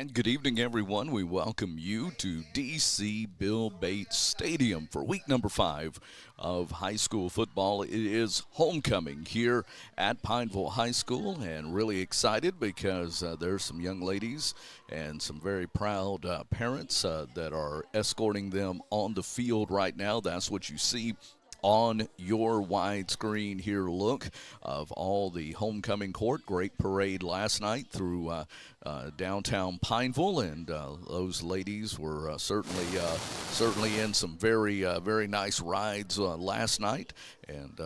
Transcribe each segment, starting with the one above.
And good evening, everyone. We welcome you to DC Bill Bates Stadium for week number 5 of high school football. It is homecoming here at Pineville High School, and really excited because there's some young ladies and some very proud parents that are escorting them on the field right now. That's what you see on your widescreen here look of all the homecoming court. Great parade last night through downtown Pineville, and those ladies were certainly in some very nice rides last night. And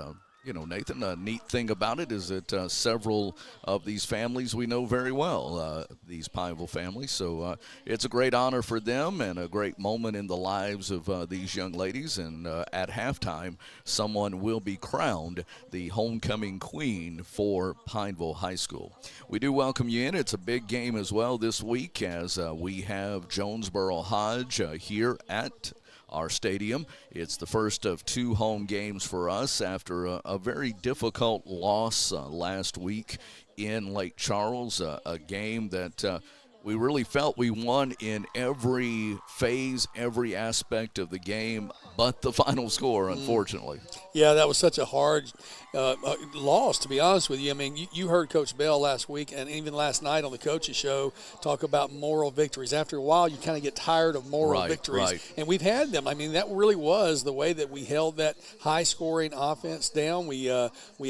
Nathan, a neat thing about it is that several of these families we know very well, these Pineville families. So it's a great honor for them and a great moment in the lives of these young ladies. And at halftime, someone will be crowned the homecoming queen for Pineville High School. We do welcome you in. It's a big game as well this week as we have Jonesboro Hodge here at our stadium. It's the first of 2 home games for us after a very difficult loss last week in Lake Charles, a game that we really felt we won in every phase, every aspect of the game, but the final score, unfortunately. Yeah, that was such a hard loss, to be honest with you. I mean, you heard Coach Bell last week and even last night on the coaches show talk about moral victories. After a while, you kind of get tired of moral victories. Right. And we've had them. I mean, that really was the way that we held that high-scoring offense down. We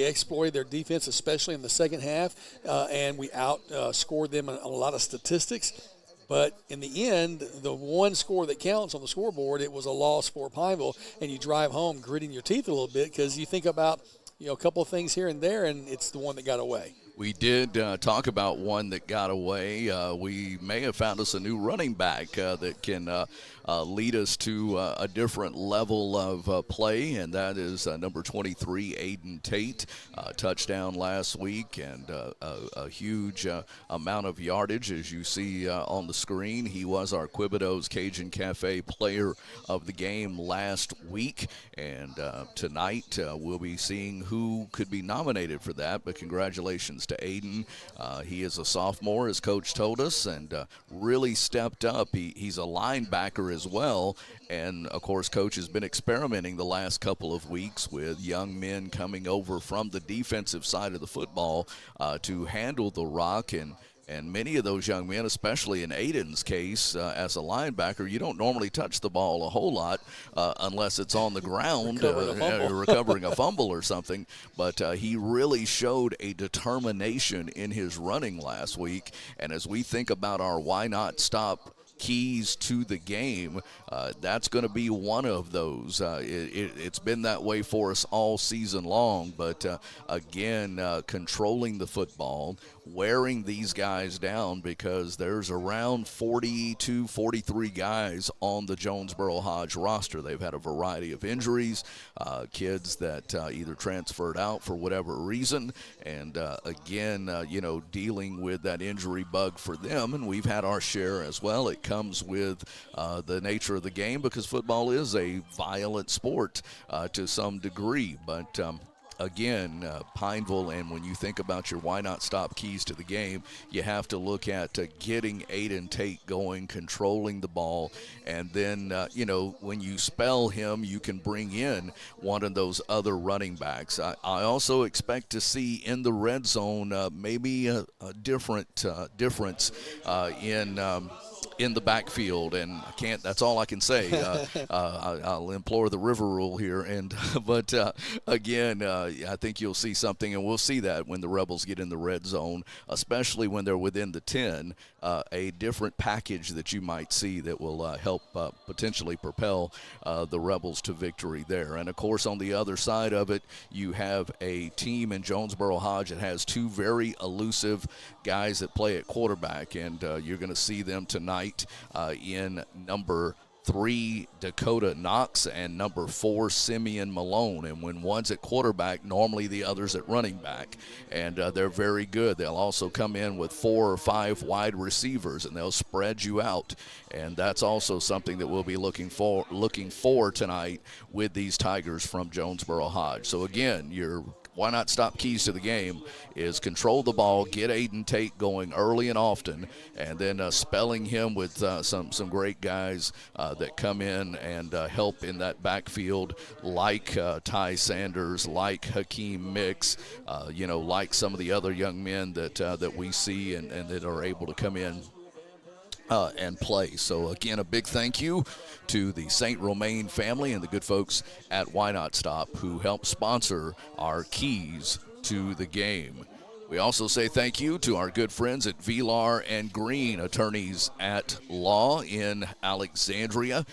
exploited their defense, especially in the second half, and we outscored them in a lot of statistics. But in the end, the one score that counts on the scoreboard, it was a loss for Pineville, and you drive home gritting your teeth a little bit because you think about a couple of things here and there, and it's the one that got away. We did talk about one that got away. We may have found us a new running back that can lead us to a different level of play, and that is number 23, Aiden Tate. Touchdown last week and a huge amount of yardage, as you see on the screen. He was our Quibido's Cajun Cafe player of the game last week, and tonight we'll be seeing who could be nominated for that, but congratulations to Aiden. He is a sophomore, as Coach told us, and really stepped up. He's a linebacker as well, and of course Coach has been experimenting the last couple of weeks with young men coming over from the defensive side of the football to handle the rock, and many of those young men, especially in Aiden's case, as a linebacker, you don't normally touch the ball a whole lot unless it's on the ground, recovering a fumble or something. But he really showed a determination in his running last week. And as we think about our why not stop keys to the game, that's going to be one of those. It's been that way for us all season long, but again, controlling the football, wearing these guys down, because there's around 42, 43 guys on the Jonesboro Hodge roster. They've had a variety of injuries, kids that either transferred out for whatever reason, and again, dealing with that injury bug for them, and we've had our share as well. It comes with the nature of the game because football is a violent sport to some degree, but again, Pineville, and when you think about your why not stop keys to the game, you have to look at getting Aiden Tate going, controlling the ball, and then, when you spell him, you can bring in one of those other running backs. I also expect to see in the red zone maybe a difference in in the backfield, and I can't. That's all I can say. I'll implore the river rule here, but again, I think you'll see something, and we'll see that when the Rebels get in the red zone, especially when they're within the 10. A different package that you might see that will help potentially propel the Rebels to victory there. And of course, on the other side of it, you have a team in Jonesboro Hodge that has two very elusive guys that play at quarterback, and you're going to see them tonight in number 3, Dakota Knox, and number 4, Simeon Malone. And when one's at quarterback, normally the other's at running back. And they're very good. They'll also come in with 4 or 5 wide receivers, and they'll spread you out. And that's also something that we'll be looking for tonight with these Tigers from Jonesboro Hodge. So again, why not stop keys to the game is control the ball, get Aiden Tate going early and often, and then spelling him with some great guys that come in and help in that backfield, like Ty Sanders, like Hakeem Mix, like some of the other young men that we see and that are able to come in and play. So again, a big thank you to the St. Romain family and the good folks at Why Not Stop who help sponsor our keys to the game. We also say thank you to our good friends at Vilar and Green, attorneys at law in Alexandria.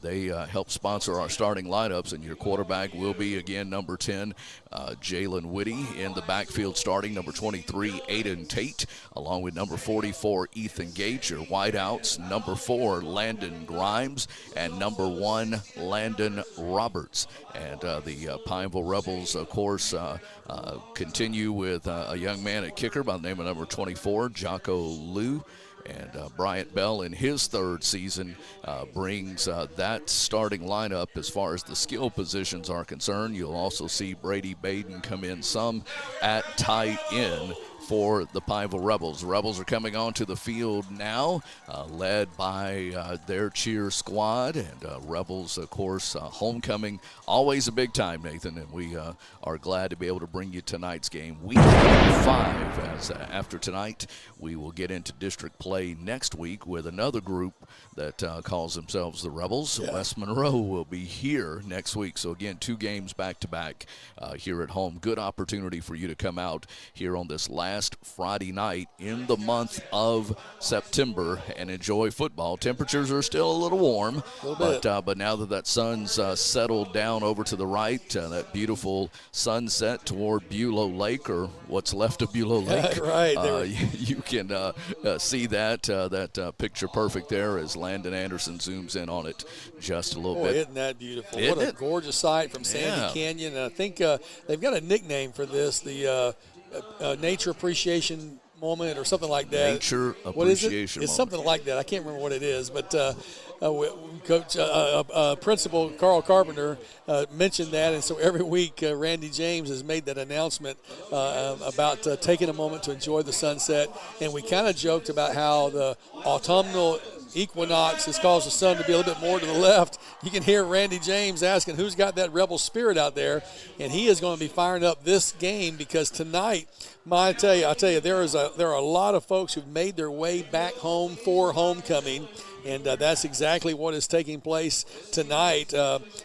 They help sponsor our starting lineups, and your quarterback will be, again, number 10, Jalen Whitty. In the backfield starting, number 23, Aiden Tate, along with number 44, Ethan Gates. Your wideouts, number 4, Landon Grimes, and number 1, Landon Roberts. And the Pineville Rebels, of course, continue with a young man at kicker by the name of number 24, Jocko Liu. And Bryant Bell, in his 3rd season, brings that starting lineup as far as the skill positions are concerned. You'll also see Brady Baden come in some at tight end for the Pineville Rebels. The Rebels are coming onto the field now, led by their cheer squad. And Rebels, of course, homecoming, always a big time, Nathan. And we are glad to be able to bring you tonight's game. Week 5, as after tonight, we will get into district play next week with another group that calls themselves the Rebels. Yeah. West Monroe will be here next week. So, again, 2 games back-to-back here at home. Good opportunity for you to come out here on this last Friday night in the month of September and enjoy football. Temperatures are still a little warm, but now that sun's settled down over to the right, that beautiful sunset toward Bulow Lake, or what's left of Bulow Lake, right? You can see that picture perfect there as Landon Anderson zooms in on it just a little bit. Isn't that beautiful? What a gorgeous sight from Sandy Canyon. And I think they've got a nickname for this, the Nature Appreciation Moment or something like that. Nature Appreciation What is it? Moment. It's something like that. I can't remember what it is, but Coach Principal Carl Carpenter mentioned that, and so every week Randy James has made that announcement about taking a moment to enjoy the sunset. And we kind of joked about how the autumnal equinox has caused the sun to be a little bit more to the left. You can hear Randy James asking who's got that Rebel spirit out there, and he is going to be firing up this game because tonight, I tell you, there are a lot of folks who've made their way back home for homecoming, and that's exactly what is taking place tonight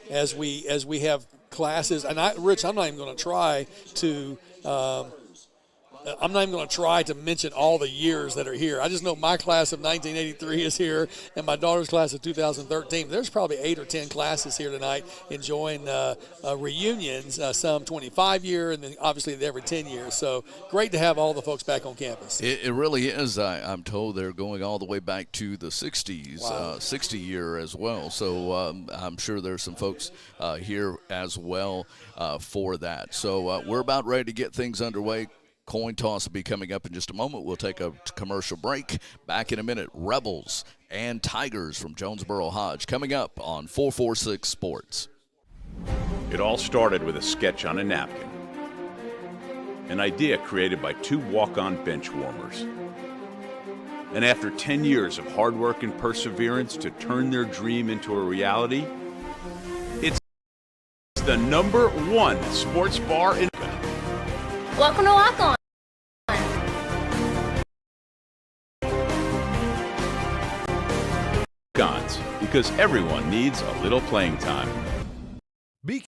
as we have classes. And Rich, I'm not even going to try to. I'm not even going to try to mention all the years that are here. I just know my class of 1983 is here, and my daughter's class of 2013. There's probably 8 or 10 classes here tonight enjoying reunions, some 25-year, and then obviously every 10 years. So great to have all the folks back on campus. It really is. I'm told they're going all the way back to the 60s, wow. 60 year as well. So I'm sure there's some folks here as well for that. So we're about ready to get things underway. Coin toss will be coming up in just a moment. We'll take a commercial break. Back in a minute, Rebels and Tigers from Jonesboro Hodge coming up on 446 Sports. It all started with a sketch on a napkin. An idea created by 2 walk-on bench warmers. And after 10 years of hard work and perseverance to turn their dream into a reality, it's the #1 sports bar in Welcome to Walk On. because everyone needs a little playing time. BK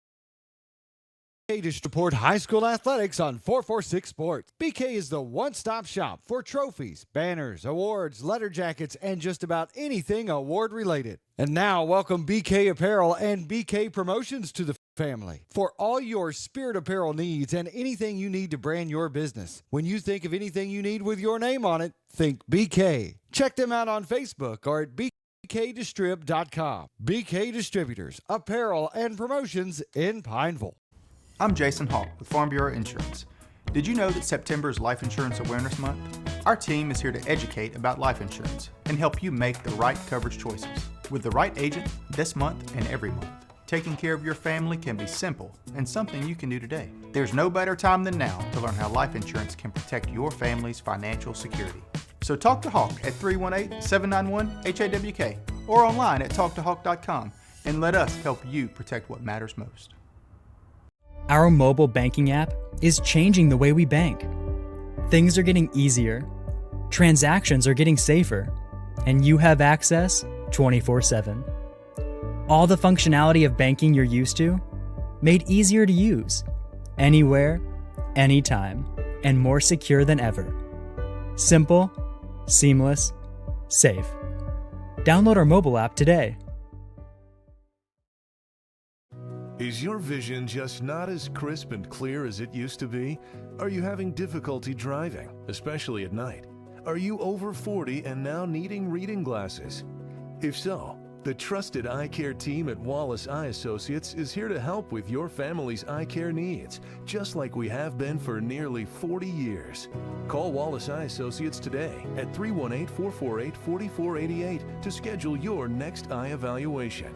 to support high school athletics on 446 Sports. BK is the one-stop shop for trophies, banners, awards, letter jackets, and just about anything award-related. And now, welcome BK Apparel and BK Promotions to the family for all your spirit apparel needs and anything you need to brand your business. When you think of anything you need with your name on it, think BK. Check them out on Facebook or at bkdistrib.com. BK Distributors, Apparel and Promotions in Pineville. I'm Jason Hawk with Farm Bureau Insurance. Did you know that September is Life Insurance Awareness Month? Our team is here to educate about life insurance and help you make the right coverage choices. With the right agent this month and every month, taking care of your family can be simple and something you can do today. There's no better time than now to learn how life insurance can protect your family's financial security. So talk to Hawk at 318-791-HAWK or online at talktohawk.com and let us help you protect what matters most. Our mobile banking app is changing the way we bank. Things are getting easier, transactions are getting safer, and you have access 24/7. All the functionality of banking you're used to, made easier to use, anywhere, anytime, and more secure than ever. Simple, seamless, safe. Download our mobile app today. Is your vision just not as crisp and clear as it used to be? Are you having difficulty driving, especially at night? Are you over 40 and now needing reading glasses? If so, the trusted eye care team at Wallace Eye Associates is here to help with your family's eye care needs, just like we have been for nearly 40 years. Call Wallace Eye Associates today at 318-448-4488 to schedule your next eye evaluation.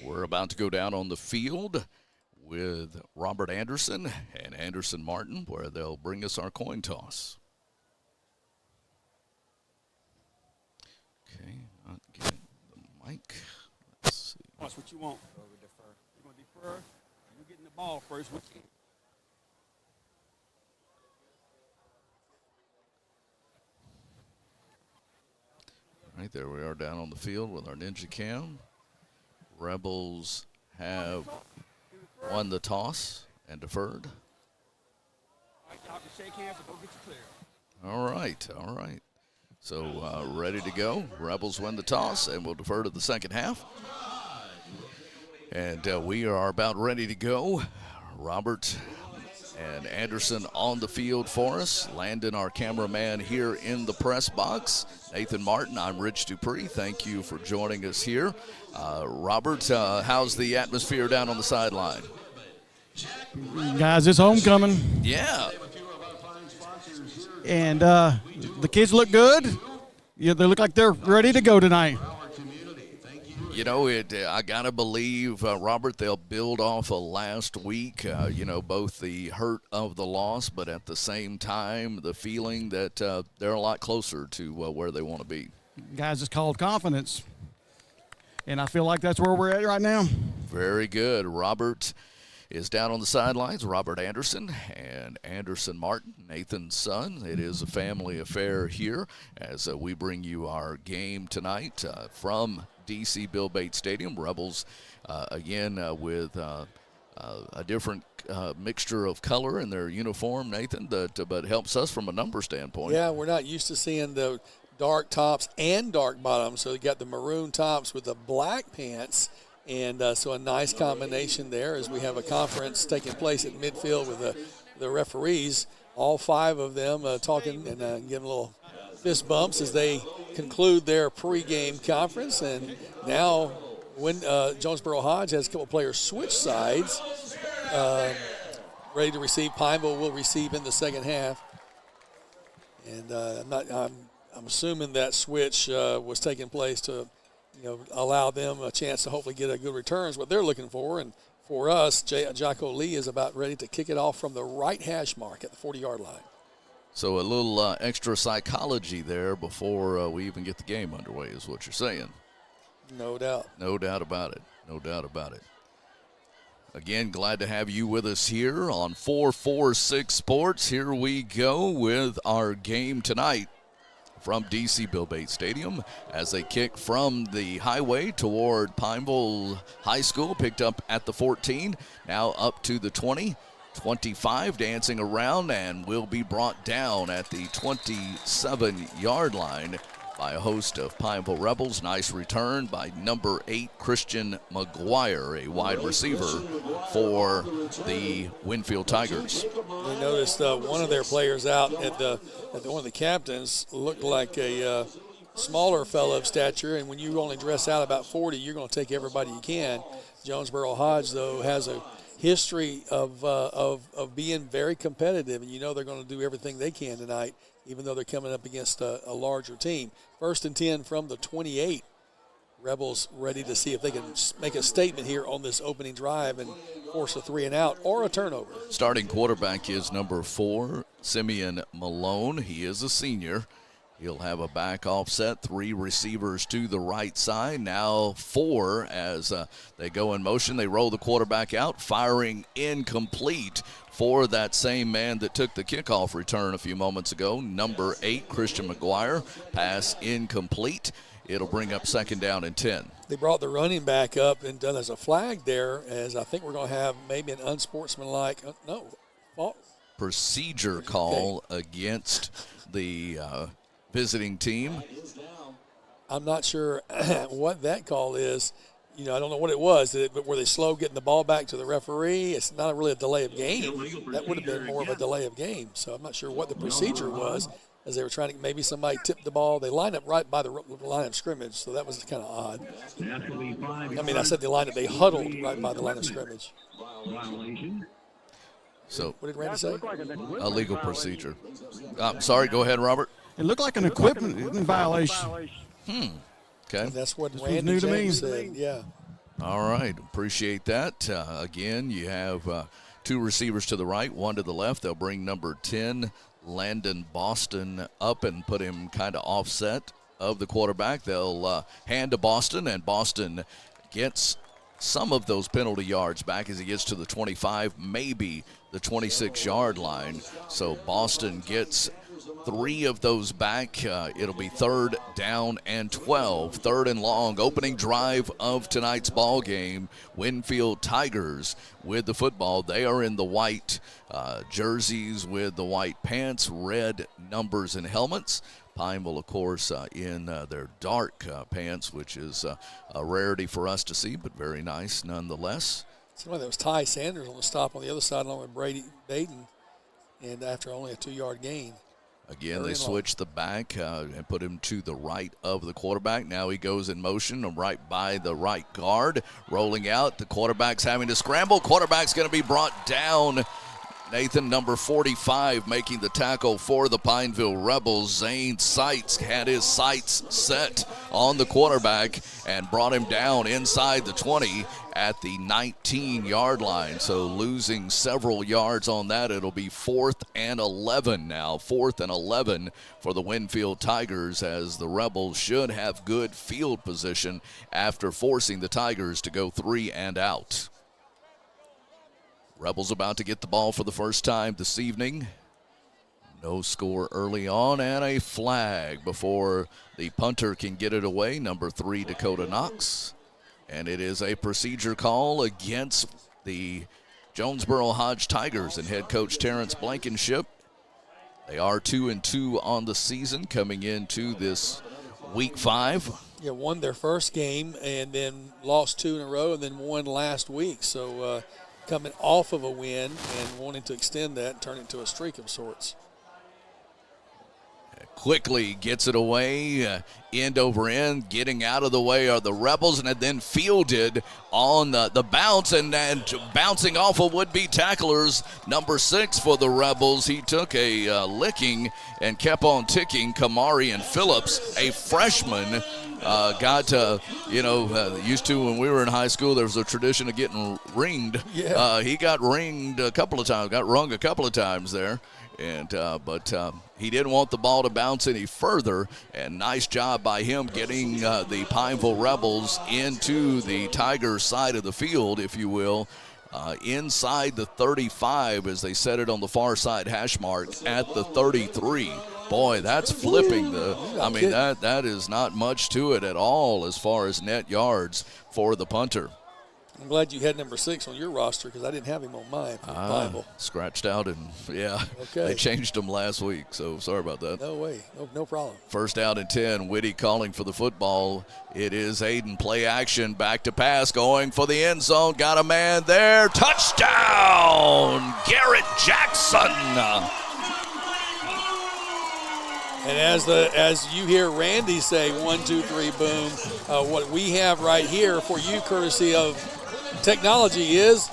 We're about to go down on the field with Robert Anderson and Anderson Martin, where they'll bring us our coin toss. Okay, not getting the mic. Let's see. That's what you want. You're going to defer. You're getting the ball first. All right, there we are down on the field with our Ninja Cam. Rebels have won the toss and deferred. All right. So ready to go. Rebels win the toss and will defer to the second half. And we are about ready to go. Robert and Anderson on the field for us. Landon, our cameraman, here in the press box. Nathan Martin, I'm Rich Dupree. Thank you for joining us here. Robert, how's the atmosphere down on the sideline? Guys, it's homecoming. Yeah. And the kids look good. Yeah, they look like they're ready to go tonight. You know, I got to believe, Robert, they'll build off of last week, both the hurt of the loss, but at the same time, the feeling that they're a lot closer to where they want to be. Guys, it's called confidence. And I feel like that's where we're at right now. Very good. Robert is down on the sidelines. Robert Anderson and Anderson Martin, Nathan's son. It is a family affair here as we bring you our game tonight from D.C. Bill Bates Stadium. Rebels, again, with a different mixture of color in their uniform, Nathan, but helps us from a number standpoint. Yeah, we're not used to seeing the dark tops and dark bottoms. So you got the maroon tops with the black pants, and so a nice combination there as we have a conference taking place at midfield with the referees, all five of them talking and giving little fist bumps as they conclude their pregame conference. And now when Jonesboro Hodge has a couple players switch sides, ready to receive. Pineville will receive in the second half. And I'm assuming that switch was taking place to, allow them a chance to hopefully get a good return is what they're looking for. And for us, Jocko Lee is about ready to kick it off from the right hash mark at the 40-yard line. So a little extra psychology there before we even get the game underway is what you're saying. No doubt. No doubt about it. No doubt about it. Again, glad to have you with us here on 446 Sports. Here we go with our game tonight from DC Bill Bates Stadium as they kick from the highway toward Pineville High School, picked up at the 14, now up to the 20, 25, dancing around, and will be brought down at the 27-yard line by a host of Pineville Rebels. Nice return by number 8, Christian McGuire, a wide receiver for the Winfield Tigers. We noticed one of their players out at one of the captains looked like a smaller fellow of stature, and when you only dress out about 40, you're going to take everybody you can. Jonesboro Hodge, though, has a history of being very competitive, and you know they're going to do everything they can tonight, even though they're coming up against a larger team. 1st and 10 from the 28. Rebels ready to see if they can make a statement here on this opening drive and force a 3 and out or a turnover. Starting quarterback is number 4, Simeon Malone. He is a senior. He'll have a back offset, 3 receivers to the right side. Now 4 as they go in motion. They roll the quarterback out, firing incomplete for that same man that took the kickoff return a few moments ago. Number 8, Christian McGuire. Pass incomplete. It'll bring up 2nd down and 10. They brought the running back up and done as a flag there, as I think we're going to have maybe an unsportsmanlike, procedure call against the visiting team. I'm not sure what that call is. You know, I don't know what it was, but were they slow getting the ball back to the referee? It's not really a delay of game. That would have been more of a delay of game. So I'm not sure what the procedure was, as they were trying to, maybe somebody tipped the ball. They lined up right by the line of scrimmage, so that was kind of odd. I mean, I said they lined up, they huddled right by the line of scrimmage. So, what did Randy say? A legal procedure. I'm sorry, go ahead, Robert. It looked like an equipment violation. Okay. And that's what This Randy was new to me. James said, yeah. All right, appreciate that. Again, you have 2 receivers to the right, 1 to the left. They'll bring number 10, Landon Boston, up and put him kind of offset of the quarterback. They'll hand to Boston, and Boston gets some of those penalty yards back as he gets to the 25, maybe the 26-yard line. So Boston gets 3 of those back. It'll be 3rd down and 12. 3rd and long. Opening drive of tonight's ball game. Winfield Tigers with the football. They are in the white jerseys with the white pants, red numbers and helmets. Pineville, of course, in their dark pants, which is a rarity for us to see, but very nice nonetheless. Somebody that was Ty Sanders on the stop on the other side along with Brady Baden, and after only a 2-yard gain. Again, they switch the back and put him to the right of the quarterback. Now he goes in motion right by the right guard. Rolling out, the quarterback's having to scramble. Quarterback's going to be brought down. Nathan, number 45, making the tackle for the Pineville Rebels. Zane Seitz had his sights set on the quarterback and brought him down inside the 20 at the 19-yard line. So losing several yards on that. It'll be 4th and 11 now. 4th and 11 for the Winfield Tigers, as the Rebels should have good field position after forcing the Tigers to go 3 and out. Rebels about to get the ball for the first time this evening. No score early on, and a flag before the punter can get it away. Number 3, Dakota Knox. And it is a procedure call against the Jonesboro Hodge Tigers and head coach Terrence Blankenship. They are 2-2 on the season coming into this week 5. Yeah, won their first game and then lost 2 in a row and then won last week. So, coming off of a win and wanting to extend that and turn it into a streak of sorts. Quickly gets it away, end over end. Getting out of the way are the Rebels, and then fielded on the bounce and bouncing off of would-be tacklers. Number 6 for the Rebels. He took a licking and kept on ticking. Kamari and Phillips, a freshman, got, used to when we were in high school, there was a tradition of getting ringed. Yeah. He got ringed a couple of times, got rung a couple of times there. But he didn't want the ball to bounce any further, and nice job by him getting the Pineville Rebels into the Tigers side of the field, if you will. inside the 35 as they set it on the far side hash mark at the 33. Boy, that's flipping that is not much to it at all as far as net yards for the punter. I'm glad you had number 6 on your roster because I didn't have him on mine for the Bible. Scratched out, and they changed him last week, so sorry about that. No way. No problem. First down and 10, Whitty calling for the football. It is Aiden, play action, back to pass, going for the end zone. Got a man there. Touchdown, Garrett Jackson. And as you hear Randy say, 1, 2, 3, boom, what we have right here for you, courtesy of technology, is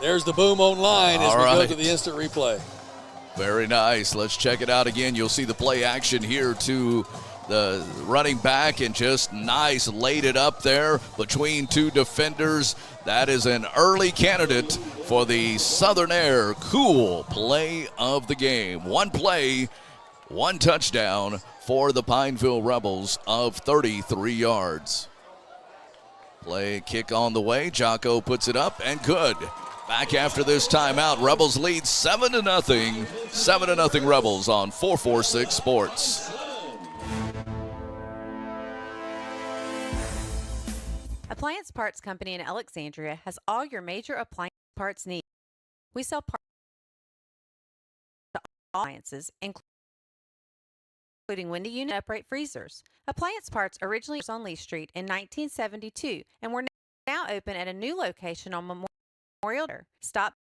there's the boom online as we go to the instant replay. Very nice. Let's check it out again. You'll see the play action here to the running back, and just nice, laid it up there between two defenders. That is an early candidate for the Southern Air cool play of the game. One play, one touchdown for the Pineville Rebels of 33 yards. Play kick on the way. Jocko puts it up and good. Back after this timeout, Rebels lead 7-0. 7-0 Rebels on 446 Sports. Appliance Parts Company in Alexandria has all your major appliance parts needs. We sell parts to all appliances, including window unit upright freezers. Appliance Parts originally was on Lee Street in 1972, and we're now open at a new location on Memorial Day. Stop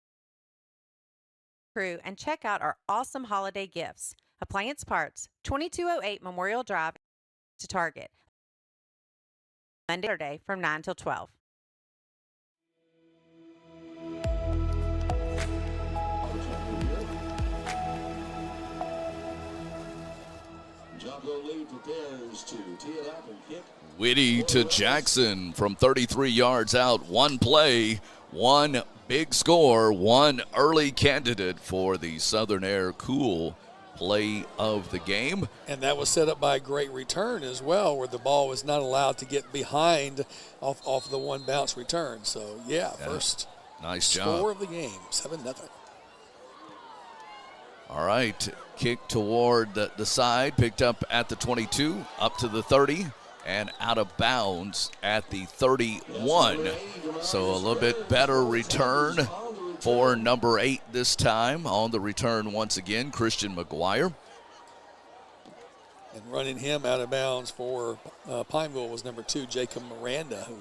through and check out our awesome holiday gifts. Appliance Parts, 2208 Memorial Drive to Target. Monday, Saturday from 9 till 12. Whitty to Jackson from 33 yards out. One play, one big score, one early candidate for the Southern Air cool play of the game. And that was set up by a great return as well, where the ball was not allowed to get behind off the one bounce return. So, first nice score job of the game, 7-0. All right, kick toward the side, picked up at the 22, up to the 30, and out of bounds at the 31. So a little bit better return for number 8 this time. On the return once again, Christian McGuire. And running him out of bounds for Pineville was number 2, Jacob Miranda, who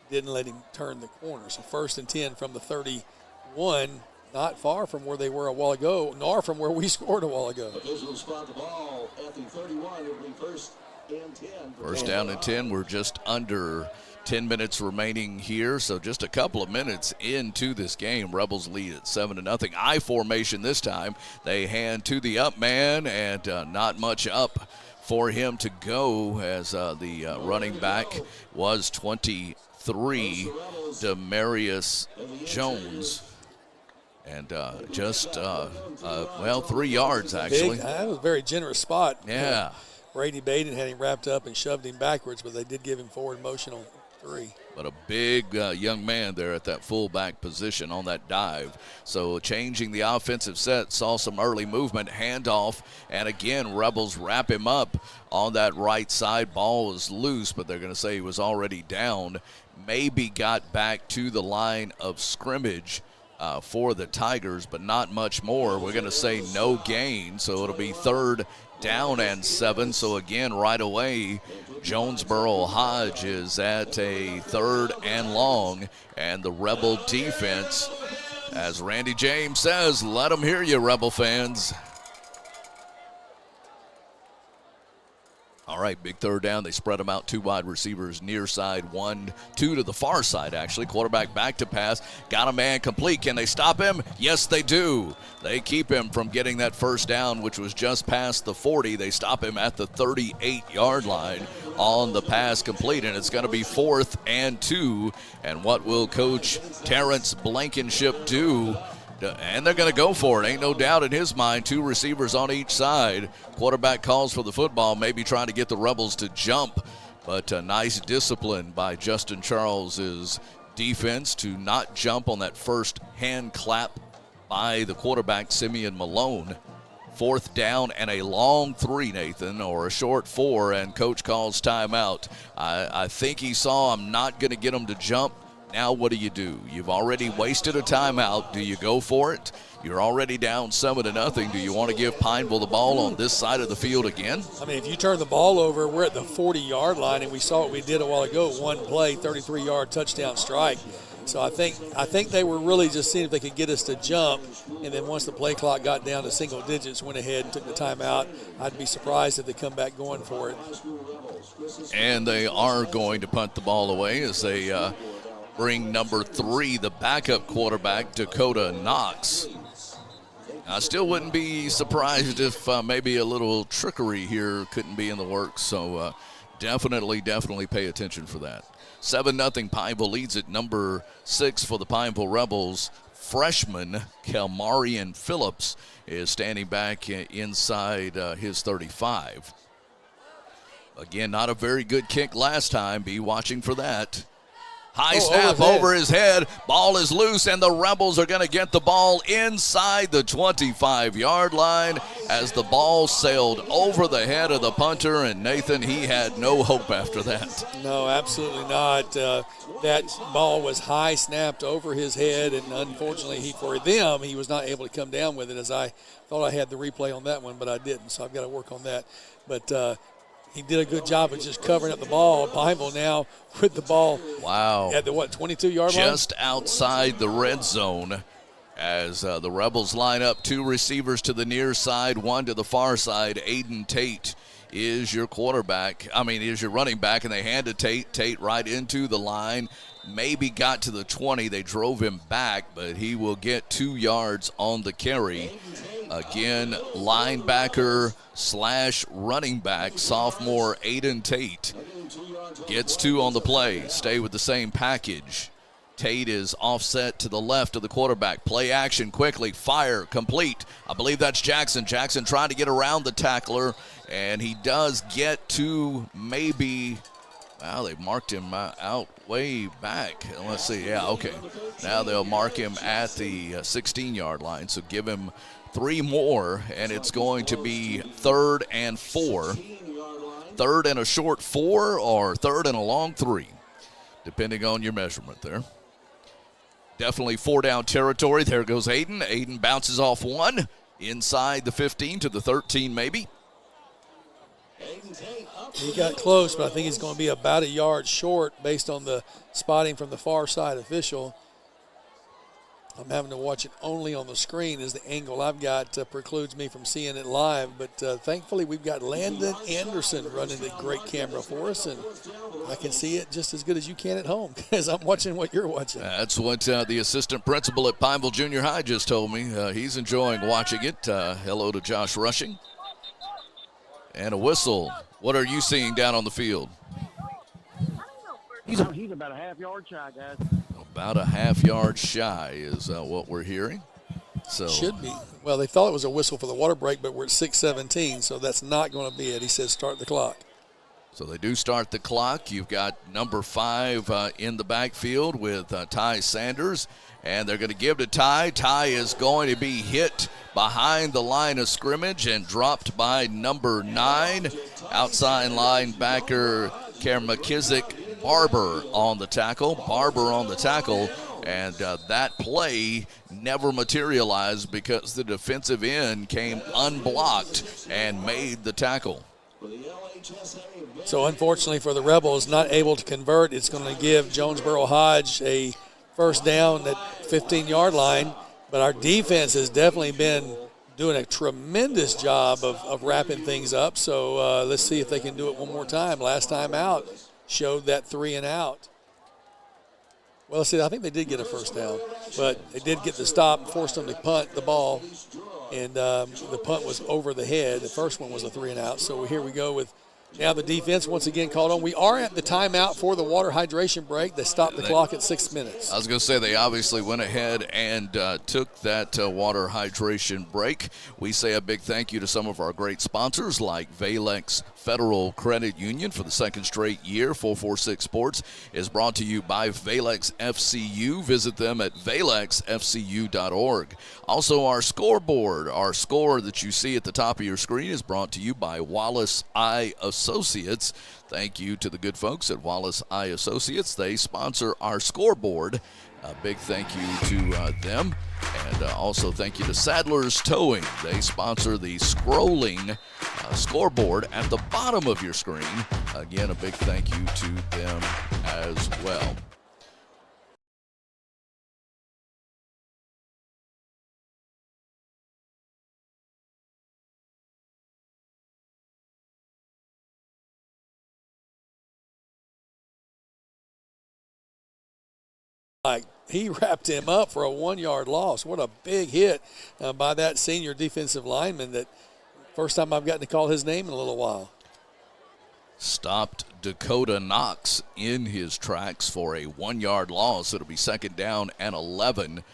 didn't let him turn the corner. So 1st and 10 from the 31, not far from where they were a while ago, nor from where we scored a while ago. Officials spot the ball at the 31. It'll be 1st and 10. First down and 10. We're just under 10 minutes remaining here, so just a couple of minutes into this game. Rebels lead at 7-0. I formation this time. They hand to the up man, and not much up for him to go, as the running back was 23, Demarius Jones. And just 3 yards, actually. That was a very generous spot. Yeah. Brady Baden had him wrapped up and shoved him backwards, but they did give him forward motion on 3. But a big young man there at that fullback position on that dive. So changing the offensive set, saw some early movement, handoff, and again, Rebels wrap him up on that right side. Ball was loose, but they're going to say he was already down. Maybe got back to the line of scrimmage for the Tigers, but not much more. We're going to say no gain, so it'll be 3rd down and 7. So again, right away, Jonesboro Hodge is at a 3rd and long, and the Rebel defense, as Randy James says, let them hear you, Rebel fans. All right, big 3rd down. They spread them out, 2 wide receivers near side, 1, 2 to the far side, actually. Quarterback back to pass. Got a man complete. Can they stop him? Yes, they do. They keep him from getting that 1st down, which was just past the 40. They stop him at the 38-yard line on the pass complete, and it's going to be 4th and 2. And what will Coach Terrence Blankenship do? And they're going to go for it. Ain't no doubt in his mind. 2 receivers on each side. Quarterback calls for the football, maybe trying to get the Rebels to jump But nice discipline by Justin Charles's defense to not jump on that first hand clap by the quarterback, Simeon Malone. 4th down and a long 3, Nathan, or a short 4, and coach calls timeout. I think he saw I'm not going to get him to jump. Now what do? You've already wasted a timeout. Do you go for it? You're already down 7-0. Do you want to give Pineville the ball on this side of the field again? I mean, if you turn the ball over, we're at the 40-yard line, and we saw what we did a while ago. One play, 33-yard touchdown strike. So I think they were really just seeing if they could get us to jump, and then once the play clock got down to single digits, went ahead and took the timeout. I'd be surprised if they come back going for it. And they are going to punt the ball away as they bring number 3, the backup quarterback, Dakota Knox. I still wouldn't be surprised if maybe a little trickery here couldn't be in the works. So definitely pay attention for that. 7-0 Pineville leads at number 6 for the Pineville Rebels. Freshman Kelmarian Phillips is standing back inside his 35. Again, not a very good kick last time. Be watching for that. High snap over his head. Ball is loose, and the Rebels are going to get the ball inside the 25-yard line as the ball sailed over the head of the punter, and Nathan, he had no hope after that. No, absolutely not. That ball was high snapped over his head, and unfortunately for them, he was not able to come down with it, as I thought I had the replay on that one, but I didn't, so I've got to work on that. But he did a good job of just covering up the ball. Pineville now with the ball at the, 22-yard line? Just outside the red zone as the Rebels line up 2 receivers to the near side, 1 to the far side. Aiden Tate is your running back, and they hand to Tate. Tate right into the line. Maybe got to the 20. They drove him back, but he will get 2 yards on the carry. Again, linebacker / running back, sophomore Aiden Tate gets 2 on the play. Stay with the same package. Tate is offset to the left of the quarterback. Play action quickly. Fire complete. I believe that's Jackson. Jackson trying to get around the tackler, and he does get to maybe. Wow, they marked him out way back. Let's see. Yeah, okay. Now they'll mark him at the 16-yard line, so give him 3 more, and it's going to be 3rd and 4. 3rd and a short 4 or 3rd and a long 3, depending on your measurement there. Definitely 4-down territory. There goes Aiden. Aiden bounces off 1 inside the 15 to the 13 maybe. He got close, but I think he's going to be about a yard short based on the spotting from the far side official. I'm having to watch it only on the screen as the angle I've got precludes me from seeing it live. But thankfully, we've got Landon Anderson running the great camera for us, and I can see it just as good as you can at home because I'm watching what you're watching. That's what the assistant principal at Pineville Junior High just told me. He's enjoying watching it. Hello to Josh Rushing. And a whistle. What are you seeing down on the field? He's about a half-yard shy, guys. About a half-yard shy is what we're hearing. So should be. Well, they thought it was a whistle for the water break, but we're at 6:17, so that's not going to be it. He says start the clock. So they do start the clock. You've got number 5 in the backfield with Ty Sanders, and they're going to give to Ty. Ty is going to be hit behind the line of scrimmage and dropped by number 9, outside linebacker McKissick. Barber on the tackle. And that play never materialized because the defensive end came unblocked and made the tackle. So unfortunately for the Rebels, not able to convert. It's going to give Jonesboro Hodge a first down at 15-yard line. But our defense has definitely been doing a tremendous job of wrapping things up. So let's see if they can do it one more time. Last time out showed that 3 and out. Well, see, I think they did get a first down, but they did get the stop and forced them to punt the ball, and the punt was over the head. The first one was a 3 and out. So here we go with Now the defense once again called on. We are at the timeout for the water hydration break. They stopped the clock at 6 minutes. I was going to say they obviously went ahead and took that water hydration break. We say a big thank you to some of our great sponsors like Valex Federal Credit Union for the second straight year. 446 Sports is brought to you by Valex FCU. Visit them at valexfcu.org. Also, our scoreboard, our score that you see at the top of your screen is brought to you by Wallace Eye Associates. Thank you to the good folks at Wallace Eye Associates. They sponsor our scoreboard. A big thank you to them. And also thank you to Sadler's Towing. They sponsor the scrolling scoreboard at the bottom of your screen. Again, a big thank you to them as well. He wrapped him up for a 1-yard loss. What a big hit by that senior defensive lineman. That first time I've gotten to call his name in a little while. Stopped Dakota Knox in his tracks for a 1-yard loss. It'll be second down and 11.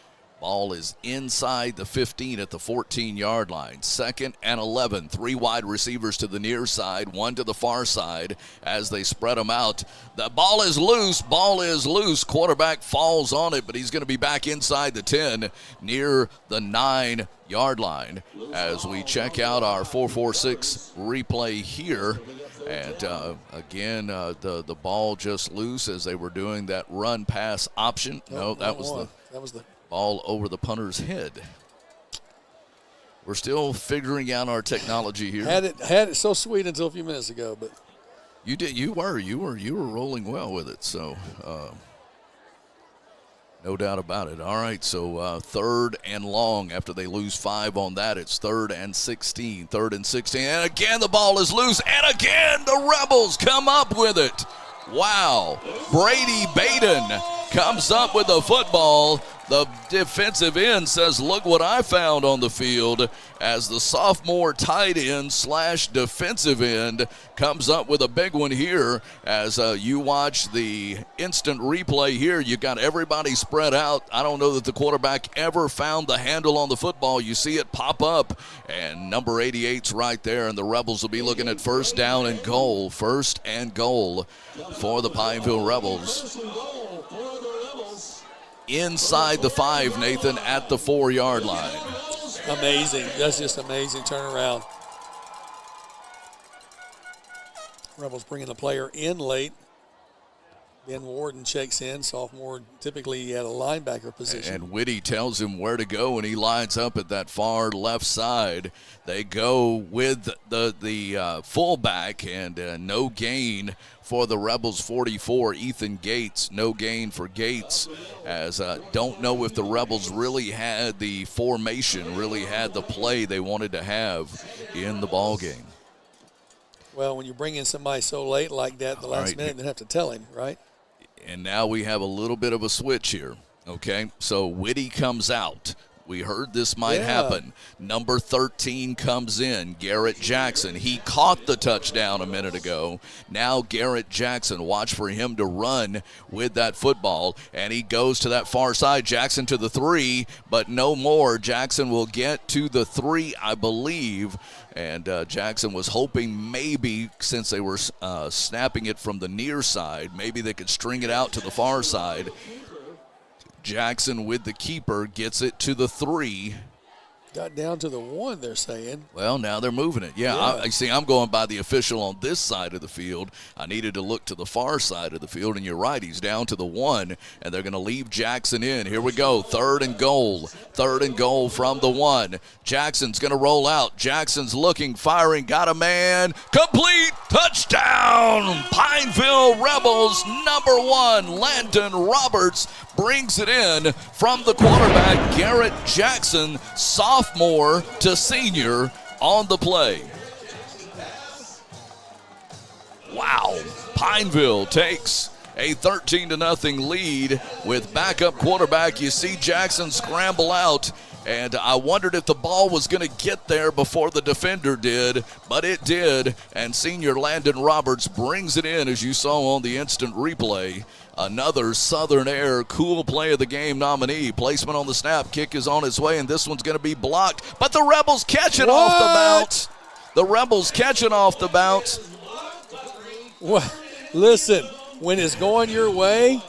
Ball is inside the 15 at the 14-yard line. Second and 11. 3 wide receivers to the near side, 1 to the far side as they spread them out. The ball is loose. Ball is loose. Quarterback falls on it, but he's going to be back inside the 10 near the 9-yard line as we check out our 446 replay here. And again, the ball just loose as they were doing that run pass option. No, that was the ball over the punter's head. We're still figuring out our technology here. Had it so sweet until a few minutes ago, but you were rolling well with it. So no doubt about it. All right, so third and long after they lose 5 on that. It's third and 16. And again, the ball is loose. And again, the Rebels come up with it. Wow. Brady Baden comes up with the football. The defensive end says, look what I found on the field, as the sophomore tight end / defensive end comes up with a big one here. As you watch the instant replay here, you got everybody spread out. I don't know that the quarterback ever found the handle on the football. You see it pop up, and number 88's right there, and the Rebels will be looking at first down and goal. First and goal for the Pineville Rebels. Inside the 5, Nathan, at the 4-yard line. Amazing. That's just amazing turnaround. Rebels bringing the player in late. Ben Warden checks in. Sophomore typically at a linebacker position. And Whitty tells him where to go, and he lines up at that far left side. They go with the fullback, and no gain for the Rebels. 44, Ethan Gates. No gain for Gates, as don't know if the Rebels really had the formation, really had the play they wanted to have in the ball game. Well, when you bring in somebody so late like that, the last minute, they have to tell him, right? And now we have a little bit of a switch here, okay? So Whitty comes out. We heard this might happen. Number 13 comes in, Garrett Jackson. He caught the touchdown a minute ago. Now Garrett Jackson, watch for him to run with that football. And he goes to that far side. Jackson to the 3, but no more. Jackson will get to the 3, I believe. And Jackson was hoping maybe, since they were snapping it from the near side, maybe they could string it out to the far side. Jackson with the keeper gets it to the 3. Got down to the 1, they're saying. Well, now they're moving it. Yeah. I see. I'm going by the official on this side of the field. I needed to look to the far side of the field, and you're right. He's down to the 1, and they're going to leave Jackson in. Here we go. Third and goal. Third and goal from the 1. Jackson's going to roll out. Jackson's looking, firing, got a man. Complete. Touchdown. Pineville Rebels. Number 1, Landon Roberts brings it in from the quarterback, Garrett Jackson, sophomore to senior on the play. Wow. Pineville takes a 13-0 lead with backup quarterback. You see Jackson scramble out, and I wondered if the ball was going to get there before the defender did, but it did, and senior Landon Roberts brings it in, as you saw on the instant replay. Another Southern Air cool play of the game nominee. Placement on the snap, kick is on its way, and this one's going to be blocked, but the Rebels catch it off the bounce. The Rebels catch it off the bounce. Well, listen, when it's going your way,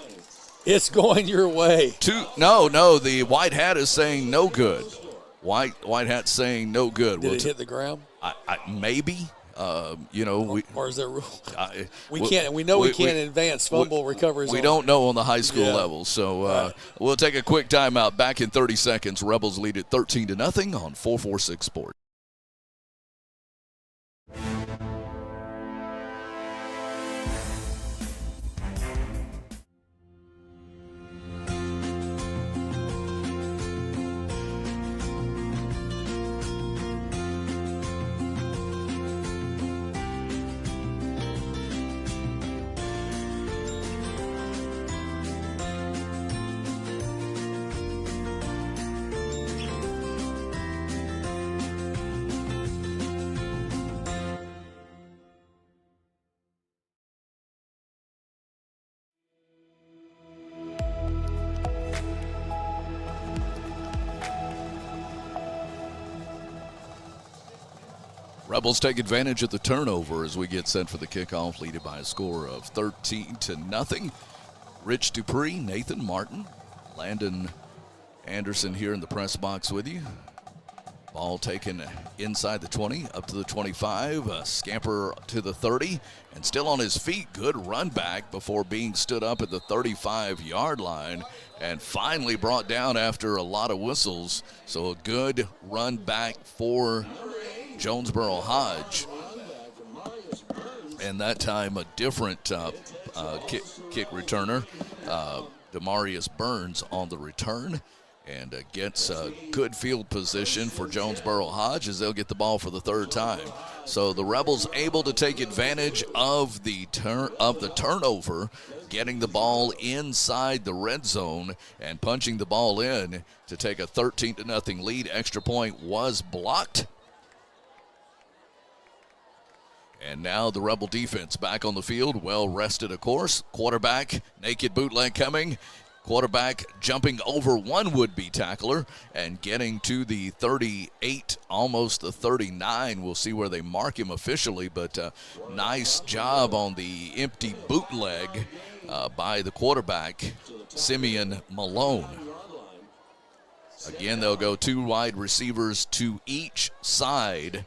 it's going your way. No, the white hat is saying no good. White hat saying no good. Did it hit the ground? Maybe. Or is there a rule? We can't advance fumble recoveries. We don't know on the high school level, so we'll take a quick timeout. Back in 30 seconds. Rebels lead it 13-0 on 446 Sports. Rebels take advantage of the turnover as we get set for the kickoff, leaded by a score of 13-0. Rich Dupree, Nathan Martin, Landon Anderson here in the press box with you. Ball taken inside the 20, up to the 25, a scamper to the 30, and still on his feet. Good run back before being stood up at the 35-yard line, and finally brought down after a lot of whistles. So a good run back for Jonesboro Hodge, and that time a different kick returner, Demarius Burns on the return, and gets good field position for Jonesboro Hodge as they'll get the ball for the third time. So the Rebels able to take advantage of the turnover, getting the ball inside the red zone and punching the ball in to take a 13-0 lead. Extra point was blocked. And now the Rebel defense back on the field, well rested, of course. Quarterback, naked bootleg coming. Quarterback jumping over one would-be tackler and getting to the 38, almost the 39. We'll see where they mark him officially, but nice job on the empty bootleg by the quarterback, Simeon Malone. Again, they'll go two wide receivers to each side.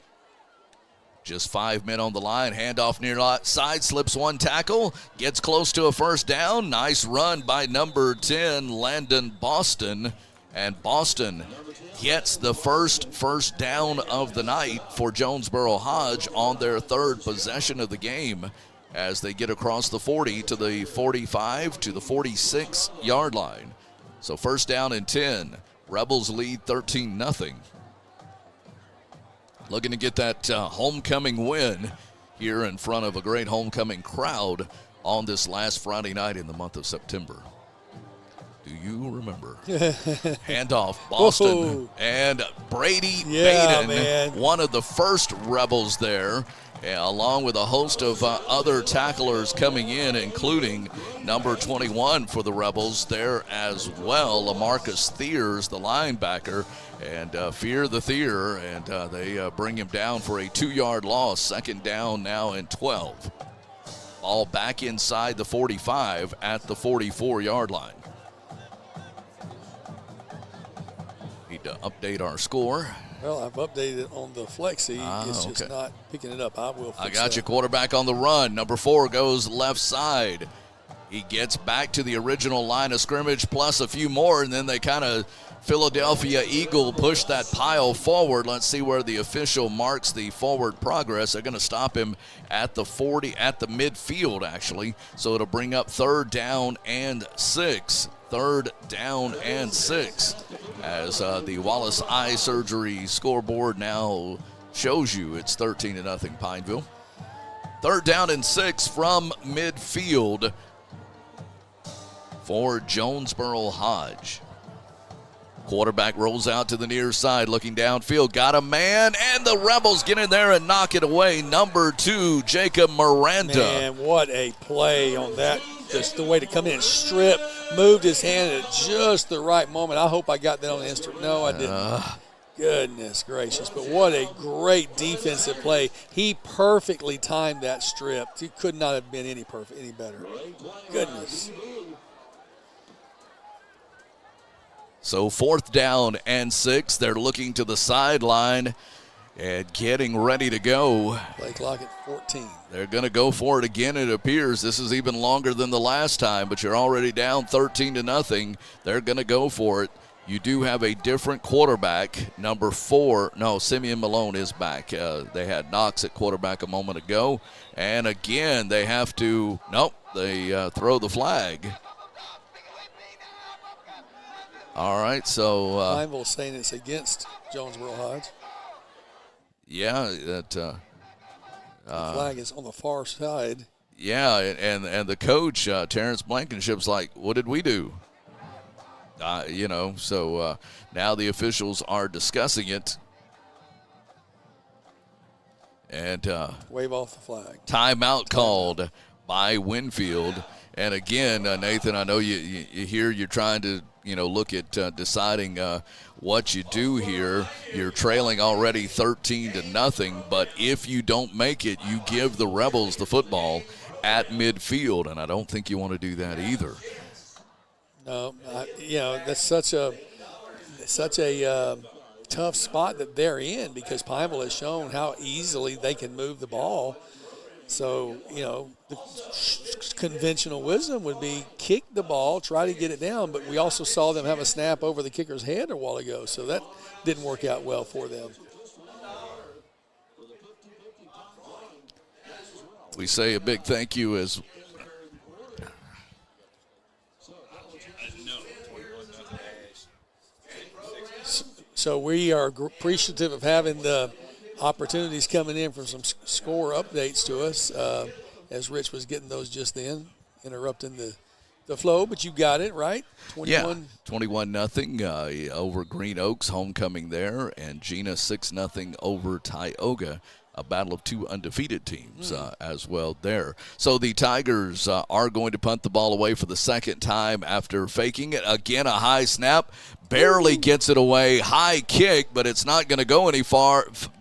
Just 5 men on the line. Handoff near side, slips one tackle, gets close to a first down. Nice run by number 10, Landon Boston. And Boston gets the first down of the night for Jonesboro Hodge on their third possession of the game as they get across the 40 to the 45 to the 46-yard line. So first down and 10. Rebels lead 13-0. Looking to get that homecoming win here in front of a great homecoming crowd on this last Friday night in the month of September. Do you remember? Handoff, Boston. Whoa. And Brady Baden, one of the first Rebels there, along with a host of other tacklers coming in, including number 21 for the Rebels there as well, LaMarcus Thiers, the linebacker, and Fear the Thier, and they bring him down for a 2-yard loss. Second down now and 12. Ball back inside the 45 at the 44-yard line. Need to update our score. Well, I've updated it on the Flexi. It's just not picking it up. I got you. Quarterback on the run. Number 4 goes left side. He gets back to the original line of scrimmage plus a few more, and then they kind of Philadelphia Eagle push that pile forward. Let's see where the official marks the forward progress. They're going to stop him at the 40, at the midfield, actually. So it'll bring up third down and 6. Third down and 6 as the Wallace Eye Surgery scoreboard now shows you it's 13-0 Pineville. Third down and 6 from midfield for Jonesboro Hodge. Quarterback rolls out to the near side, looking downfield. Got a man, and the Rebels get in there and knock it away. Number 2, Jacob Miranda. Man, what a play on that. Just the way to come in and strip, moved his hand at just the right moment. I hope I got that on the Instagram. No, I didn't. Goodness gracious. But what a great defensive play. He perfectly timed that strip. It could not have been any better. Goodness. So 4th down and 6. They're looking to the sideline and getting ready to go. Play clock at 14. They're going to go for it again, it appears. This is even longer than the last time, but you're already down 13-0. They're going to go for it. You do have a different quarterback, number 4. No, Simeon Malone is back. They had Knox at quarterback a moment ago. And again, they have to, they throw the flag. All right, so. Pineville saying it's against Jonesboro Hodge. Yeah, that. The flag is on the far side. Yeah, and the coach, Terrence Blankenship's like, what did we do? So now the officials are discussing it. And wave off the flag. Timeout called by Winfield. And again, Nathan, I know you hear you're trying to, look at deciding what you do here. You're trailing already 13-0, but if you don't make it, you give the Rebels the football at midfield, and I don't think you want to do that either. No, that's such a tough spot that they're in because Pineville has shown how easily they can move the ball. So, the conventional wisdom would be kick the ball, try to get it down, but we also saw them have a snap over the kicker's head a while ago, so that didn't work out well for them. We say a big thank you as So we are appreciative of having the opportunities coming in from some score updates to us as Rich was getting those just then, interrupting the flow, but you got it, right? 21. Yeah, 21-0 over Green Oaks, homecoming there, and Gina 6-0 over Tioga. A battle of 2 undefeated teams as well there. So the Tigers are going to punt the ball away for the second time after faking it. Again, a high snap. Barely gets it away. High kick, but it's not going to go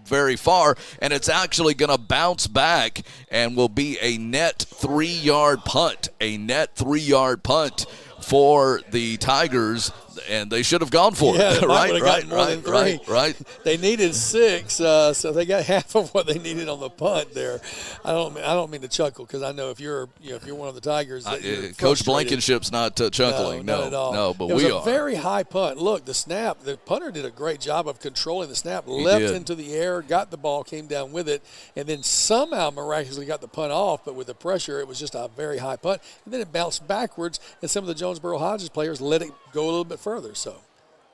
very far, and it's actually going to bounce back and will be a net 3-yard punt. A net 3-yard punt for the Tigers, and they should have gone for it. Right. They needed 6, so they got half of what they needed on the punt there. I don't mean to chuckle because I know if you're one of the Tigers, Coach Blankenship's not chuckling. No, not at all. No, but it was we a are. Very high punt. Look, the punter did a great job of controlling the snap. Leapt into the air, got the ball, came down with it, and then somehow miraculously got the punt off. But with the pressure, it was just a very high punt, and then it bounced backwards, and some of the Jonesboro Hodges players let it go a little bit further. So,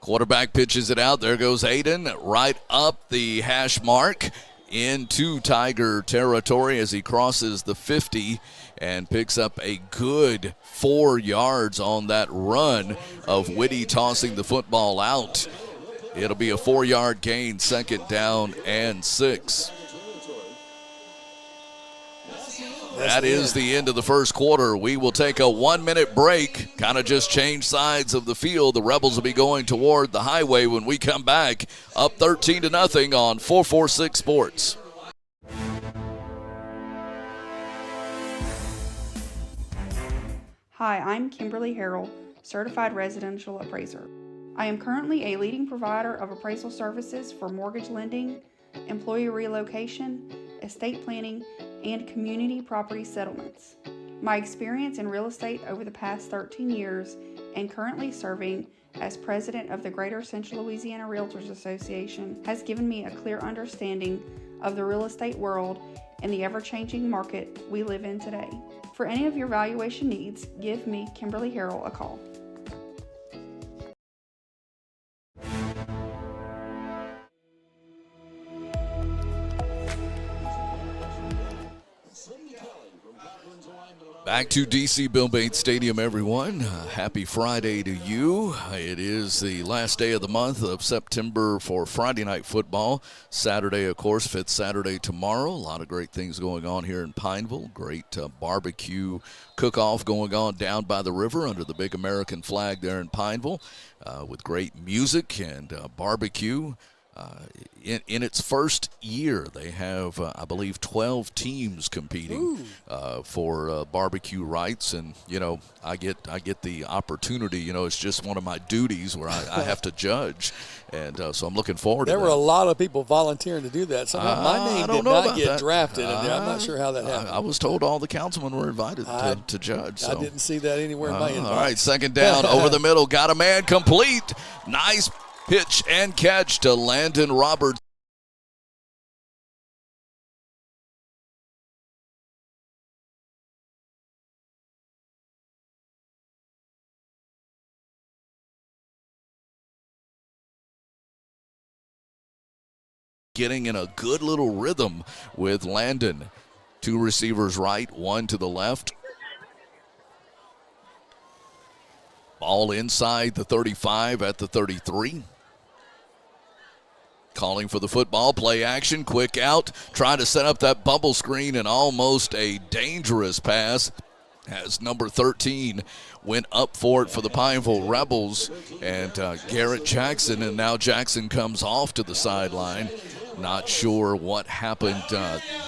quarterback pitches it out. There goes Aiden right up the hash mark into Tiger territory as he crosses the 50 and picks up a good 4 yards on that run of Whitty tossing the football out. It'll be a 4-yard gain, 2nd down and 6. That is the end of the first quarter. We will take a 1-minute break, kind of just change sides of the field. The Rebels will be going toward the highway when we come back, up 13-0 on 446 Sports. Hi, I'm Kimberly Harrell, Certified Residential Appraiser. I am currently a leading provider of appraisal services for mortgage lending, employee relocation, estate planning, and community property settlements. My experience in real estate over the past 13 years and currently serving as president of the Greater Central Louisiana Realtors Association has given me a clear understanding of the real estate world and the ever-changing market we live in today. For any of your valuation needs, give me, Kimberly Harrell, a call. Back to DC Bill Bates Stadium, everyone. Happy Friday to you. It is the last day of the month of September for Friday Night Football. Saturday, of course, fifth Saturday tomorrow. A lot of great things going on here in Pineville. Great barbecue cook-off going on down by the river under the big American flag there in Pineville with great music and barbecue. In its first year, they have, I believe, 12 teams competing for barbecue rights, and I get the opportunity. It's just one of my duties where I have to judge, and so I'm looking forward to that. There were a lot of people volunteering to do that. Somehow my name did not get drafted in there. I'm not sure how that happened. I was told all the councilmen were invited to judge. So. I didn't see that anywhere in my inbox. All right, second down, over the middle, got a man complete. Nice pitch and catch to Landon Roberts. Getting in a good little rhythm with Landon. Two receivers right, one to the left. Ball inside the 35 at the 33. Calling for the football, play action, quick out, trying to set up that bubble screen, and almost a dangerous pass as number 13 went up for it for the Pineville Rebels, and Garrett Jackson, and now Jackson comes off to the sideline. Not sure what happened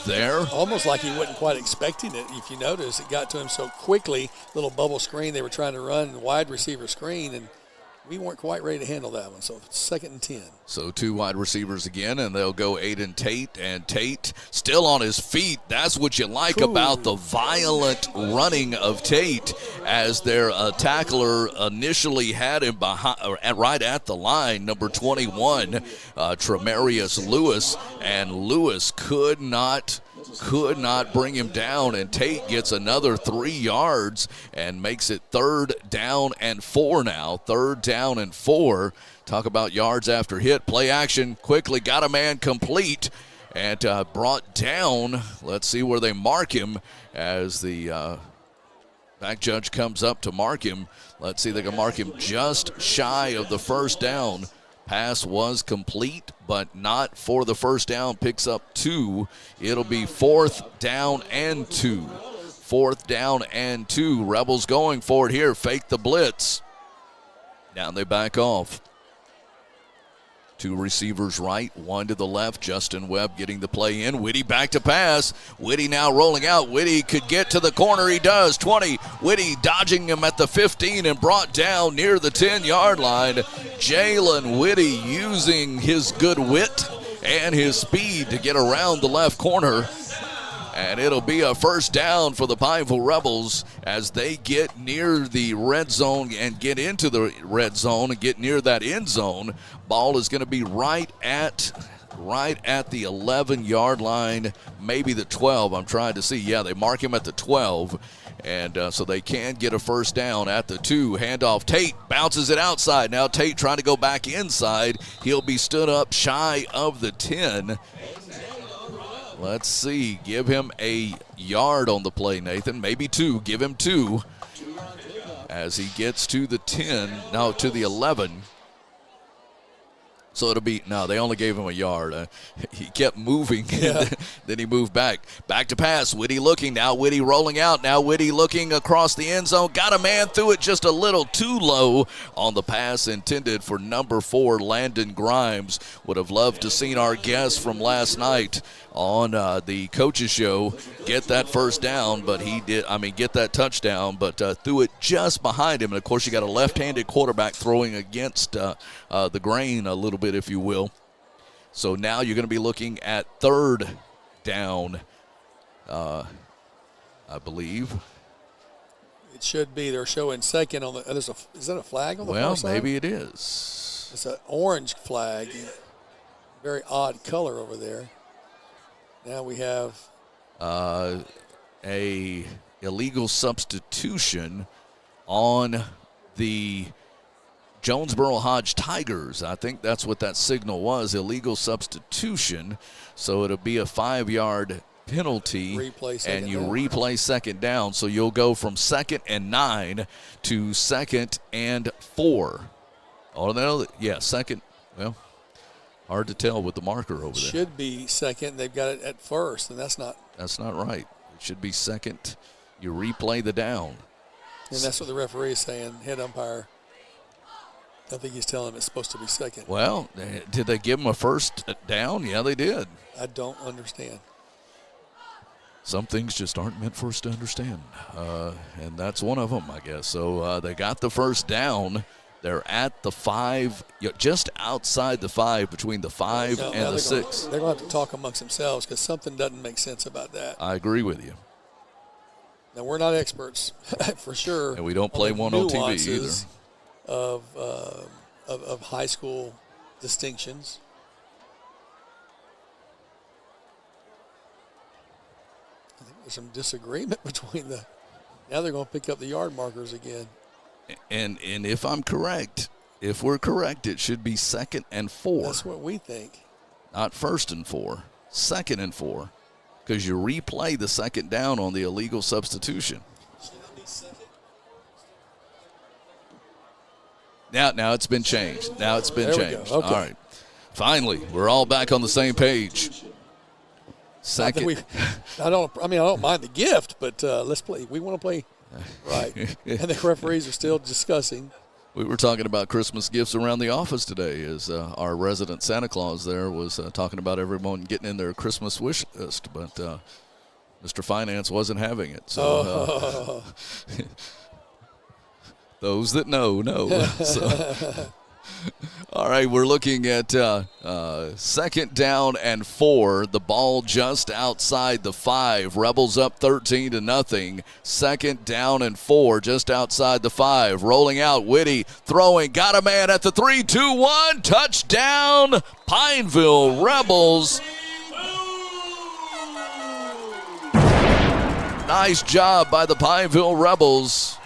there. Almost like he wasn't quite expecting it. If you notice, it got to him so quickly. Little bubble screen. They were trying to run wide receiver screen, and we weren't quite ready to handle that one. So 2nd and 10. So two wide receivers again, and they'll go Aiden Tate. And Tate still on his feet. That's what you like about the violent running of Tate, as their tackler initially had him behind, right at the line, number 21, Tremarius Lewis. And Lewis could not bring him down, and Tate gets another 3 yards and makes it 3rd down and 4 now. 3rd down and 4. Talk about yards after hit. Play action, quickly got a man complete and brought down. Let's see where they mark him as the back judge comes up to mark him. Let's see, they can mark him just shy of the 1st down. Pass was complete, but not for the 1st down. Picks up 2. It'll be 4th down and 2. 4th down and 2. Rebels going for it here. Fake the blitz. Now they back off. Two receivers right, one to the left. Justin Webb getting the play in. Whitty back to pass. Whitty now rolling out. Whitty could get to the corner. He does. 20. Whitty dodging him at the 15 and brought down near the 10-yard line. Jalen Whitty using his good wit and his speed to get around the left corner. And it'll be a 1st down for the Pineville Rebels as they get near the red zone and get into the red zone and get near that end zone. Ball is going to be right at the 11-yard line, maybe the 12. I'm trying to see. Yeah, they mark him at the 12. And so they can get a 1st down at the 2. Handoff. Tate bounces it outside. Now Tate trying to go back inside. He'll be stood up shy of the 10. Let's see. Give him a yard on the play, Nathan. Maybe 2. Give him 2 as he gets to the 10. No, to the 11. So it'll be, no, they only gave him a yard. He kept moving, then he moved back. Back to pass, Whitty looking, now Whitty rolling out, now Whitty looking across the end zone. Got a man through it just a little too low on the pass intended for number 4, Landon Grimes. Would have loved to seen our guest from last night on the coaches show get that 1st down, but he did, get that touchdown, but threw it just behind him. And of course you got a left-handed quarterback throwing against the grain a little bit, if you will. So now you're going to be looking at 3rd down, I believe. It should be. They're showing 2nd on the. Is that a flag on the far side? Well, maybe it is. It's an orange flag. Very odd color over there. Now we have a illegal substitution on the Jonesboro Hodge Tigers. I think that's what that signal was, illegal substitution. So it'll be a 5-yard penalty and you down. replay second down. So you'll go from 2nd and 9 to 2nd and 4. Oh, no, yeah, second. Well, hard to tell with the marker over there. Should be second. They've got it at first, and that's not. That's not right. It should be second. You replay the down. And that's what the referee is saying, head umpire. I think he's telling him it's supposed to be second. Well, did they give him a first down? Yeah, they did. I don't understand. Some things just aren't meant for us to understand, and that's one of them, I guess. So they got the first down. They're at the 5, just outside the 5, between the 5 and the 6. They're going to have to talk amongst themselves because something doesn't make sense about that. I agree with you. Now, we're not experts, for sure. And we don't play one on TV either. Of high school distinctions. I think there's some disagreement between the. Now they're going to pick up the yard markers again. And if I'm correct, if we're correct, it should be 2nd and 4. That's what we think. Not 1st and 4, 2nd and 4, because you replay the second down on the illegal substitution. Now it's been changed. Now it's been changed. Okay. All right. Finally, we're all back on the same page. Second. I don't mind the gift, but let's play. We want to play right. And the referees are still discussing. We were talking about Christmas gifts around the office today as our resident Santa Claus there was talking about everyone getting in their Christmas wish list, but Mr. Finance wasn't having it. So those that know. So. All right, we're looking at 2nd down and 4. The ball just outside the 5. Rebels up 13-0. 2nd down and 4, just outside the 5. Rolling out, Whitty throwing, got a man at the 3-2-1. Touchdown, Pineville Rebels. Nice job by the Pineville Rebels.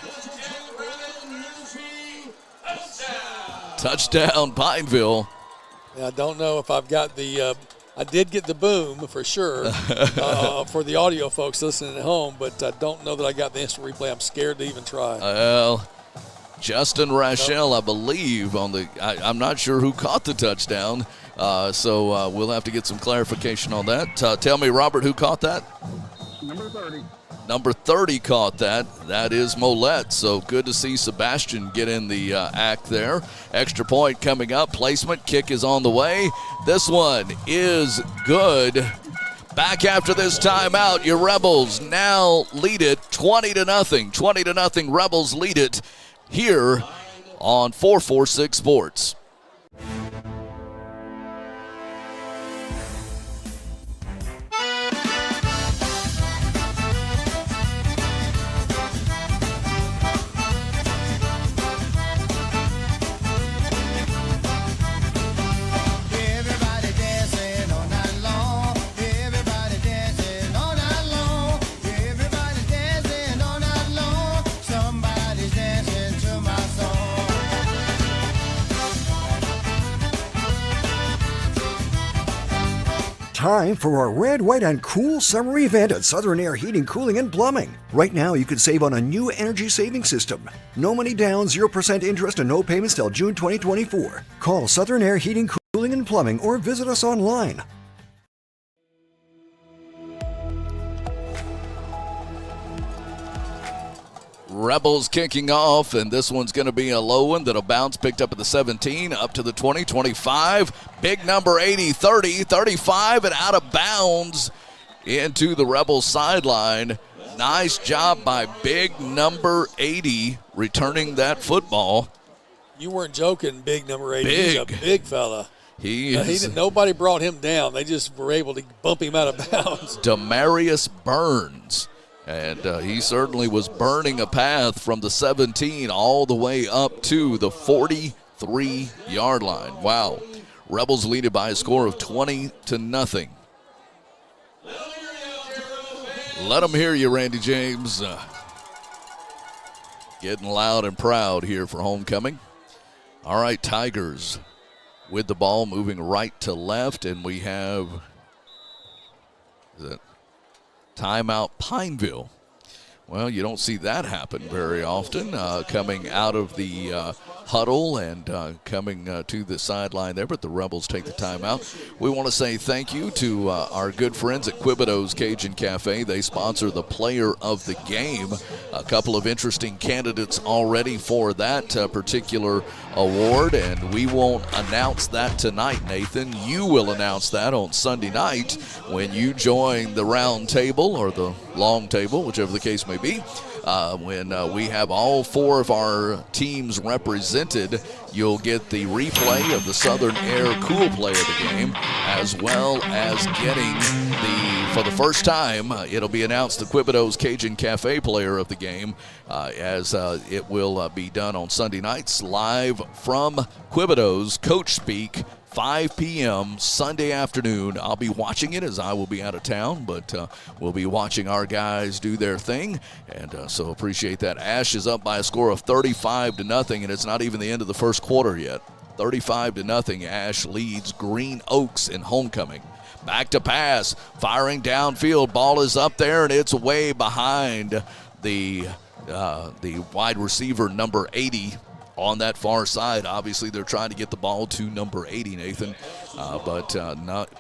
Touchdown, Pineville. Now, I don't know if I've got the I did get the boom for sure for the audio folks listening at home, but I don't know that I got the instant replay. I'm scared to even try. Well, Justin Rachel, I believe, I'm not sure who caught the touchdown, so we'll have to get some clarification on that. Tell me, Robert, who caught that? Number 30. Number 30 caught that. That is Molette. So good to see Sebastian get in the act there. Extra point coming up. Placement. Kick is on the way. This one is good. Back after this timeout, your Rebels now lead it 20-0. 20-0. Rebels lead it here on 446 Sports. Time for our red, white, and cool summer event at Southern Air Heating, Cooling, and Plumbing. Right now, you can save on a new energy saving system. No money down, 0% interest, and no payments till June 2024. Call Southern Air Heating, Cooling, and Plumbing or visit us online. Rebels kicking off, and this one's going to be a low one that'll bounce, picked up at the 17, up to the 20, 25. Big number 80, 30, 35, and out of bounds into the Rebels sideline. Nice job by big number 80 returning that football. You weren't joking, big number 80. Big. He's a big fella. He is. Nobody brought him down. They just were able to bump him out of bounds. Demarius Burns. And he certainly was burning a path from the 17 all the way up to the 43-yard line. Wow. Rebels lead it by a score of 20-0. Let them hear you, Randy James. Getting loud and proud here for homecoming. All right, Tigers with the ball moving right to left, and we have Timeout Pineville. Well, you don't see that happen very often, coming out of the huddle and coming to the sideline there, but the Rebels take the timeout. We want to say thank you to our good friends at Quibido's Cajun Cafe. They sponsor the Player of the Game. A couple of interesting candidates already for that particular award, and we won't announce that tonight, Nathan. You will announce that on Sunday night when you join the round table or the long table, whichever the case may be. When we have all four of our teams represented, you'll get the replay of the Southern Air Cool Play of the game, as well as getting for the first time, it'll be announced the Quibido's Cajun Cafe Player of the game, as it will be done on Sunday nights live from Quibido's Coach Speak, 5 p.m. Sunday afternoon. I'll be watching it as I will be out of town, but we'll be watching our guys do their thing, and so appreciate that. Ash is up by a score of 35-0, and it's not even the end of the first quarter yet. 35-0, Ash leads Green Oaks in homecoming. Back to pass, firing downfield. Ball is up there, and it's way behind the wide receiver, number 80. On that far side, obviously they're trying to get the ball to number 80, Nathan, but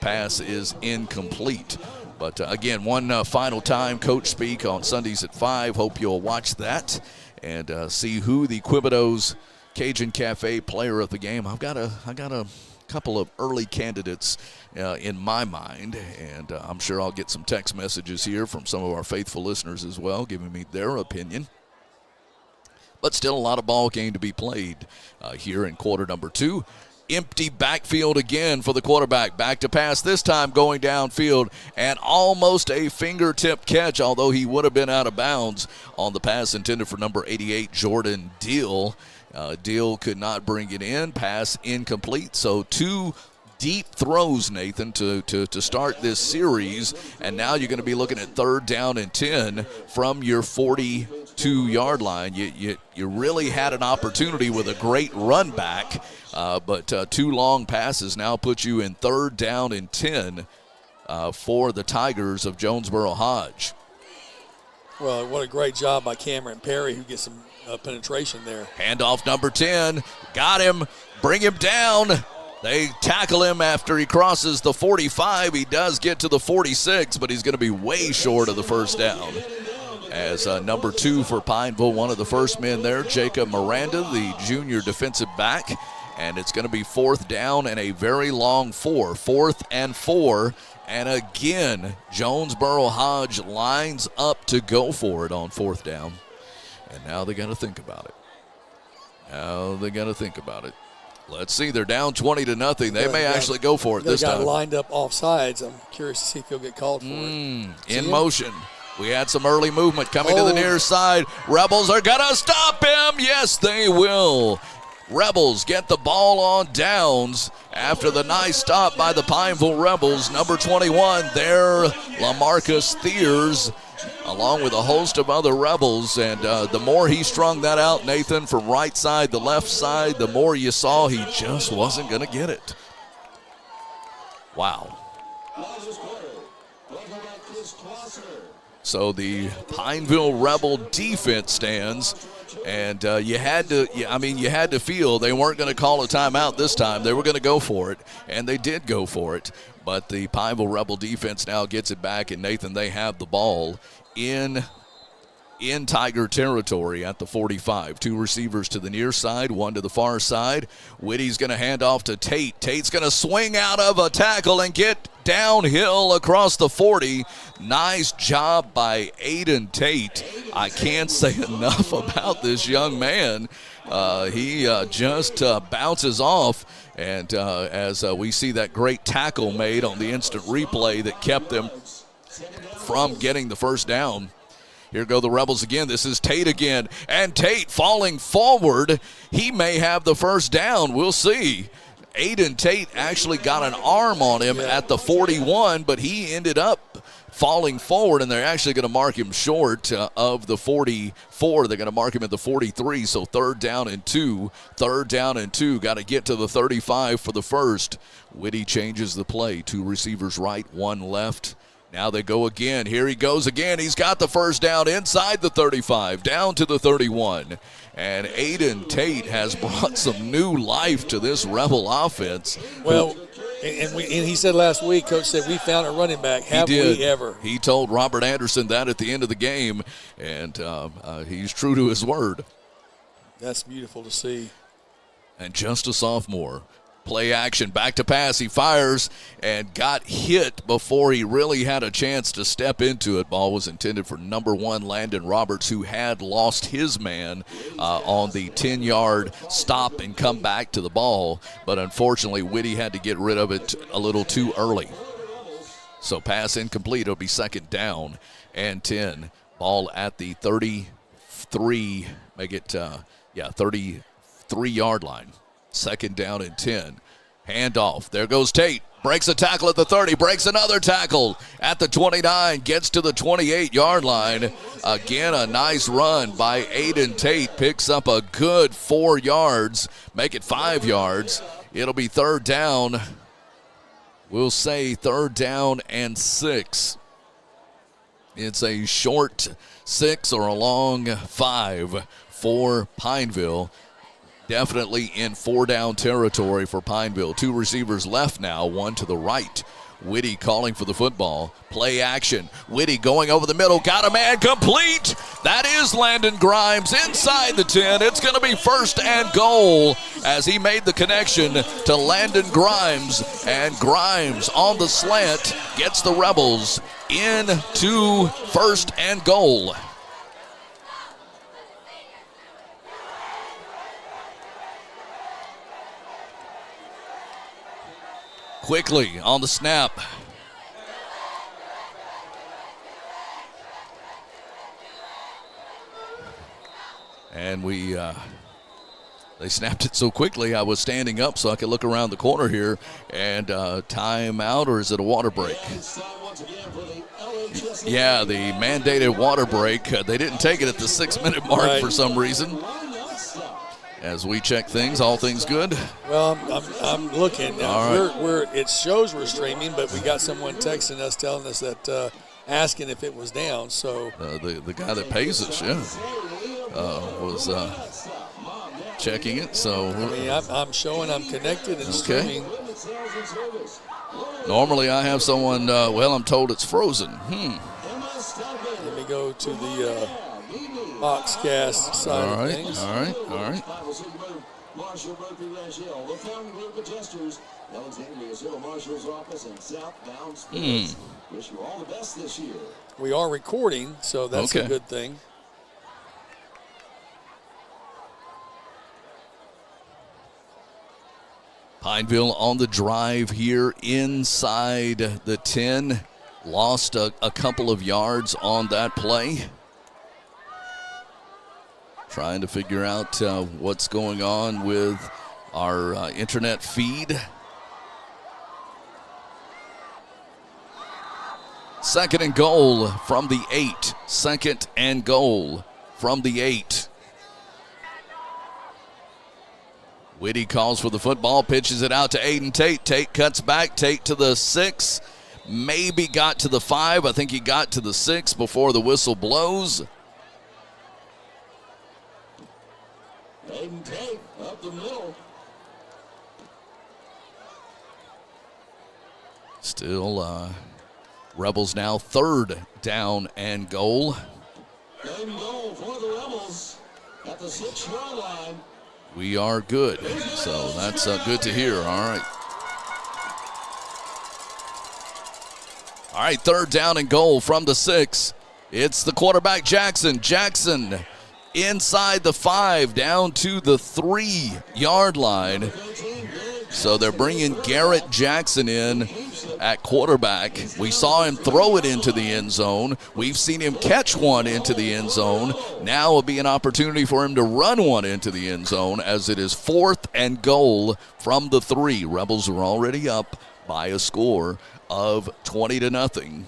pass is incomplete. But again, one final time, Coach Speak on Sundays at 5. Hope you'll watch that and see who the Quibido's Cajun Cafe Player of the Game. I've got a couple of early candidates in my mind, and I'm sure I'll get some text messages here from some of our faithful listeners as well, giving me their opinion. But still a lot of ball game to be played here in quarter number 2. Empty backfield again for the quarterback. Back to pass, this time going downfield, and almost a fingertip catch, although he would have been out of bounds on the pass intended for number 88, Jordan Deal. Deal could not bring it in. Pass incomplete. So 2 deep throws, Nathan, to start this series, and now you're going to be looking at 3rd down and 10 from your 42-yard line. You really had an opportunity with a great run back, but 2 long passes now put you in 3rd down and 10 for the Tigers of Jonesboro Hodge. Well, what a great job by Cameron Perry, who gets some penetration there. Handoff number 10. Got him. Bring him down. They tackle him after he crosses the 45. He does get to the 46, but he's going to be way short of the first down. As number 2 for Pineville, one of the first men there, Jacob Miranda, the junior defensive back. And it's going to be 4th down and a very long 4. 4th and 4. And again, Jonesboro Hodge lines up to go for it on 4th down. And now they got to think about it. Let's see, they're down 20-0. They may actually go for it this time. They got lined up off sides. I'm curious to see if he'll get called for it. In motion. We had some early movement coming to the near side. Rebels are going to stop him. Yes, they will. Rebels get the ball on downs after the nice stop by the Pineville Rebels. Number 21 there, LaMarcus Thiers, along with a host of other Rebels. And the more he strung that out, Nathan, from right side to left side, the more you saw he just wasn't going to get it. Wow. So the Pineville Rebel defense stands, and you had to feel they weren't going to call a timeout this time. They were going to go for it, and they did go for it. But the Pineville Rebel defense now gets it back, and Nathan, they have the ball in Tiger territory at the 45. 2 receivers to the near side, 1 to the far side. Whitty's going to hand off to Tate. Tate's going to swing out of a tackle and get downhill across the 40. Nice job by Aiden Tate. I can't say enough about this young man. He just bounces off, and as we see that great tackle made on the instant replay that kept them from getting the first down. Here go the Rebels again. This is Tate again, and Tate falling forward. He may have the first down. We'll see. Aiden Tate actually got an arm on him at the 41, but he ended up falling forward, and they're actually going to mark him short of the 44. They're going to mark him at the 43, so 3rd down and 2. 3rd down and 2. Got to get to the 35 for the first. Whitty changes the play. 2 receivers right, 1 left. Now they go again. Here he goes again. He's got the first down inside the 35, down to the 31. And Aiden Tate has brought some new life to this Rebel offense. Well, and he said last week, Coach said, we found a running back. Have we ever? He told Robert Anderson that at the end of the game, and he's true to his word. That's beautiful to see. And just a sophomore. Play action, back to pass. He fires and got hit before he really had a chance to step into it. Ball was intended for number 1, Landon Roberts, who had lost his man on the 10-yard stop and come back to the ball. But unfortunately, Whitty had to get rid of it a little too early. So pass incomplete. It'll be second down and 10. Ball at the 33, 33-yard line. Second down and 10. Handoff. There goes Tate. Breaks a tackle at the 30. Breaks another tackle at the 29. Gets to the 28-yard line. Again, a nice run by Aiden Tate. Picks up a good 4 yards. Make it 5 yards. It'll be third down. We'll say third down and 6. It's a short 6 or a long 5 for Pineville. Definitely in 4-down territory for Pineville. 2 receivers left now, one to the right. Whitty calling for the football. Play action. Whitty going over the middle. Got a man complete. That is Landon Grimes inside the 10. It's going to be first and goal as he made the connection to Landon Grimes. And Grimes on the slant gets the Rebels into first and goal. Quickly on the snap. And they snapped it so quickly I was standing up so I could look around the corner here. And timeout, or is it a water break? Yeah, the mandated water break. They didn't take it at the 6-minute mark for some reason. As we check things, all things good? Well, I'm looking. All right. It shows we're streaming, but we got someone texting us telling us that asking if it was down. So the guy that pays us, was checking it. So I mean, I'm showing I'm connected and streaming. Normally I have someone. I'm told it's frozen. Let me go to the Boxcast side of things. All right. Marshall Murphy Rangel, the founding group of Jesters, Alexandria Civil Marshal's office and Southbound Sports. Wish you all the best this year. We are recording, so that's a good thing. Pineville on the drive here inside the 10. Lost a couple of yards on that play. Trying to figure out what's going on with our internet feed. Second and goal from the 8. Second and goal from the 8. Whitty calls for the football, pitches it out to Aiden Tate. Tate cuts back, Tate to the 6. Maybe got to the 5. I think he got to the 6 before the whistle blows. Aiden Tate up the middle. Still, Rebels now third down and goal. Third and goal for the Rebels at the 6-yard line. We are good, so that's good to hear. All right, third down and goal from the 6. It's the quarterback, Jackson. Jackson inside the 5, down to the 3-yard line. So they're bringing Garrett Jackson in at quarterback. We saw him throw it into the end zone. We've seen him catch one into the end zone. Now will be an opportunity for him to run one into the end zone as it is fourth and goal from the 3. Rebels are already up by a score of 20-0,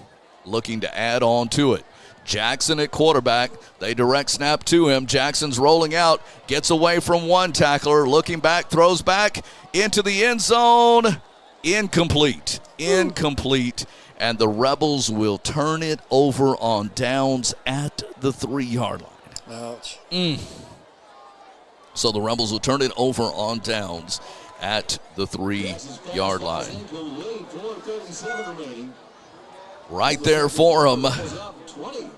looking to add on to it. Jackson at quarterback. They direct snap to him. Jackson's rolling out, gets away from one tackler, looking back, throws back into the end zone. Incomplete. and the Rebels will turn it over on downs at the 3-yard line. Ouch. So the Rebels will turn it over on downs at the 3-yard line. Right there for them.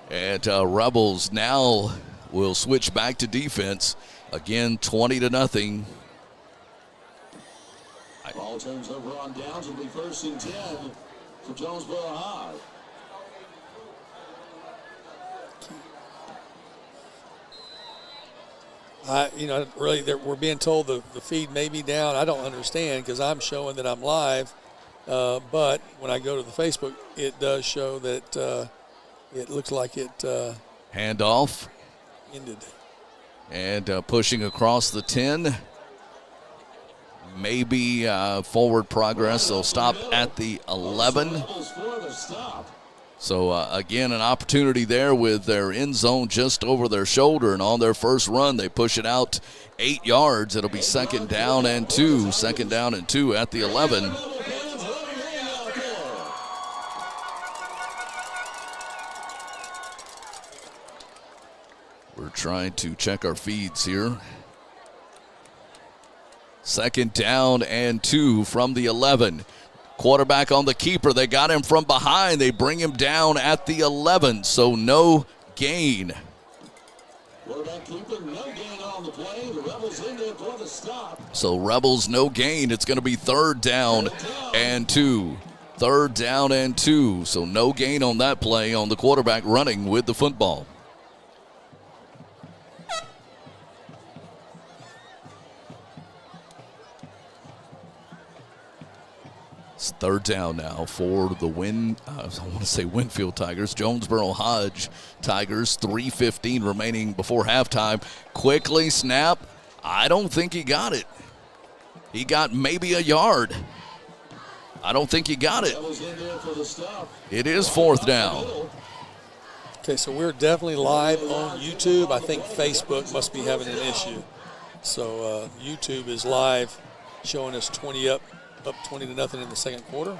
And Rebels now will switch back to defense. Again, 20-0. Ball turns over on downs. It'll be 1st and 10 for Jonesboro Hodge. Really, we're being told the feed may be down. I don't understand because I'm showing that I'm live. But when I go to the Facebook, it does show that it looks like it handoff ended. And pushing across the 10. Maybe forward progress. They'll stop at the 11. So, again, an opportunity there with their end zone just over their shoulder. And on their first run, they push it out 8 yards. It'll be 2nd down and 2. 2nd down and 2 at the 11. We're trying to check our feeds here. 2nd down and 2 from the 11. Quarterback on the keeper. They got him from behind. They bring him down at the 11, so no gain. Quarterback keeper, no gain on the play. The Rebels in there for the stop. So Rebels, no gain. It's going to be 3rd down and 2. 3rd down and 2. So no gain on that play on the quarterback running with the football. It's 3rd down now for the Winfield Tigers. Jonesboro Hodge Tigers, 3:15 remaining before halftime. Quickly snap. I don't think he got it. He got maybe a yard. I don't think he got it. It is 4th down. Okay, so we're definitely live on YouTube. I think Facebook must be having an issue. So YouTube is live, showing us 20 up 20-0 in the second quarter.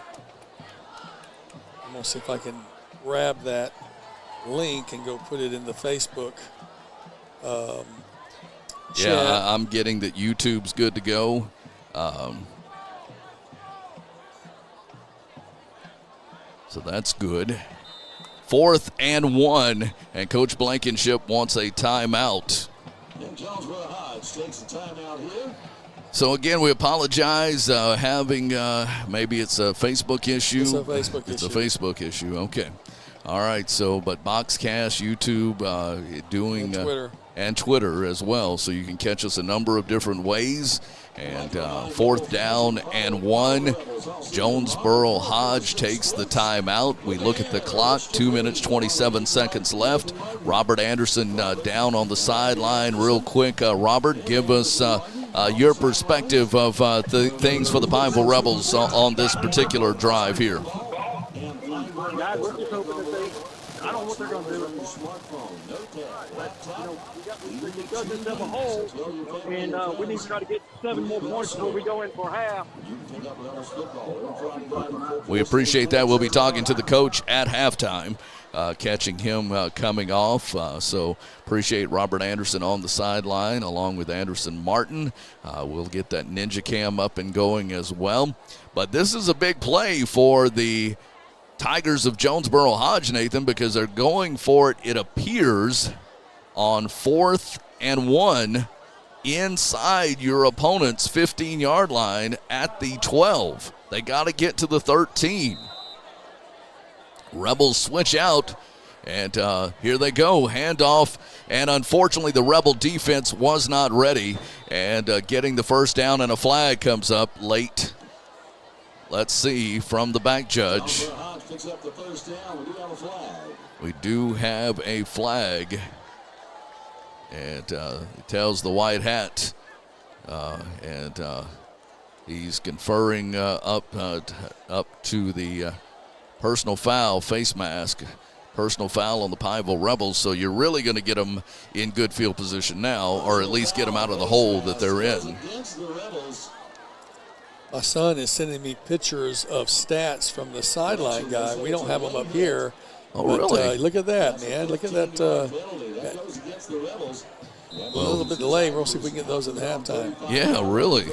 I'm going to see if I can grab that link and go put it in the Facebook chat. Yeah, I'm getting that YouTube's good to go. So that's good. 4th and 1, and Coach Blankenship wants a timeout. And Jonesboro Hodge takes a timeout here. So, again, we apologize having maybe it's a Facebook issue. It's a Facebook issue. It's a Facebook issue. Okay. All right. So, but Boxcast, YouTube, doing and Twitter as well. So you can catch us a number of different ways. And 4th down and 1. Jonesboro Hodge takes the timeout. We look at the clock. 2 minutes, 27 seconds left. Robert Anderson down on the sideline real quick. Robert, give us your perspective of the things for the Pineville Rebels on this particular drive here. Guys, we're just hoping that I don't know what they're going to do. We got this stuff a hole, and we need to try to get 7 more points before we go in for half. We appreciate that. We'll be talking to the coach at halftime, catching him coming off. So appreciate Robert Anderson on the sideline along with Anderson Martin. We'll get that Ninja Cam up and going as well. But this is a big play for the Tigers of Jonesboro Hodge, Nathan, because they're going for it, it appears, on 4th and 1 inside your opponent's 15-yard line at the 12. They got to get to the 13. Rebels switch out, and here they go, handoff, and unfortunately the Rebel defense was not ready, and getting the 1st down, and a flag comes up late. Let's see from the back judge. Picks up the 1st down. We do have a flag. We do have a flag. And it tells the white hat. And he's conferring up to the personal foul, face mask. Personal foul on the Pineville Rebels. So you're really going to get them in good field position now, or at least get them out of the hole that they're in. My son is sending me pictures of stats from the sideline guy. We don't have them up here. Oh, but, really? Look at that, man. Look at that. A little bit delayed. We'll see if we can get those at the halftime. Yeah, really.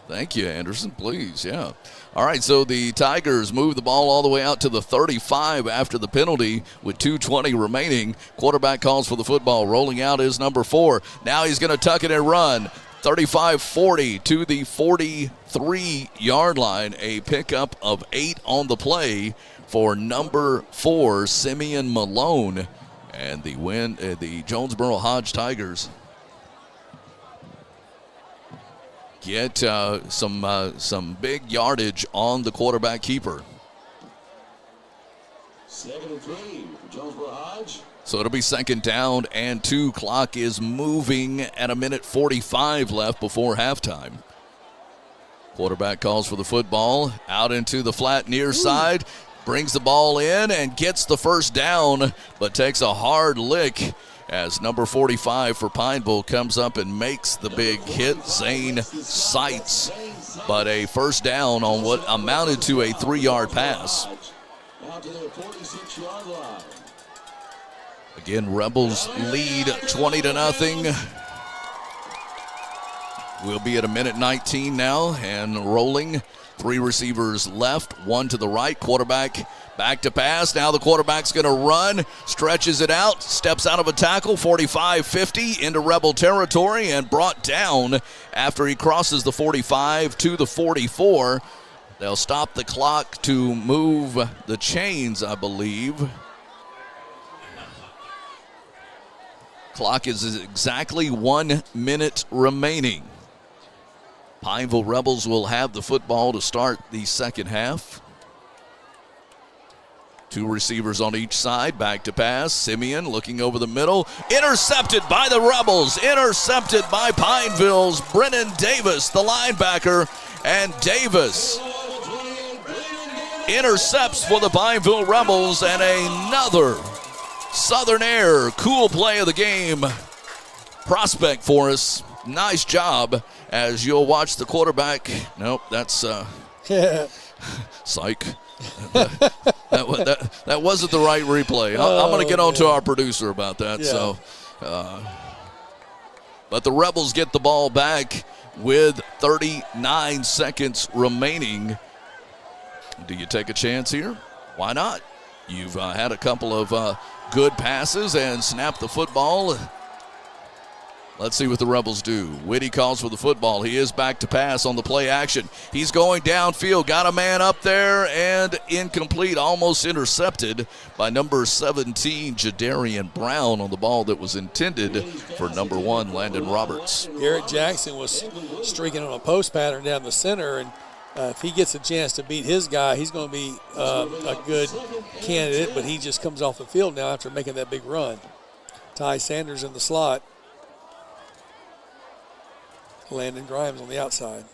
Thank you, Anderson. Please, yeah. All right, so the Tigers move the ball all the way out to the 35 after the penalty with 2:20 remaining. Quarterback calls for the football. Rolling out is number 4. Now he's going to tuck it and run. 35-40 to the 43-yard line. A pickup of 8 on the play for number 4, Simeon Malone. And the win, the Jonesboro Hodge Tigers get some big yardage on the quarterback keeper. 2nd and 3 for Jonesboro Hodge. So it'll be 2nd down and 2. Clock is moving at 1:45 left before halftime. Quarterback calls for the football out into the flat near side. Brings the ball in and gets the first down, but takes a hard lick as number 45 for Pineville comes up and makes the big hit. Zane Seitz, but a first down on what amounted to a 3-yard pass. Out to their 46-yard line. Again, Rebels lead 20-0. We'll be at 1:19 now and rolling. 3 receivers left, 1 to the right. Quarterback back to pass. Now the quarterback's going to run, stretches it out, steps out of a tackle, 45-50 into Rebel territory and brought down after he crosses the 45 to the 44. They'll stop the clock to move the chains, I believe. Clock is exactly 1 minute remaining. Pineville Rebels will have the football to start the second half. 2 receivers on each side, back to pass. Simeon looking over the middle. Intercepted by the Rebels. Intercepted by Pineville's Brennan Davis, the linebacker. And Davis intercepts for the Pineville Rebels, and another Southern Air cool play of the game prospect for us. Nice job as you'll watch the quarterback. Nope, that's psych. that wasn't the right replay. I'm going to get on to our producer about that. Yeah. So, but the Rebels get the ball back with 39 seconds remaining. Do you take a chance here? Why not? You've had a couple of good passes and snap the football. Let's see what the Rebels do. Whitty calls for the football. He is back to pass on the play action. He's going downfield. Got a man up there and incomplete. Almost intercepted by number 17, Jadarian Brown, on the ball that was intended for number 1, Landon Roberts. Garrett Jackson was streaking on a post pattern down the center, and if he gets a chance to beat his guy, he's going to be a good candidate, but he just comes off the field now after making that big run. Ty Sanders in the slot. Landon Grimes on the outside.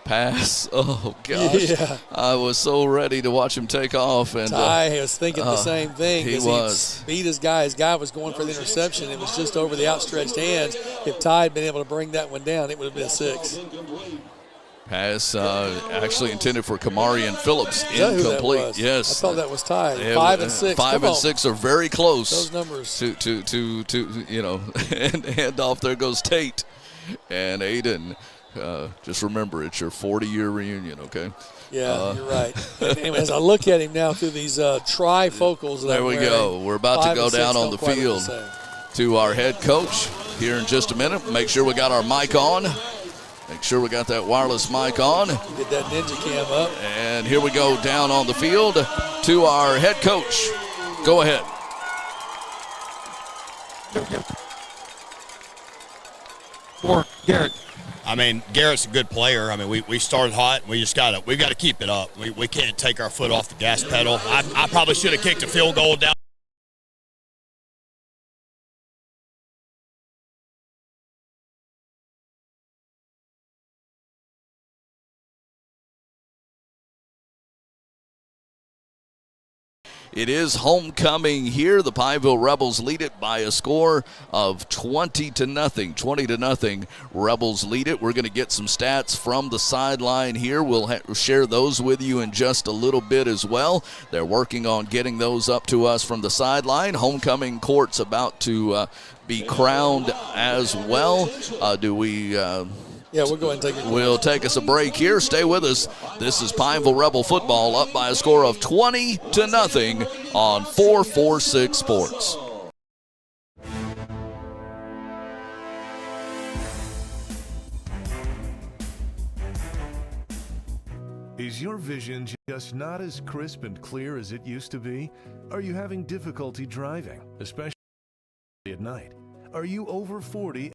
Pass. Oh, gosh. Yeah. I was so ready to watch him take off. And Ty was thinking the same thing. He was. Beat his guy. His guy was going for the interception. It was just over the outstretched hands. If Ty had been able to bring that one down, it would have been 6. Pass actually intended for Kamarian Phillips. Incomplete. Yes. I thought that was tied. 5 and 6. 5 and 6 are very close. Those numbers. To you know, and hand off. There goes Tate and Aiden. Just remember, it's your 40-year reunion, okay? Yeah, you're right. And as I look at him now through these trifocals, there we go. We're about to go down on the field to our head coach here in just a minute. Make sure we got our mic on. Make sure we got that wireless mic on. Get that ninja cam up. And here we go down on the field to our head coach. Go ahead. For Garrett. I mean, Garrett's a good player. I mean, we started hot. We've got to keep it up. We can't take our foot off the gas pedal. I probably should have kicked a field goal down. It is homecoming here. The Pineville Rebels lead it by a score of 20-0. 20-0. Rebels lead it. We're going to get some stats from the sideline here. We'll share those with you in just a little bit as well. They're working on getting those up to us from the sideline. Homecoming court's about to be crowned as well. Yeah, we'll go ahead and take it. We'll take us a break here. Stay with us. This is Pineville Rebel football up by a score of 20-0 on 446 Sports. Is your vision just not as crisp and clear as it used to be? Are you having difficulty driving, especially at night? Are you over 40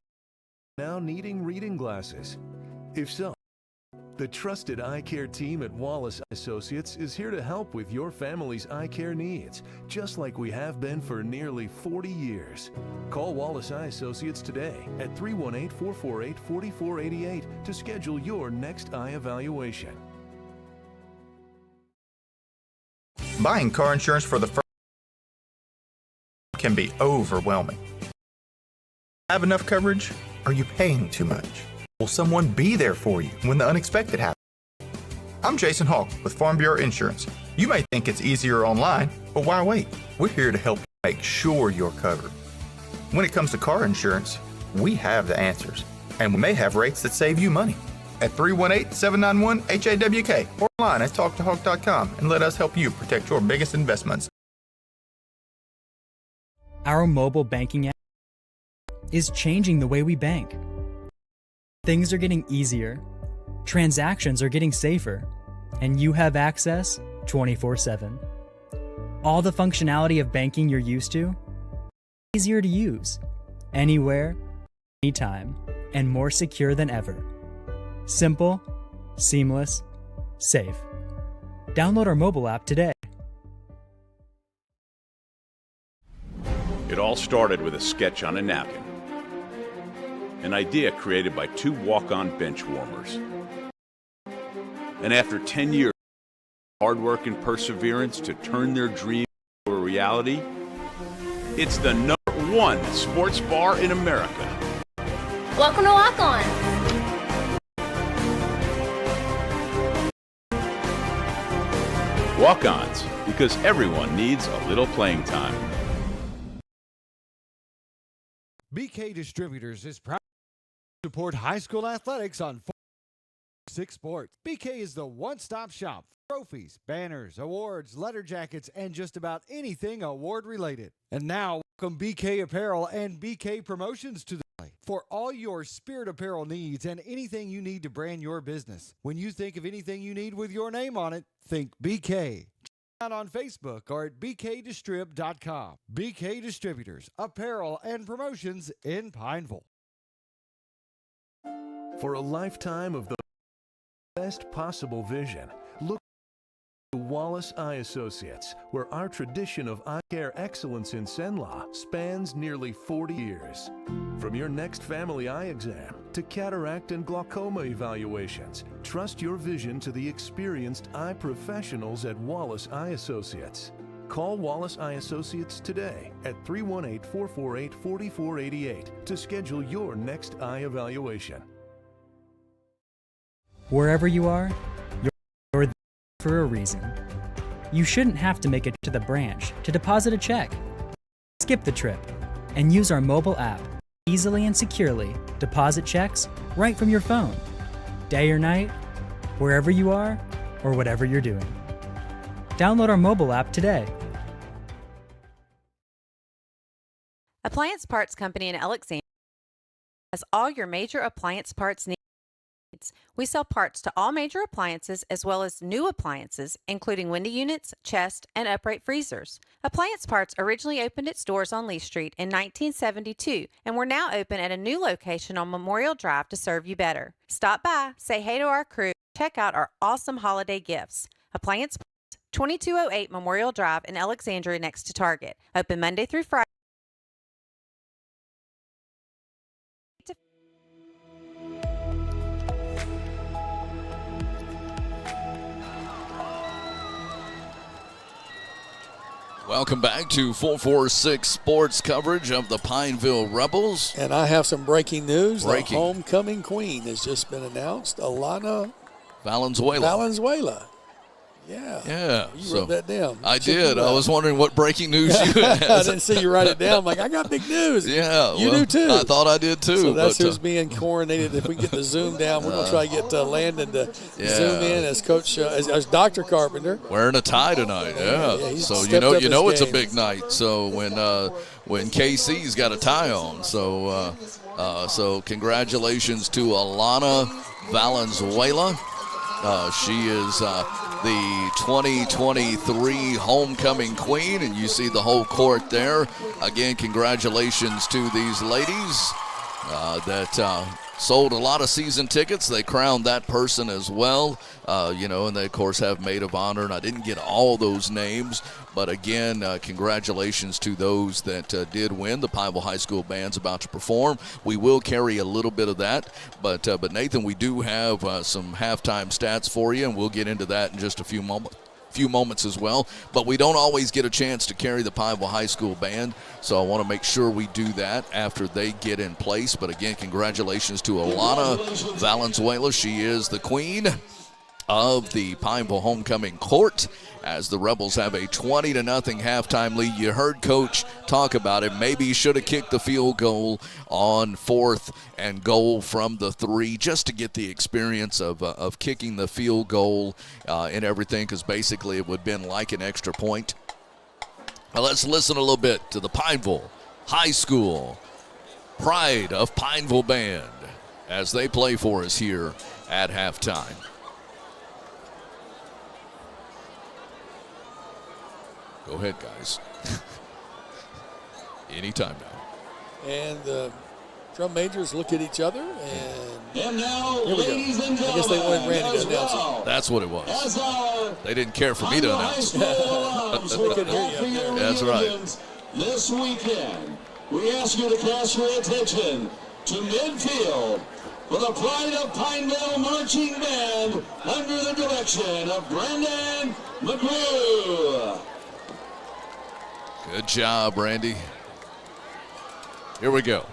now needing reading glasses? If so, the trusted eye care team at Wallace Associates is here to help with your family's eye care needs, just like we have been for nearly 40 years. Call Wallace Eye Associates today at 318-448-4488 to schedule your next eye evaluation. Buying car insurance for the first time can be overwhelming. Have enough coverage? Are you paying too much? Will someone be there for you when the unexpected happens? I'm Jason Hawk with Farm Bureau Insurance. You may think it's easier online, but why wait? We're here to help you make sure you're covered. When it comes to car insurance, we have the answers, and we may have rates that save you money. At 318-791-HAWK or online at talktohawk.com and let us help you protect your biggest investments. Our mobile banking app is changing the way we bank. Things are getting easier, transactions are getting safer, and you have access 24/7. All the functionality of banking you're used to, easier to use, anywhere, anytime, and more secure than ever. Simple, seamless, safe. Download our mobile app today. It all started with a sketch on a napkin. An idea created by two walk-on bench warmers. And after 10 years of hard work and perseverance to turn their dream into a reality, it's the #1 sports bar in America. Welcome to Walk On. Walk-ons, because everyone needs a little playing time. BK Distributors is proud to support high school athletics on 446 Sports. BK is the one-stop shop for trophies, banners, awards, letter jackets, and just about anything award-related. And now, welcome BK Apparel and BK Promotions to the play for all your spirit apparel needs and anything you need to brand your business. When you think of anything you need with your name on it, think BK. Out on Facebook or at bkdistrib.com. BK Distributors, apparel and promotions in Pineville. For a lifetime of the best possible vision, look to Wallace Eye Associates, where our tradition of eye care excellence in Cenla spans nearly 40 years. From your next family eye exam to cataract and glaucoma evaluations, trust your vision to the experienced eye professionals at Wallace Eye Associates. Call Wallace Eye Associates today at 318-448-4488 to schedule your next eye evaluation. Wherever you are, you're there for a reason. You shouldn't have to make it to the branch to deposit a check. Skip the trip and use our mobile app. Easily and securely deposit checks right from your phone. Day or night, wherever you are or whatever you're doing. Download our mobile app today. Appliance Parts Company in Alexandria has all your major appliance parts needs. We sell parts to all major appliances as well as new appliances, including window units, chest, and upright freezers. Appliance Parts originally opened its doors on Lee Street in 1972, and we're now open at a new location on Memorial Drive to serve you better. Stop by, say hey to our crew, check out our awesome holiday gifts. Appliance Parts, 2208 Memorial Drive in Alexandria next to Target. Open Monday through Friday. Welcome back to 446 Sports coverage of the Pineville Rebels. And I have some breaking news. Breaking. The homecoming queen has just been announced, Alana Valenzuela. Yeah. You wrote that down. I did. I was wondering what breaking news you had. I didn't see you write it down. I'm like, I got big news. Yeah. You do too. I thought I did too. So that's who's being coronated. If we get the Zoom down, we're going to try to get Landon to Zoom in as Coach, as Dr. Carpenter. Wearing a tie tonight. Yeah. So you know it's a big night. So when KC's got a tie on. So congratulations to Alana Valenzuela. She is the 2023 homecoming queen, and you see the whole court there. Again, congratulations to these ladies that sold a lot of season tickets. They crowned that person as well, and they, of course, have maid of honor, and I didn't get all those names. But, again, congratulations to those that did win. The Pineville High School band's about to perform. We will carry a little bit of that. But Nathan, we do have some halftime stats for you, and we'll get into that in just a few moments as well. But we don't always get a chance to carry the Pineville High School band, so I want to make sure we do that after they get in place. But, again, congratulations to Alana Valenzuela. She is the queen of the Pineville homecoming court, as the Rebels have a 20-0 halftime lead. You heard Coach talk about it. Maybe he should have kicked the field goal on 4th and goal from the 3 just to get the experience of kicking the field goal and everything, because basically it would have been like an extra point. Now let's listen a little bit to the Pineville High School Pride of Pineville band as they play for us here at halftime. Go ahead, guys. Anytime now. And the drum majors look at each other, and now, here we ladies go. And I guess they wanted Randy to announce it. That's what it was. They didn't care for me to announce it. They couldn't hear you up there. That's right. This weekend, we ask you to cast your attention to midfield for the Pride of Pineville Marching Band under the direction of Brendan McGrew. Good job, Randy. Here we go.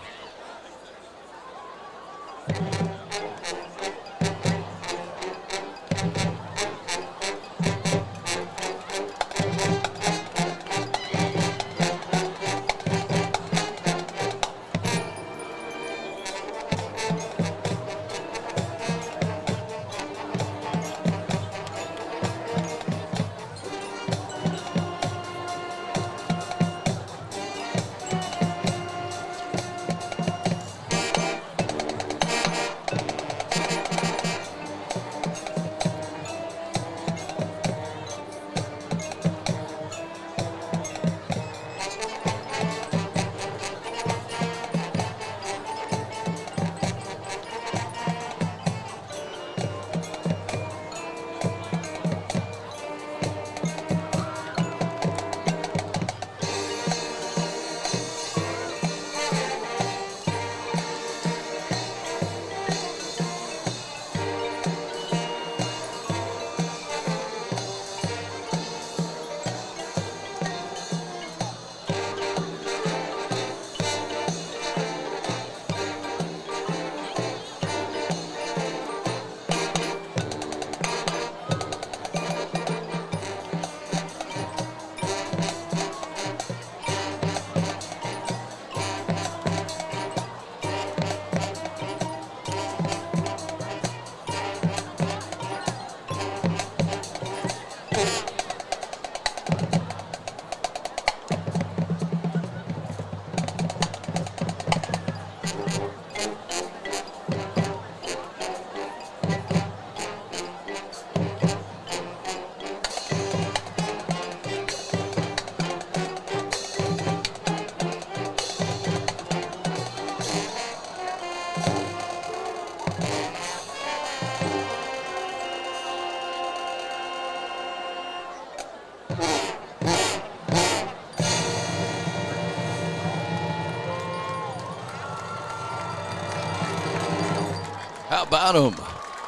How about them?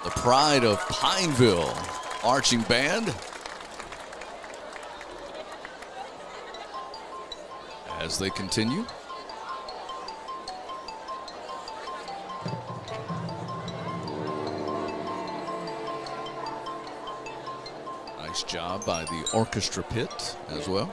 The Pride of Pineville marching band. as they continue. Nice job by the orchestra pit as well.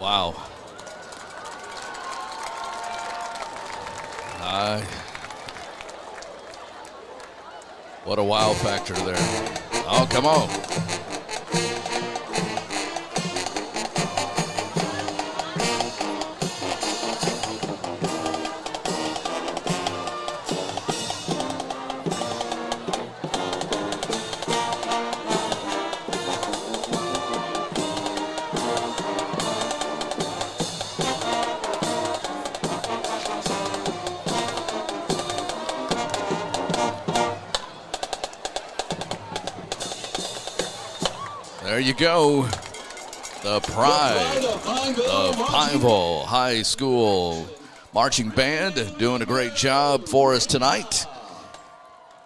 Wow. What a wow factor there. Oh, come on. There you go. The pride of Pineville High School marching band doing a great job for us tonight.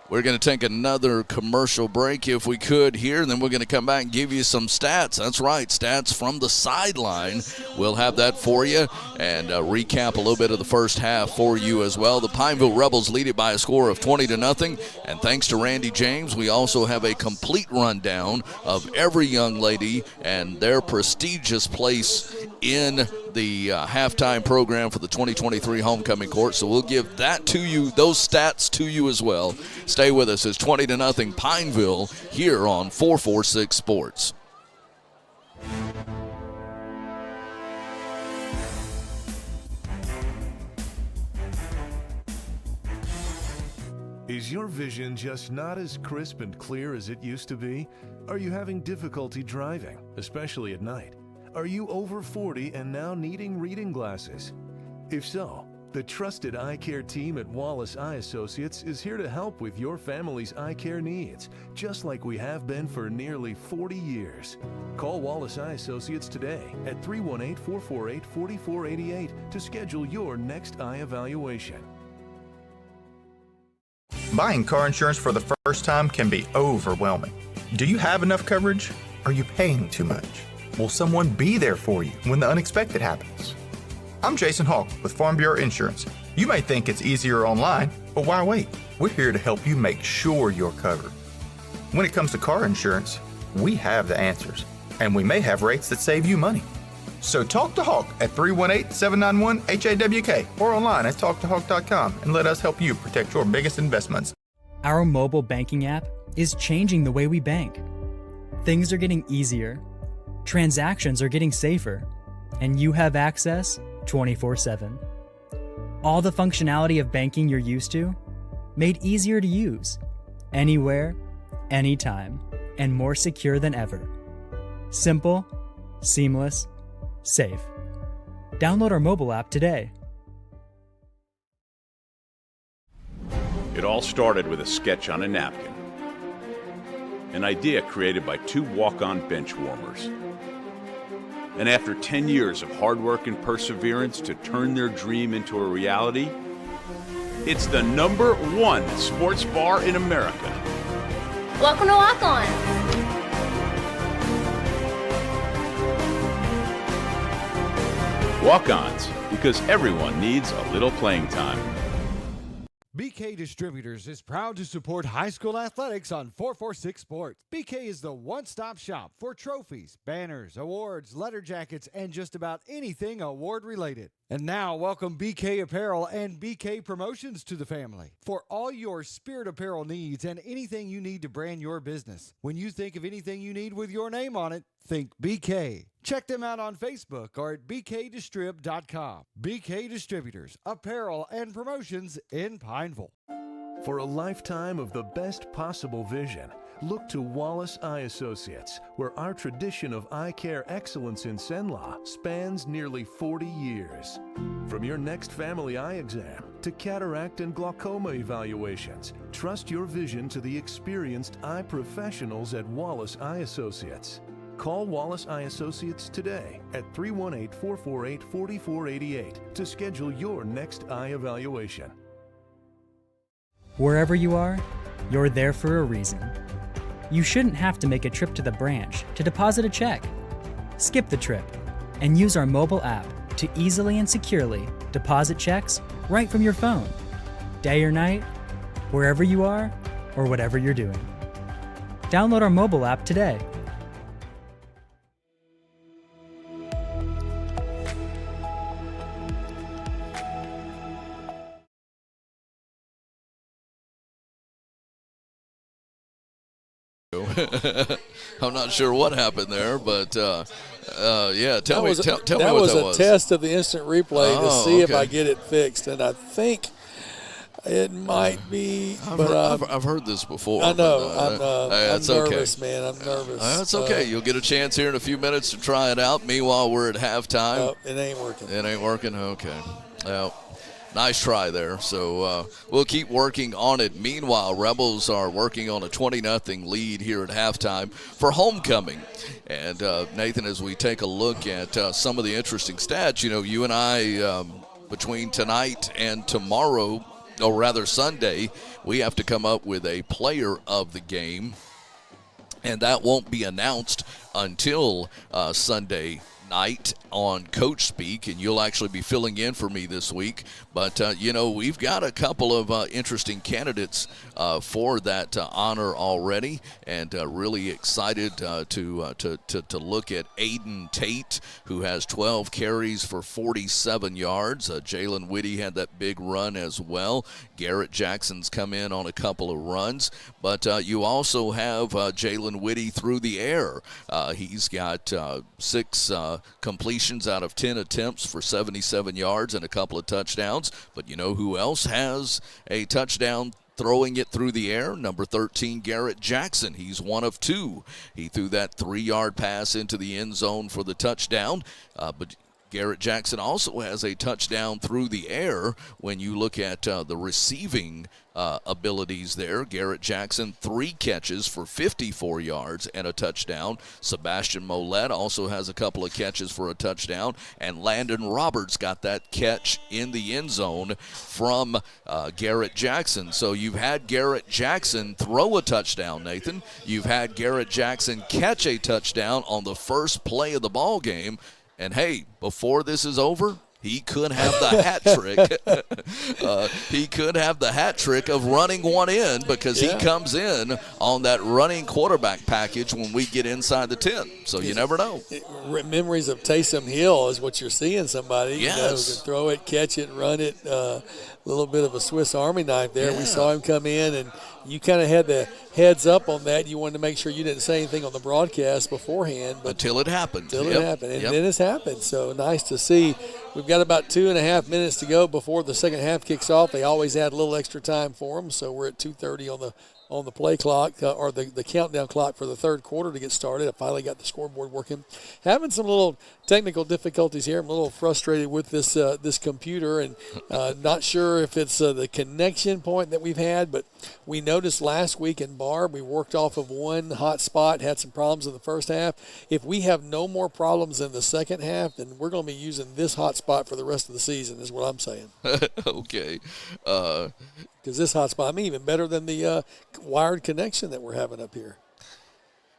We're going to take another commercial break if we could here, and then we're going to come back and give you some stats. That's right, stats from the sideline. We'll have that for you and recap a little bit of the first half for you as well. The Pineville Rebels lead it by a score of 20-0, and thanks to Randy James, we also have a complete rundown of every young lady and their prestigious place in the halftime program for the 2023 homecoming court. So we'll give that to you, those stats to you as well. Stay with us. It's 20-0 Pineville here on 446 Sports. Is your vision just not as crisp and clear as it used to be? Are you having difficulty driving, especially at night? Are you over 40 and now needing reading glasses? If so, the trusted eye care team at Wallace Eye Associates is here to help with your family's eye care needs, just like we have been for nearly 40 years. Call Wallace Eye Associates today at 318-448-4488 to schedule your next eye evaluation. Buying car insurance for the first time can be overwhelming. Do you have enough coverage? Are you paying too much? Will someone be there for you when the unexpected happens? I'm Jason Hawk with Farm Bureau Insurance. You may think it's easier online, but why wait? We're here to help you make sure you're covered. When it comes to car insurance, we have the answers, and we may have rates that save you money. So talk to Hawk at 318-791-HAWK or online at talktohawk.com and let us help you protect your biggest investments. Our mobile banking app is changing the way we bank. Things are getting easier, transactions are getting safer, and you have access 24/7. All the functionality of banking you're used to, made easier to use, anywhere, anytime, and more secure than ever. Simple, seamless, safe. Download our mobile app today. It all started with a sketch on a napkin. An idea created by two walk-on bench warmers. And after 10 years of hard work and perseverance to turn their dream into a reality, it's the #1 sports bar in America. Welcome to Walk On. Walk-ons, because everyone needs a little playing time. BK Distributors is proud to support high school athletics on 446 Sports. BK is the one-stop shop for trophies, banners, awards, letter jackets, and just about anything award-related. And now, welcome BK Apparel and BK Promotions to the family. For all your spirit apparel needs and anything you need to brand your business. When you think of anything you need with your name on it, think BK. Check them out on Facebook or at bkdistrib.com. BK Distributors, Apparel and Promotions in Pineville. For a lifetime of the best possible vision, look to Wallace Eye Associates, where our tradition of eye care excellence in Cenla spans nearly 40 years. From your next family eye exam to cataract and glaucoma evaluations, trust your vision to the experienced eye professionals at Wallace Eye Associates. Call Wallace Eye Associates today at 318-448-4488 to schedule your next eye evaluation. Wherever you are, you're there for a reason. You shouldn't have to make a trip to the branch to deposit a check. Skip the trip and use our mobile app to easily and securely deposit checks right from your phone, day or night, wherever you are or whatever you're doing. Download our mobile app today. I'm not sure what happened there, but yeah, tell me what that was. That was a test of the instant replay to see if I get it fixed, and I think it might be. I've heard this before. I know. I'm nervous, okay. man. I'm nervous. That's okay. You'll get a chance here in a few minutes to try it out. Meanwhile, we're at halftime. It ain't working. It ain't working? Okay. Well, nice try there. So we'll keep working on it. Meanwhile, Rebels are working on a 20-0 lead here at halftime for homecoming. And, Nathan, as we take a look at some of the interesting stats, you know, you and I, between tonight and tomorrow, or rather Sunday, we have to come up with a player of the game. And that won't be announced until Sunday night on Coach Speak, and you'll actually be filling in for me this week. But, you know, we've got a couple of interesting candidates for that honor already, and really excited to look at Aiden Tate, who has 12 carries for 47 yards. Jalen Whitty had that big run as well. Garrett Jackson's come in on a couple of runs. But you also have Jalen Whitty through the air. He's got 6 completions out of 10 attempts for 77 yards and a couple of touchdowns. But you know who else has a touchdown throwing it through the air? Number 13, Garrett Jackson. He's one of 2. He threw that 3-yard pass into the end zone for the touchdown. But Garrett Jackson also has a touchdown through the air. When you look at the receiving abilities there, Garrett Jackson, 3 catches for 54 yards and a touchdown. Sebastian Mollett also has a couple of catches for a touchdown. And Landon Roberts got that catch in the end zone from Garrett Jackson. So you've had Garrett Jackson throw a touchdown, Nathan. You've had Garrett Jackson catch a touchdown on the first play of the ball game. And, hey, before this is over, he could have the hat trick. He could have the hat trick of running one in because he comes in on that running quarterback package when we get inside the 10. So you never know. Memories of Taysom Hill is what you're seeing, somebody. Yes. You know, who can throw it, catch it, run it. A little bit of a Swiss Army knife there. Yeah. We saw him come in, and you kind of had the heads up on that. You wanted to make sure you didn't say anything on the broadcast beforehand. But until it happened. Until it happened. And then it's happened. So nice to see. We've got about 2.5 minutes to go before the second half kicks off. They always add a little extra time for them, so we're at 2:30 on the play clock, or the countdown clock for the third quarter to get started. I finally got the scoreboard working. Having some little technical difficulties here. I'm a little frustrated with this computer, and not sure if it's the connection point that we've had, but we noticed last week in Barb, we worked off of one hot spot, had some problems in the first half. If we have no more problems in the second half, then we're going to be using this hot spot for the rest of the season, is what I'm saying. Okay. Because this hotspot, I mean, even better than the wired connection that we're having up here.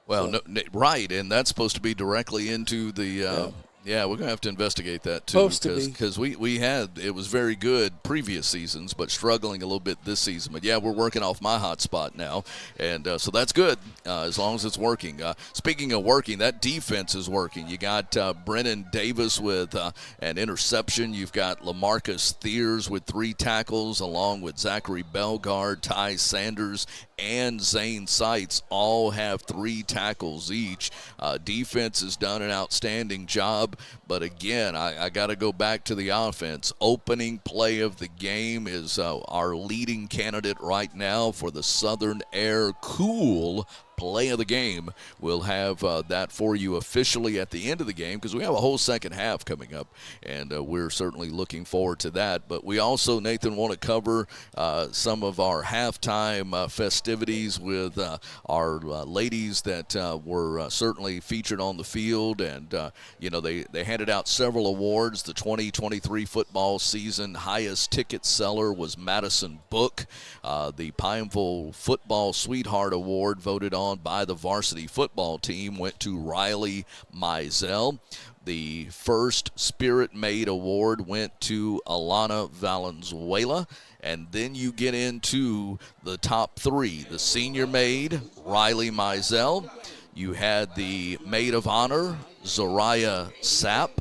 Well, right, and that's supposed to be directly into the yeah, we're going to have to investigate that, too, because we had – it was very good previous seasons, but struggling a little bit this season. But, yeah, we're working off my hot spot now, and so that's good as long as it's working. Speaking of working, that defense is working. You got Brennan Davis with an interception. You've got LaMarcus Thiers with 3 tackles, along with Zachary Bellegarde, Ty Sanders, and Zane Seitz all have 3 tackles each. Defense has done an outstanding job. But again, I got to go back to the offense. Opening play of the game is our leading candidate right now for the Southern Air Cool play of the game. We'll have that for you officially at the end of the game because we have a whole second half coming up, and we're certainly looking forward to that. But we also, Nathan, want to cover some of our halftime festivities with our ladies that were certainly featured on the field, and they handed out several awards. The 2023 football season highest ticket seller was Madison Book. The Pineville Football Sweetheart Award, voted on by the varsity football team, went to Riley Mizell. The first Spirit Maid Award went to Alana Valenzuela. And then you get into the top 3. The senior maid, Riley Mizell. You had the Maid of Honor, Zariah Sapp.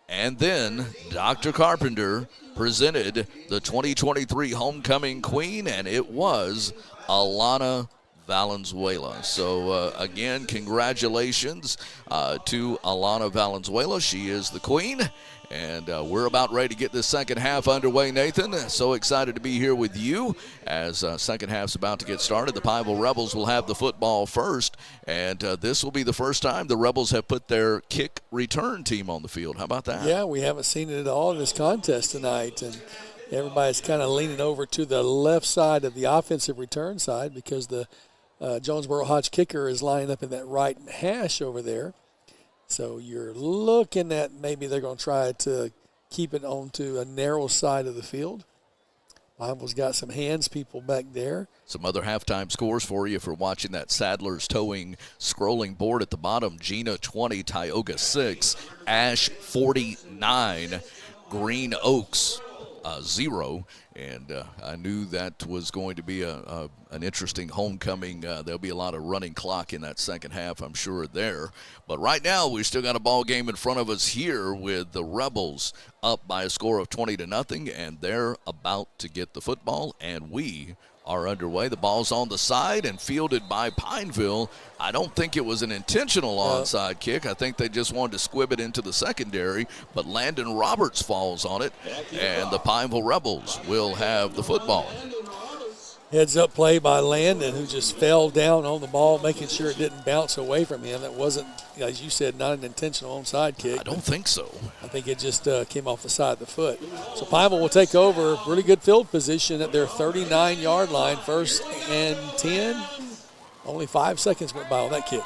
And then Dr. Carpenter presented the 2023 Homecoming Queen, and it was Alana Valenzuela. So, again, congratulations to Alana Valenzuela. She is the queen. And we're about ready to get this second half underway, Nathan. So excited to be here with you as second half's about to get started. The Pineville Rebels will have the football first, and this will be the first time the Rebels have put their kick return team on the field. How about that? Yeah, we haven't seen it at all in this contest tonight, and everybody's kind of leaning over to the left side of the offensive return side because the Jonesboro Hodge kicker is lining up in that right hash over there. So you're looking at maybe they're going to try to keep it onto a narrow side of the field. Pineville's got some hands people back there. Some other halftime scores for you for watching that Sadler's Towing scrolling board at the bottom. Gina 20, Tioga 6, Ash 49, Green Oaks 0. And I knew that was going to be an interesting homecoming. There'll be a lot of running clock in that second half, I'm sure, there. But right now, we've still got a ball game in front of us here with the Rebels up by a score of 20-0, and they're about to get the football, and we are underway. The ball's on the side and fielded by Pineville. I don't think it was an intentional onside kick. I think they just wanted to squib it into the secondary, but Landon Roberts falls on it, and the Pineville Rebels will have the football. Heads-up play by Landon, who just fell down on the ball, making sure it didn't bounce away from him. That wasn't, as you said, not an intentional onside kick. I don't think so. I think it just came off the side of the foot. So Pineville will take over. Really good field position at their 39-yard line. 1st and 10. Only 5 seconds went by on that kick.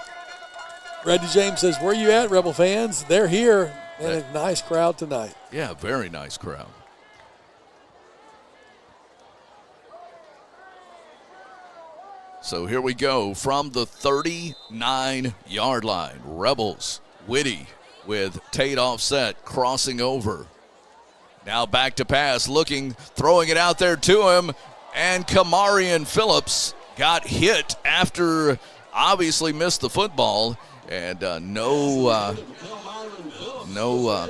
Reggie James says, where you at, Rebel fans? They're here. And a nice crowd tonight. Yeah, very nice crowd. So here we go from the 39-yard line. Rebels, Whitty with Tate offset, crossing over. Now back to pass, looking, throwing it out there to him. And Kamarian Phillips got hit after obviously missed the football. And no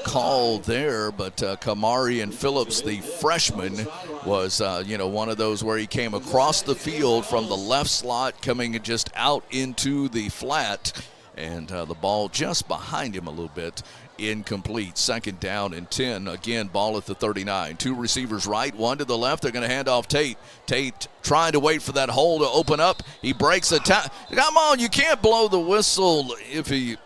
call there, but Kamarian Phillips, the freshman, was one of those where he came across the field from the left slot, coming just out into the flat, and the ball just behind him a little bit. Incomplete. 2nd down and 10. Again, ball at the 39. 2 receivers right, 1 to the left. They're going to hand off Tate. Tate trying to wait for that hole to open up. He breaks a tackle. Come on, you can't blow the whistle if he...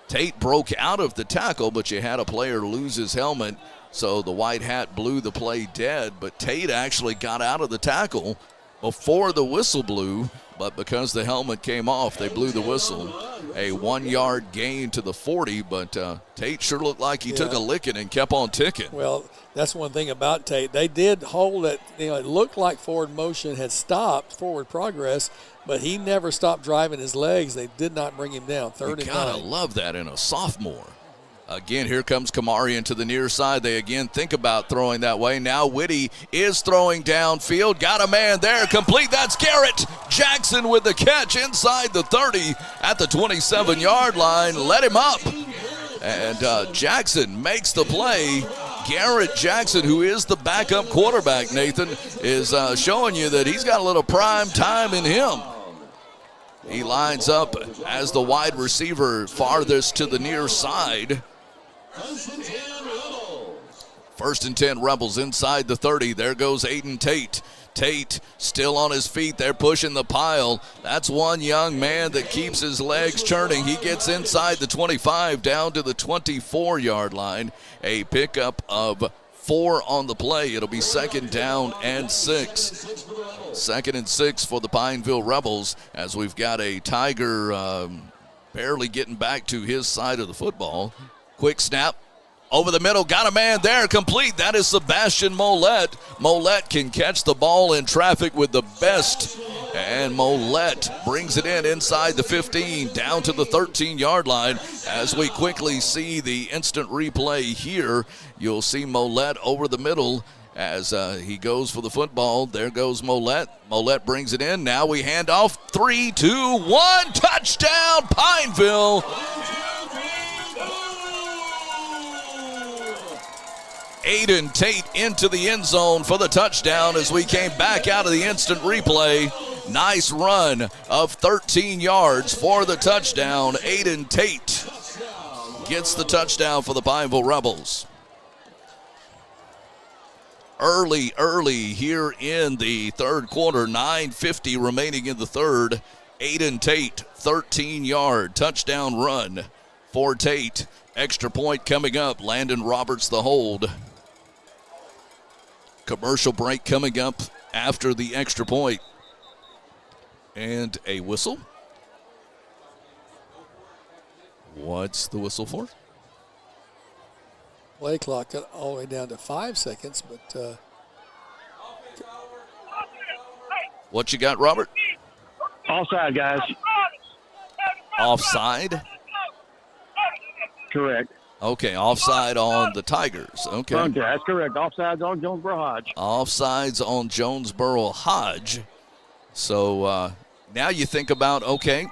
Tate broke out of the tackle, but you had a player lose his helmet, so the white hat blew the play dead. But Tate actually got out of the tackle before the whistle blew, but because the helmet came off, they blew the whistle. A 1-yard gain to the 40, but Tate sure looked like he took a licking and kept on ticking. Well, that's one thing about Tate. They did hold it. It looked like forward motion had stopped, forward progress, but he never stopped driving his legs. They did not bring him down. 3rd and 9. You gotta love that in a sophomore. Again, here comes Kamarian to the near side. They again think about throwing that way. Now Whitty is throwing downfield. Got a man there. Complete. That's Garrett Jackson with the catch inside the 30 at the 27-yard line. Let him up. And Jackson makes the play. Garrett Jackson, who is the backup quarterback, Nathan, is showing you that he's got a little prime time in him. He lines up as the wide receiver farthest to the near side. 1st and 10 Rebels inside the 30. There goes Aiden Tate. Tate still on his feet. They're pushing the pile. That's one young man that keeps his legs churning. He gets inside the 25 down to the 24-yard line. A pickup of 4 on the play. It'll be 2nd down and 6. 2nd and 6 for the Pineville Rebels as we've got a Tiger barely getting back to his side of the football. Quick snap. Over the middle, got a man there, complete. That is Sebastian Mollett. Mollett can catch the ball in traffic with the best. And Mollett brings it in inside the 15, down to the 13-yard line. As we quickly see the instant replay here, you'll see Mollett over the middle as he goes for the football. There goes Mollett. Mollett brings it in. Now we hand off. 3, 2, 1. Touchdown, Pineville. Aiden Tate into the end zone for the touchdown as we came back out of the instant replay. Nice run of 13 yards for the touchdown. Aiden Tate gets the touchdown for the Pineville Rebels. Early here in the third quarter, 9:50 remaining in the third. Aiden Tate, 13-yard touchdown run for Tate. Extra point coming up. Landon Roberts the hold. Commercial break coming up after the extra point. And a whistle. What's the whistle for? Play clock got all the way down to 5 seconds, but... What you got, Robert? Offside, guys. Offside? Correct. Okay, offside on the Tigers. Okay. Okay, that's correct. Offsides on Jonesboro Hodge. Offsides on Jonesboro Hodge. So now you think about, okay,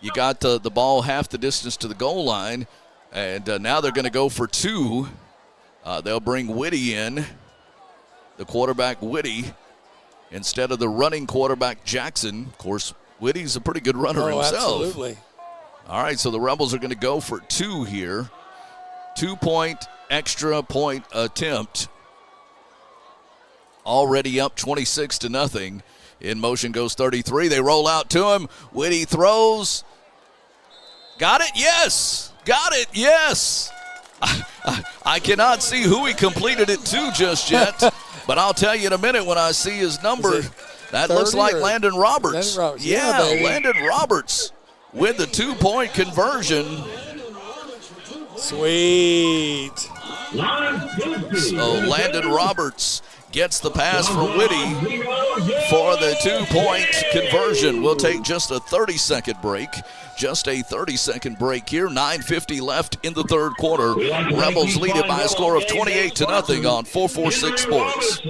you got the ball half the distance to the goal line, and now they're going to go for 2. They'll bring Whitty in, the quarterback Whitty, instead of the running quarterback Jackson. Of course, Whitty's a pretty good runner himself. Absolutely. All right, so the Rebels are going to go for 2 here. 2-point extra point attempt. already up 26-0. In motion goes 33. They roll out to him. Whitty throws. Got it? Yes. Got it? Yes. I cannot see who he completed it to just yet, but I'll tell you in a minute when I see his number. That looks like Landon Roberts. Yeah, Landon Roberts with the 2-point conversion. Sweet. So Landon Roberts gets the pass from Whitty for the 2-point conversion. We'll take just a 30-second break. Just a 30-second break here. 9:50 left in the third quarter. Rebels lead it by a score of 28-0 on 446 Sports.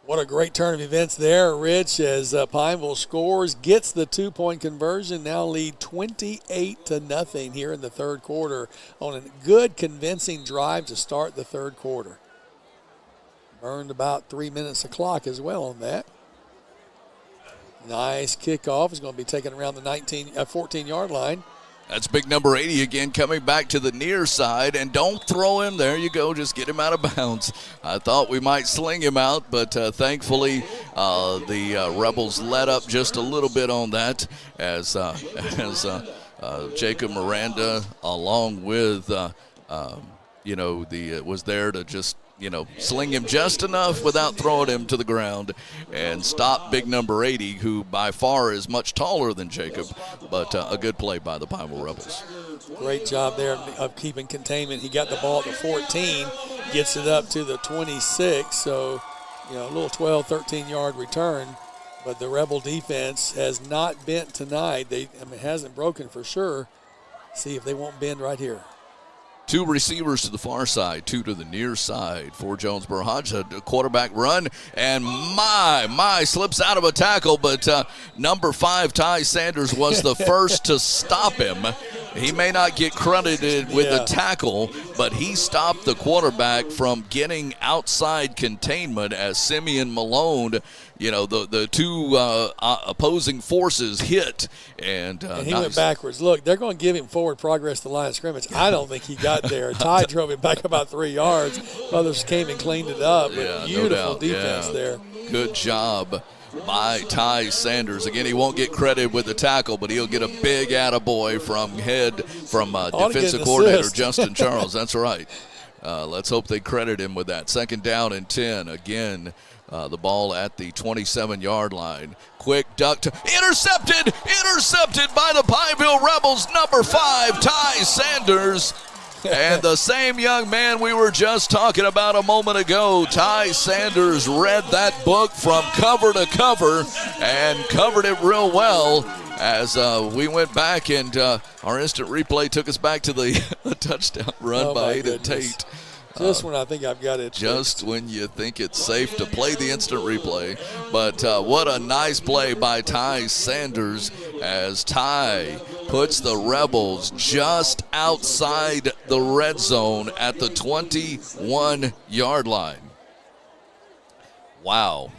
What a great turn of events there, Rich, as Pineville scores, gets the 2-point conversion, now lead 28-0 here in the third quarter on a good, convincing drive to start the third quarter. Burned about 3 minutes of clock as well on that. Nice kickoff. Is going to be taken around the 14-yard line. That's big number 80 again, coming back to the near side. And don't throw him. There you go. Just get him out of bounds. I thought we might sling him out, but thankfully the Rebels let up just a little bit on that as Jacob Miranda, along with, was there to just, sling him just enough without throwing him to the ground and stop big number 80, who by far is much taller than Jacob, but a good play by the Pineville Rebels. Great job there of keeping containment. He got the ball at the 14, gets it up to the 26, so, a little 12, 13-yard return. But the Rebel defense has not bent tonight. It hasn't broken for sure. See if they won't bend right here. 2 receivers to the far side, 2 to the near side for Jonesboro Hodge. A quarterback run, and my slips out of a tackle, but number 5, Ty Sanders, was the first to stop him. He may not get credited with the tackle, but he stopped the quarterback from getting outside containment as Simeon Malone, the 2 opposing forces hit. And he went backwards. Look, they're going to give him forward progress to the line of scrimmage. I don't think he got there. Ty drove it back about 3 yards. Others came and cleaned it up. But beautiful defense there. Good job by Ty Sanders. Again, he won't get credit with the tackle, but he'll get a big attaboy from defensive coordinator Justin Charles. That's right. Let's hope they credit him with that. 2nd down and 10. Again, the ball at the 27-yard line. Quick duck to intercepted by the Pineville Rebels. Number 5, Ty Sanders. And the same young man we were just talking about a moment ago, Ty Sanders, read that book from cover to cover and covered it real well as we went back, and our instant replay took us back to the touchdown run by Aiden Tate. Just when I think I've got it. Just when you think it's safe to play the instant replay. But what a nice play by Ty Sanders as Ty puts the Rebels just outside the red zone at the 21-yard line. Wow.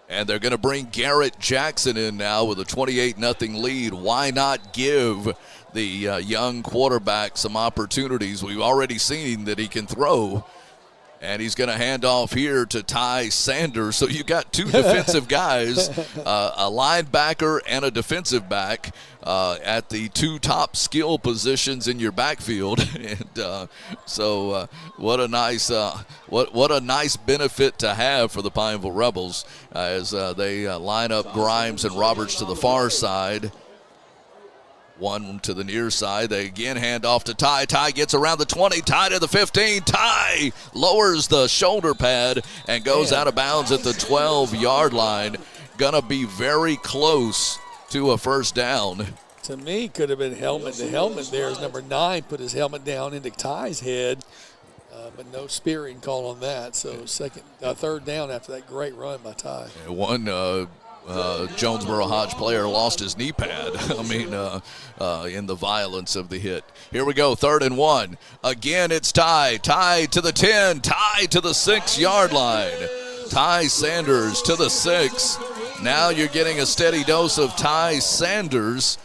And they're going to bring Garrett Jackson in now with a 28-0 lead. Why not give the young quarterback some opportunities? We've already seen that he can throw. And he's going to hand off here to Ty Sanders. So you've got 2 defensive guys, a linebacker and a defensive back at the 2 top skill positions in your backfield. And what a nice what a nice benefit to have for the Pineville Rebels as they line up Grimes and Roberts to the far side. One to the near side. They again hand off to Ty. Ty gets around the 20. Ty to the 15. Ty lowers the shoulder pad and goes out of bounds at the 12-yard line. Gonna be very close to a first down. To me, could have been helmet to helmet there as number 9 put his helmet down into Ty's head, but no spearing call on that. So third down after that great run by Ty. One Jonesboro Hodge player lost his knee pad. In the violence of the hit. Here we go, 3rd and 1. Again, it's Ty. Ty to the 10. Ty to the 6-yard line. Ty Sanders to the 6. Now you're getting a steady dose of Ty Sanders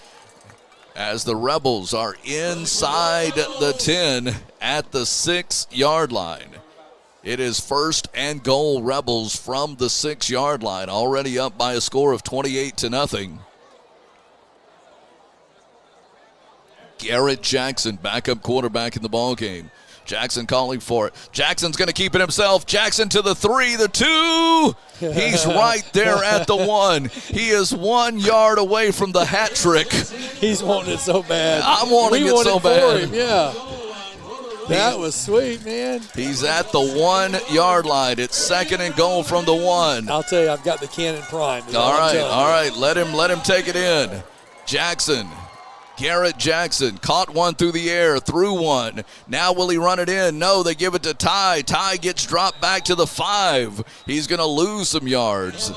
as the Rebels are inside the 10 at the 6-yard line. It is 1st and goal Rebels from the 6-yard line, already up by a score of 28-0. Garrett Jackson, backup quarterback in the ball game. Jackson calling for it. Jackson's going to keep it himself. Jackson to the 3, the 2. He's right there at the 1. He is 1 yard away from the hat trick. He's wanting it so bad. I'm wanting it so bad. Him, yeah. That was sweet, man. He's at the 1 yard line. It's 2nd and goal from the 1. I'll tell you, I've got the cannon primed. All right. Let him take it in. Jackson. Garrett Jackson caught one through the air, threw one. Now will he run it in? No, they give it to Ty. Ty gets dropped back to the 5. He's going to lose some yards.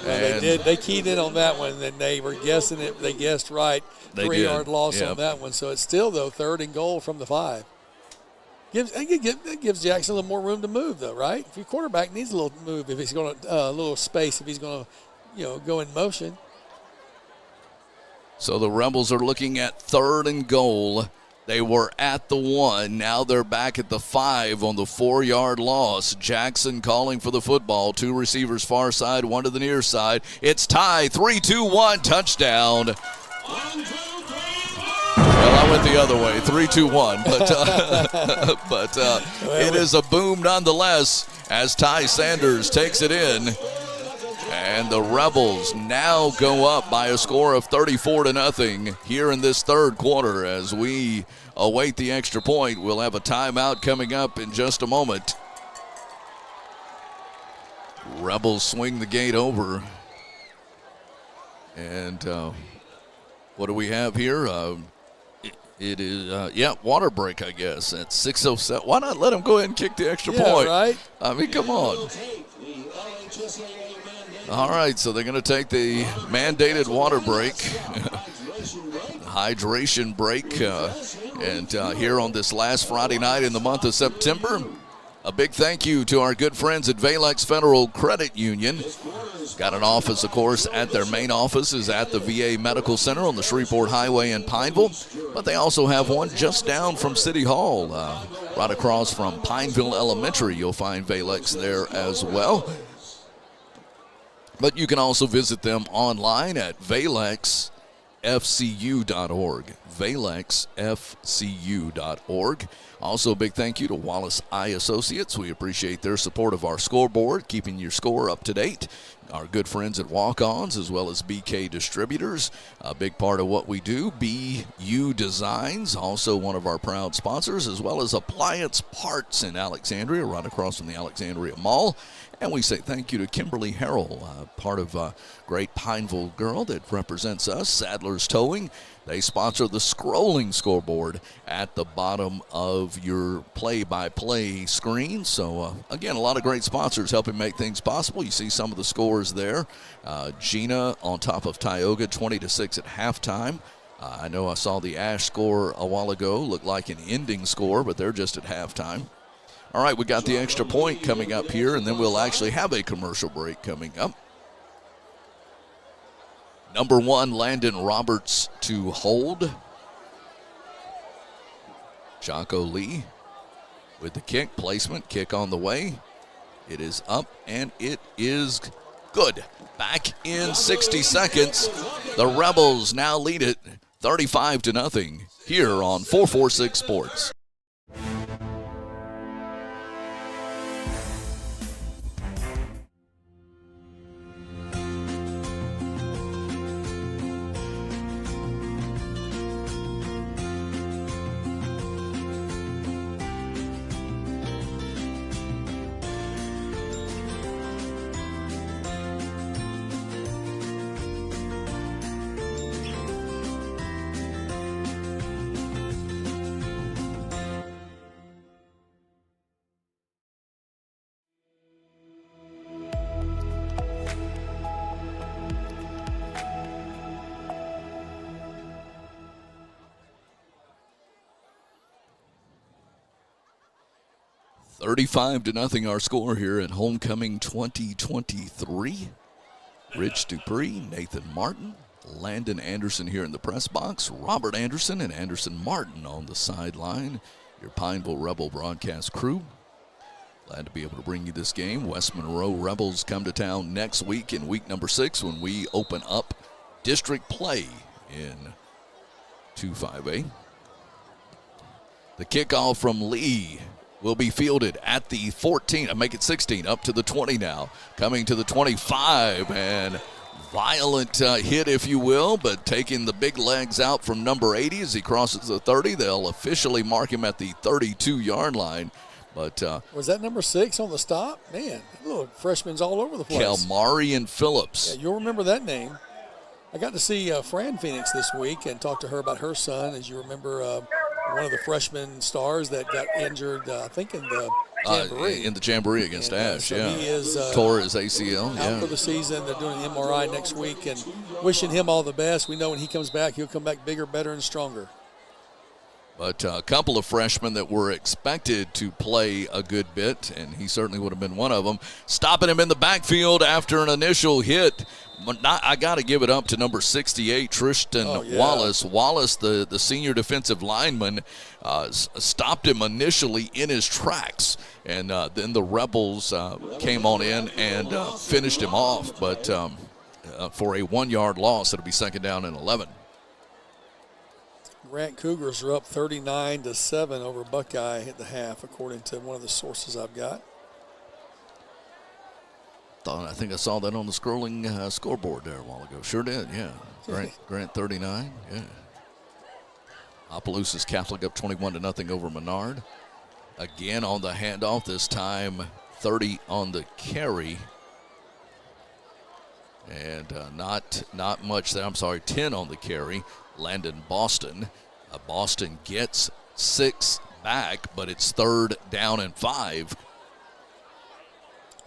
They did. They keyed in on that one, and they were guessing it. They guessed right. 3-yard loss on that one. So it's still, though, 3rd and goal from the 5. It gives Jackson a little more room to move, though, right? If your quarterback needs a little move, if he's going to a little space, if he's going to, go in motion. So the Rebels are looking at 3rd and goal. They were at the 1. Now they're back at the 5 on the 4-yard loss. Jackson calling for the football. 2 receivers far side, 1 to the near side. It's Ty. 3-2-1 touchdown. Well, I went the other way. 3-2-1. But it is a boom nonetheless as Ty Sanders takes it in. And the Rebels now go up by a score of 34-0 here in this 3rd quarter as we await the extra point. We'll have a timeout coming up in just a moment. Rebels swing the gate over. And what do we have here? It is, water break, I guess, at 6:07. Why not let them go ahead and kick the extra point? Right? I mean, come on. All right, so they're going to take the mandated water break, hydration break, and here on this last Friday night in the month of September, a big thank you to our good friends at Valex Federal Credit Union. Got an office, of course, at their main office is at the VA Medical Center on the Shreveport Highway in Pineville, but they also have one just down from City Hall, right across from Pineville Elementary. You'll find Valex there as well. But you can also visit them online at valexfcu.org. valexfcu.org. Also, a big thank you to Wallace Eye Associates. We appreciate their support of our scoreboard, keeping your score up to date. Our good friends at Walk-Ons, as well as BK Distributors, a big part of what we do. BU Designs, also one of our proud sponsors, as well as Appliance Parts in Alexandria, right across from the Alexandria Mall. And we say thank you to Kimberly Harrell, part of a great Pineville girl that represents us, Sadler's Towing. They sponsor the scrolling scoreboard at the bottom of your play-by-play screen. So, again, a lot of great sponsors helping make things possible. You see some of the scores there. Gina on top of Tioga, 20-6 at halftime. I know I saw the Ash score a while ago. Looked like an ending score, but they're just at halftime. All right, we got the extra point coming up here, and then we'll actually have a commercial break coming up. Number 1, Landon Roberts to hold. Jocko Lee with the kick placement. Kick on the way. It is up, and it is good. Back in 60 seconds. The Rebels now lead it 35-0 here on 446 Sports. 35-0 our score here at Homecoming 2023. Rich Dupree, Nathan Martin, Landon Anderson here in the press box, Robert Anderson and Anderson Martin on the sideline. Your Pineville Rebel broadcast crew. Glad to be able to bring you this game. West Monroe Rebels come to town next week in week number 6 when we open up district play in 2-5A. The kickoff from Lee will be fielded at the 14. I make it 16, up to the 20 now. Coming to the 25, and violent hit, if you will, but taking the big legs out from number 80 as he crosses the 30. They'll officially mark him at the 32-yard line. But was that number 6 on the stop? Man, little freshmen's all over the place. Kalmarian Phillips. Yeah, you'll remember that name. I got to see Fran Phoenix this week and talk to her about her son. As you remember, one of the freshman stars that got injured, I think, in the Jamboree. In the Jamboree against Ash, so yeah. He is tore his ACL, out for the season. They're doing an MRI next week, and wishing him all the best. We know when he comes back, he'll come back bigger, better, and stronger. But a couple of freshmen that were expected to play a good bit, and he certainly would have been one of them, stopping him in the backfield after an initial hit. I got to give it up to number 68, Tristan Wallace. Wallace, the senior defensive lineman, stopped him initially in his tracks, and then the Rebels came on in and finished him off. But for a 1-yard loss, it'll be 2nd down and 11. Grant Cougars are up 39-7 over Buckeye at the half, according to one of the sources I've got. I think I saw that on the scrolling scoreboard there a while ago. Sure did, yeah. Grant 39, yeah. Opelousas Catholic up 21-0 over Menard. Again on the handoff, this time 30 on the carry. And not much there. I'm sorry, 10 on the carry. Landon Boston. Boston gets 6 back, but it's 3rd down and 5.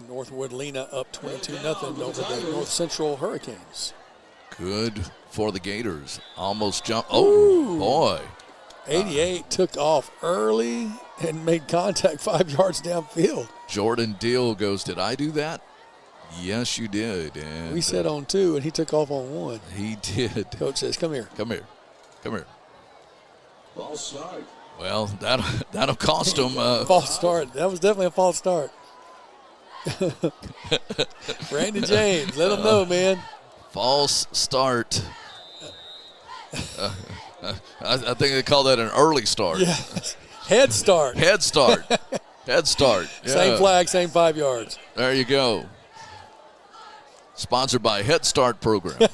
Northwood Lena up 22-0 over the North Central Hurricanes. Good for the Gators. Almost jumped. Oh, boy. 88 took off early and made contact 5 yards downfield. Jordan Deal goes, did I do that? Yes, you did. And we said on 2, and he took off on 1. He did. Coach says, come here. Come here. Come here. False start. Well, that'll cost him. False start. That was definitely a false start. Brandon James, let him know, man. False start. I think they call that an early start. Yeah. Head start. Head start. Head start. Yeah. Same flag, same 5 yards. There you go. Sponsored by Head Start program.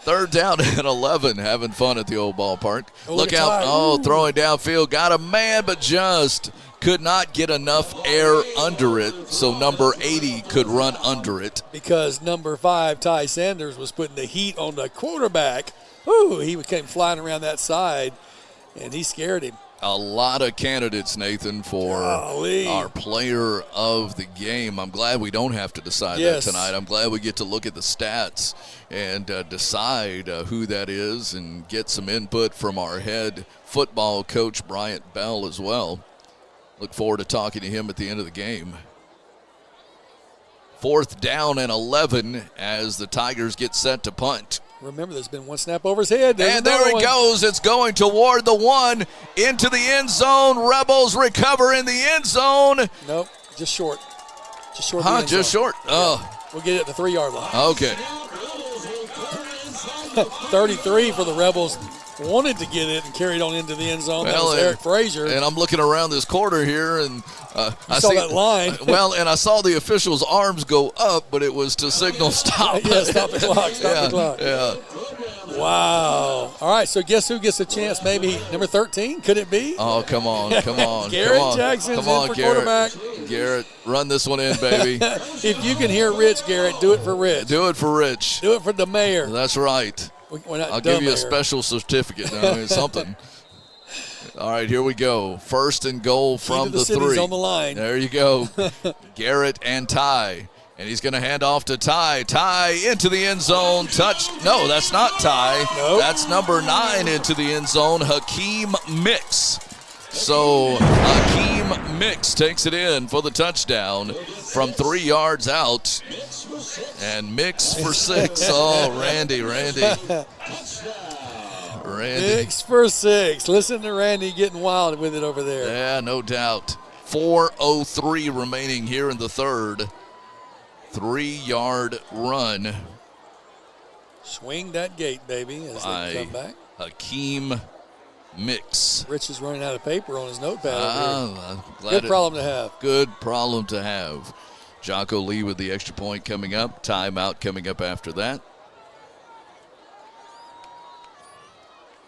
3rd down and 11. Having fun at the old ballpark. Look out. Oh, throwing downfield. Got a man, but just could not get enough air under it, so number 80 could run under it. Because number 5, Ty Sanders, was putting the heat on the quarterback. Ooh, he came flying around that side, and he scared him. A lot of candidates, Nathan, for our player of the game. I'm glad we don't have to decide that tonight. I'm glad we get to look at the stats and decide who that is and get some input from our head football coach, Bryant Bell, as well. Look forward to talking to him at the end of the game. 4th down and 11 as the Tigers get set to punt. Remember, there's been one snap over his head. And there it goes. It's going toward the 1 into the end zone. Rebels recover in the end zone. Nope, just short. Just short. Just short. Oh. Yeah. We'll get it at the 3-yard line. Okay. 33 for the Rebels. Wanted to get it and carried on into the end zone. That was Eric Frazier. And I'm looking around this corner here, and I saw that line. Well, and I saw the official's arms go up, but it was to signal stop. Yeah, stop the clock. Stop the clock. Yeah. Wow. All right, so guess who gets a chance? Maybe number 13? Could it be? Oh, come on. Come on. Garrett Jackson's in for quarterback. Garrett, run this one in, baby. If you can hear Rich, Garrett, do it for Rich. Do it for Rich. Do it for the mayor. That's right. I'll give you a special certificate. I mean, something. All right, here we go. 1st and goal from the 3. On the line. There you go. Garrett and Ty. And he's going to hand off to Ty. Ty into the end zone. No, that's not Ty. Nope. That's number 9 into the end zone. Hakeem Mix. So Akeem Mix takes it in for the touchdown from 3 yards out. And Mix for 6. Oh, Randy. Mix for 6. Listen to Randy getting wild with it over there. Yeah, no doubt. 4:03 remaining here in the third. 3-yard run. Swing that gate, baby, as they come back. Akeem Mix. Rich is running out of paper on his notepad. Good problem to have. Good problem to have. Jocko Lee with the extra point coming up. Timeout coming up after that.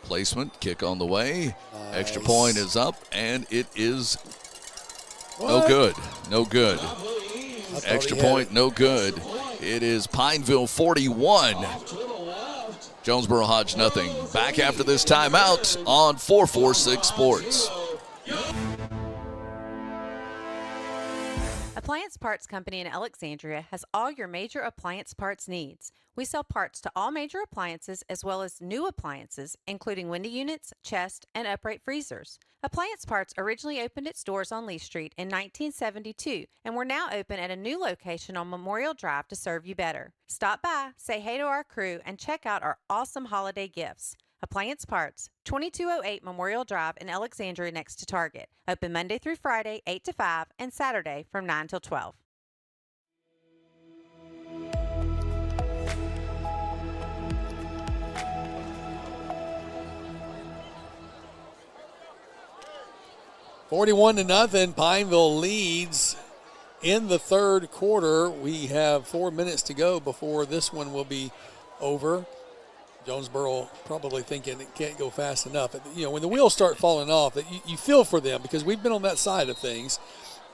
Placement, kick on the way. Nice. Extra point is up, and it is What? No good. Extra point, no good. It is Pineville 41. Jonesboro Hodge nothing. Back after this timeout on 446 Sports. Appliance Parts Company in Alexandria has all your major appliance parts needs. We sell parts to all major appliances as well as new appliances, including window units, chest, and upright freezers. Appliance Parts originally opened its doors on Lee Street in 1972, and we're now open at a new location on Memorial Drive to serve you better. Stop by, say hey to our crew, and check out our awesome holiday gifts. Appliance Parts, 2208 Memorial Drive in Alexandria next to Target. Open Monday through Friday, 8 to 5, and Saturday from 9 till 12. $41-0. Pineville leads in the third quarter. We have 4 minutes to go before this one will be over. Jonesboro probably thinking it can't go fast enough. You know, when the wheels start falling off, you feel for them because we've been on that side of things.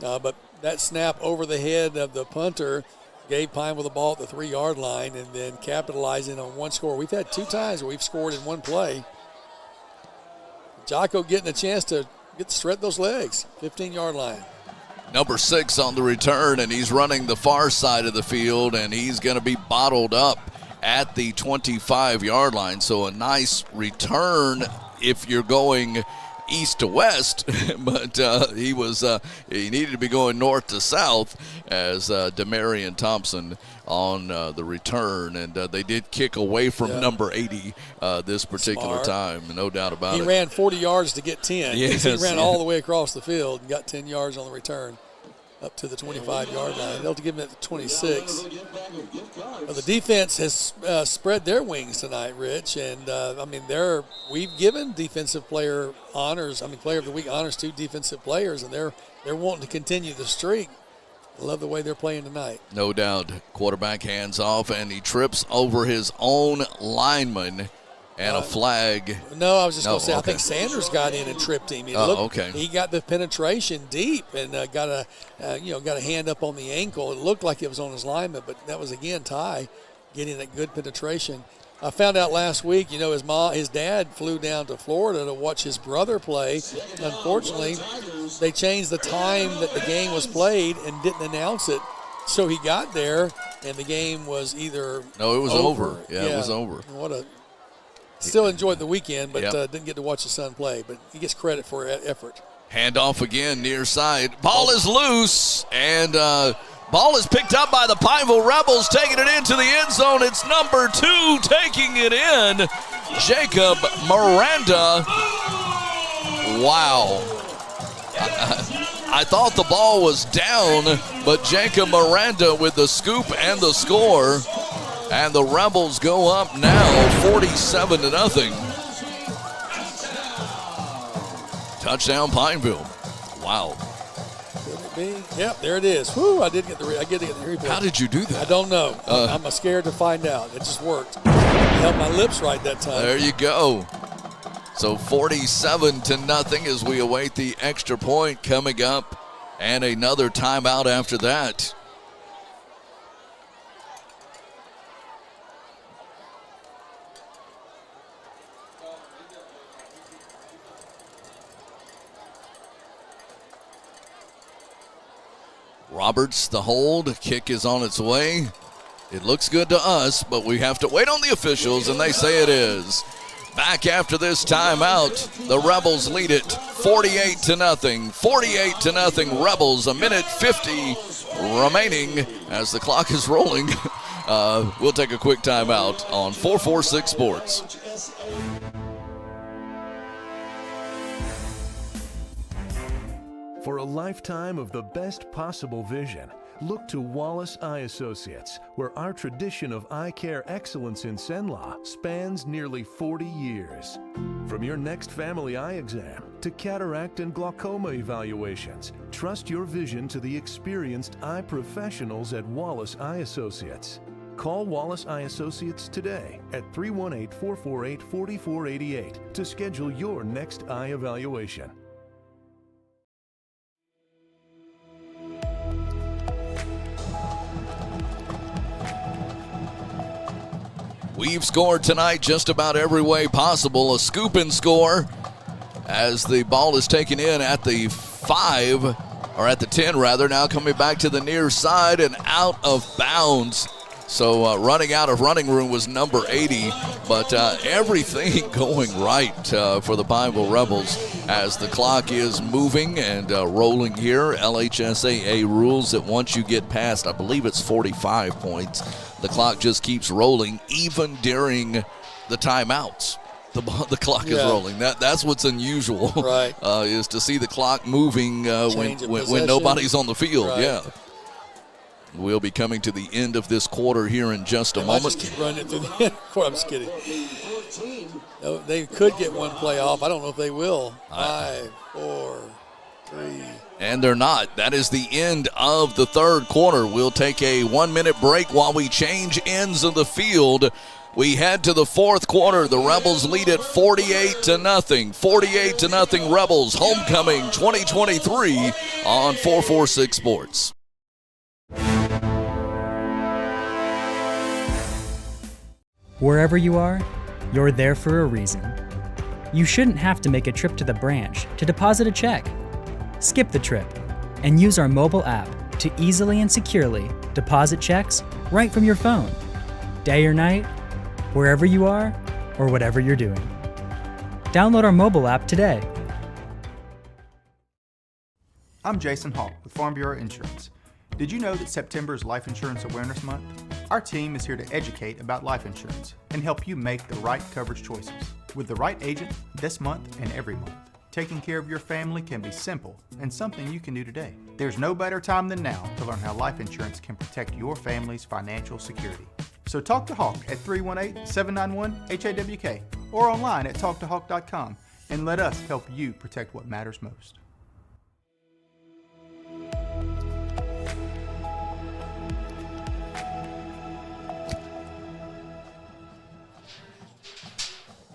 But that snap over the head of the punter gave Pineville the ball at the 3-yard line and then capitalizing on one score. We've had 2 times where we've scored in one play. Jocko getting a chance to get to strut those legs, 15-yard line. Number 6 on the return, and he's running the far side of the field, and he's going to be bottled up at the 25-yard line. So a nice return if you're going east to west, but he needed to be going north to south as Demarion Thompson on the return, and they did kick away from number 80 this particular time, no doubt about it. He ran 40 yards to get 10. Yes. He ran all the way across the field and got 10 yards on the return up to the 25-yard line. They'll give him at the 26. Well, the defense has spread their wings tonight, Rich, and we've given defensive player honors. Player of the week honors to defensive players, and they're wanting to continue the streak. I love the way they're playing tonight. No doubt. Quarterback hands off, and he trips over his own lineman. And a flag. No, I was just going to say, I think Sanders got in and tripped him. He got the penetration deep and got a hand up on the ankle. It looked like it was on his lineman, but that was, again, Ty getting that good penetration. I found out last week, his dad flew down to Florida to watch his brother play. Unfortunately, they changed the time that the game was played and didn't announce it. So he got there, and the game was either No, it was over. Yeah, it was over. Still enjoyed the weekend, but didn't get to watch his son play. But he gets credit for effort. Handoff again, near side. Ball is loose, and ball is picked up by the Pineville Rebels, taking it into the end zone. It's number 2 taking it in, Jacob Miranda. Wow. I thought the ball was down, but Jacob Miranda with the scoop and the score. And the Rebels go up now 47-0. Touchdown Pineville. Wow. Could it be? Yep, there it is. Whew, I get to get the replay. How did you do that? I don't know. I'm scared to find out. It just worked. I held my lips right that time. There you go. So 47-0 as we await the extra point coming up and another timeout after that. Roberts, the hold. Kick is on its way. It looks good to us, but we have to wait on the officials, and they say it is. Back after this timeout, the Rebels lead it 48-0. 48-0 Rebels, a minute 50 remaining as the clock is rolling. We'll take a quick timeout on 446 Sports. For a lifetime of the best possible vision, look to Wallace Eye Associates, where our tradition of eye care excellence in Cenla spans nearly 40 years. From your next family eye exam to cataract and glaucoma evaluations, trust your vision to the experienced eye professionals at Wallace Eye Associates. Call Wallace Eye Associates today at 318-448-4488 to schedule your next eye evaluation. We've scored tonight just about every way possible. A scoop and score as the ball is taken in at the 5, or at the 10 rather, now coming back to the near side and out of bounds. So running out of running room was number 80, but everything going right for the Pineville Rebels as the clock is moving and rolling here. LHSAA rules that once you get past, I believe it's 45 points, the clock just keeps rolling even during the timeouts. The clock is rolling. That's what's unusual, right? Is to see the clock moving when nobody's on the field. Right. Yeah. We'll be coming to the end of this quarter here in just a moment. Just keep running through the end. I'm just kidding. No, they could get one play off. I don't know if they will. 5, 4, 3. And they're not. That is the end of the third quarter. We'll take a 1-minute break while we change ends of the field. We head to the fourth quarter. The Rebels lead it 48-0. 48-0 Rebels. Homecoming 2023 on 446 Sports. Wherever you are, you're there for a reason. You shouldn't have to make a trip to the branch to deposit a check. Skip the trip and use our mobile app to easily and securely deposit checks right from your phone. Day or night, wherever you are, or whatever you're doing. Download our mobile app today. I'm Jason Hall with Farm Bureau Insurance. Did you know that September is Life Insurance Awareness Month? Our team is here to educate about life insurance and help you make the right coverage choices with the right agent this month and every month. Taking care of your family can be simple and something you can do today. There's no better time than now to learn how life insurance can protect your family's financial security. So talk to Hawk at 318-791-HAWK or online at talktohawk.com and let us help you protect what matters most.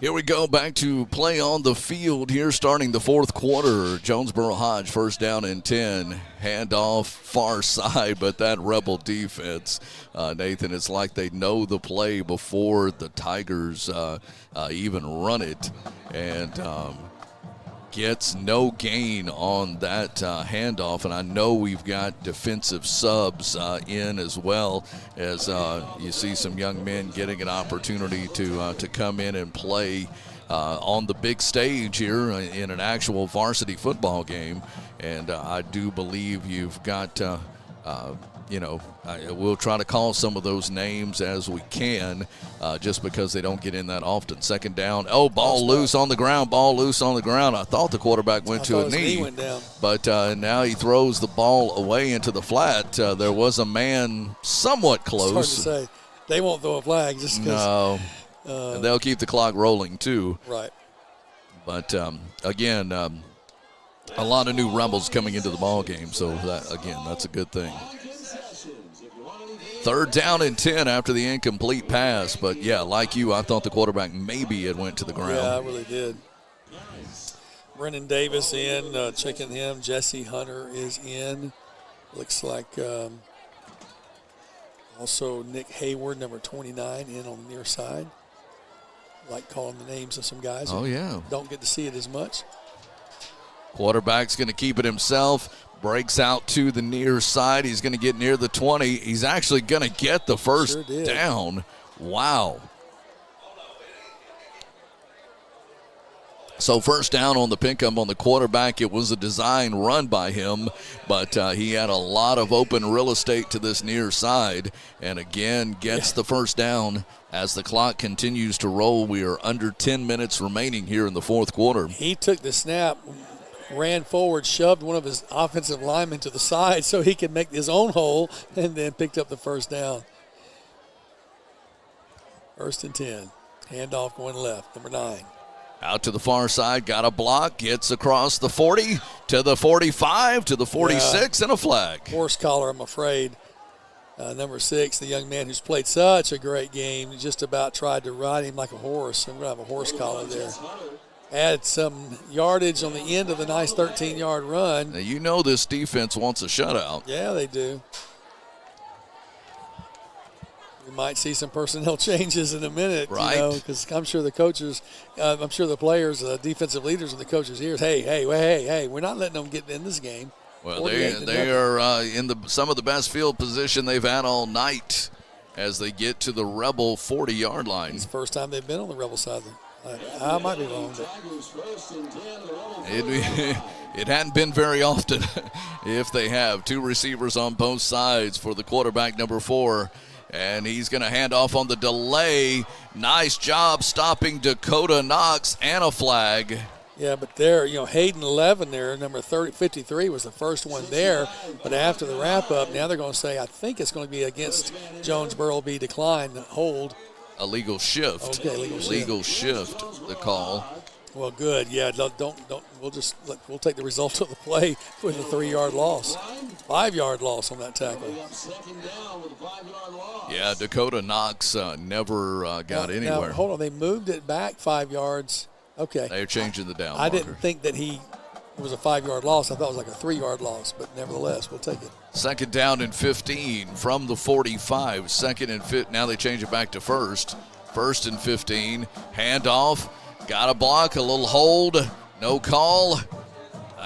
Here we go, back to play on the field here, starting the fourth quarter. Jonesboro Hodge, first down and 10. Handoff far side, but that Rebel defense, Nathan, it's like they know the play before the Tigers even run it. And gets no gain on that handoff, and I know we've got defensive subs in as well, as you see some young men getting an opportunity to come in and play on the big stage here in an actual varsity football game. And I do believe you've got we'll try to call some of those names as we can, just because they don't get in that often. Second down. Oh, ball loose on the ground. Ball loose on the ground. I thought the quarterback went to a knee. Went down. But now he throws the ball away into the flat. There was a man somewhat close. It's hard to say. They won't throw a flag just because. No. And they'll keep the clock rolling, too. Right. But, again, a lot of new Rebels coming into the ball game. So, that's a good thing. Third down and 10 after the incomplete pass. But, yeah, like you, I thought the quarterback maybe it went to the ground. Yeah, I really did. Brennan Davis in, checking him. Jesse Hunter is in. Looks like also Nick Hayward, number 29, in on the near side. Like calling the names of some guys. Oh, yeah. Don't get to see it as much. Quarterback's going to keep it himself. Breaks out to the near side. He's going to get near the 20. He's actually going to get the first down. Wow. So first down on the pickup on the quarterback. It was a design run by him, but he had a lot of open real estate to this near side, and again gets the first down as the clock continues to roll. We are under 10 minutes remaining here in the fourth quarter. He took the snap, ran forward, shoved one of his offensive linemen to the side so he could make his own hole, and then picked up the first down. First and 10. Handoff going left, number 9. Out to the far side, got a block, gets across the 40 to the 45 to the 46, and a flag. Horse collar, I'm afraid. Number 6, the young man who's played such a great game, just about tried to ride him like a horse. I'm going to have a horse collar there. Add some yardage on the end of the nice 13-yard run. Now, you know this defense wants a shutout. Yeah, they do. We might see some personnel changes in a minute, right? Because I'm sure the coaches, I'm sure the players, defensive leaders in the coaches' ears, hey, we're not letting them get in this game. Well, they are in some of the best field position they've had all night as they get to the Rebel 40-yard line. It's the first time they've been on the Rebel side. I might be wrong, but it hadn't been very often if they have. 2 receivers on both sides for the quarterback, number 4. And he's going to hand off on the delay. Nice job stopping Dakota Knox, and a flag. Yeah, but there, Hayden Levin there, number 53, was the first one there. But after the wrap-up, now they're going to say, I think it's going to be against Jonesboro, be declined, hold. A legal shift. Okay, legal shift, the call. Well, good. Yeah, don't. We'll take the result of the play with a 3-yard loss, 5-yard loss on that tackle. Yeah, Dakota Knox never got anywhere. Now, hold on, they moved it back 5 yards. Okay. They're changing the down. I didn't think that it was a 5-yard loss. I thought it was like a 3-yard loss, but nevertheless, we'll take it. Second down and 15 from the 45. Second and 15. Now they change it back to first. First and 15. Handoff. Got a block, a little hold, no call.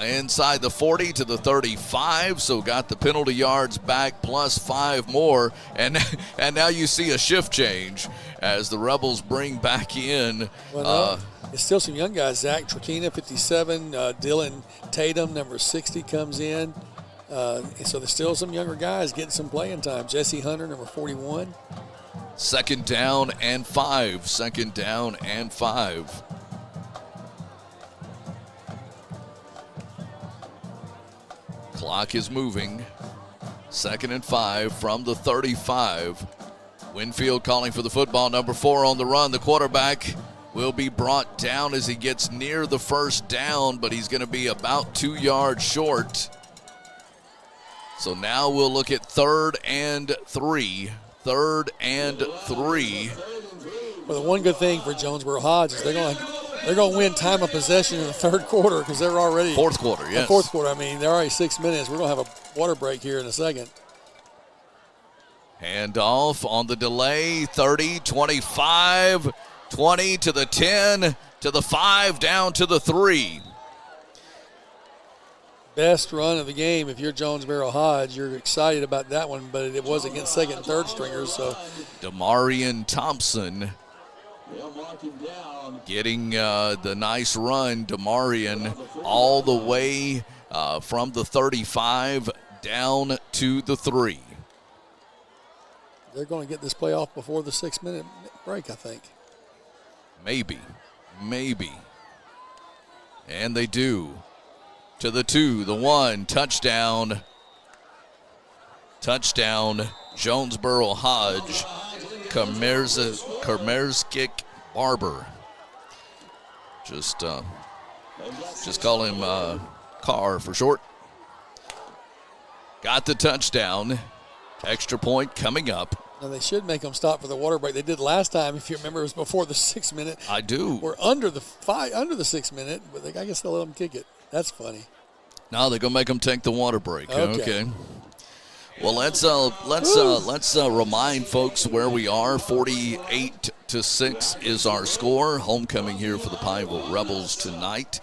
Inside the 40 to the 35, so got the penalty yards back plus 5 more. And now you see a shift change as the Rebels bring back in. It's still some young guys. Zach Trakina, 57. Dylan Tatum, number 60, comes in. So there's still some younger guys getting some playing time. Jesse Hunter, number 41. Second down and 5. Second down and 5. Clock is moving. Second and 5 from the 35. Winfield calling for the football. Number 4 on the run. The quarterback will be brought down as he gets near the first down, but he's going to be about 2 yards short. So now we'll look at 3rd and 3. 3rd and 3. Well, the one good thing for Jonesboro Hodge is they're going to win time of possession in the 3rd quarter because they're already fourth quarter. Yes, fourth quarter. I mean, they're already 6 minutes. We're going to have a water break here in a second. Handoff on the delay. 30, 25, 20 to the 10 to the 5, down to the 3. Best run of the game. If you're Jonesboro Hodge, you're excited about that one, but it was against second and third stringers. So Damarian Thompson getting the nice run. Damarian all the way from the 35 down to the 3. They're going to get this play off before the 6-minute break, I think. Maybe. And they do. To the 2, the 1, touchdown. Jonesboro Hodge. Kamerskik Barber. Just call him Carr for short. Got the touchdown. Extra point coming up. Now they should make them stop for the water break. They did last time, if you remember, it was before the 6-minute. I do. We're under the 6-minute, but I guess they'll let them kick it. That's funny. Now they're gonna make them take the water break. Okay. Well, let's remind folks where we are. 48-6 is our score. Homecoming here for the Pineville Rebels tonight.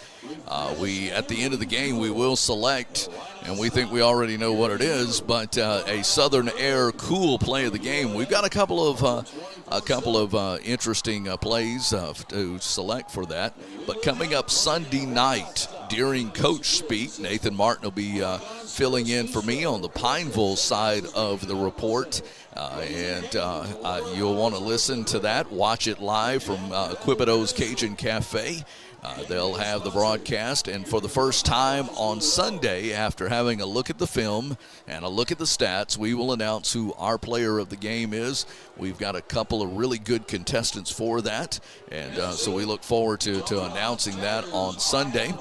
At the end of the game, we will select, and we think we already know what it is, but a Southern Air cool play of the game. We've got a couple of a couple of interesting plays to select for that. But coming up Sunday night during Coach Speak, Nathan Martin will be filling in for me on the Pineville side of the report. And you'll want to listen to that, watch it live from Quibido's Cajun Cafe. They'll have the broadcast, and for the first time on Sunday, after having a look at the film and a look at the stats, we will announce who our player of the game is. We've got a couple of really good contestants for that, and so we look forward to announcing that on Sunday.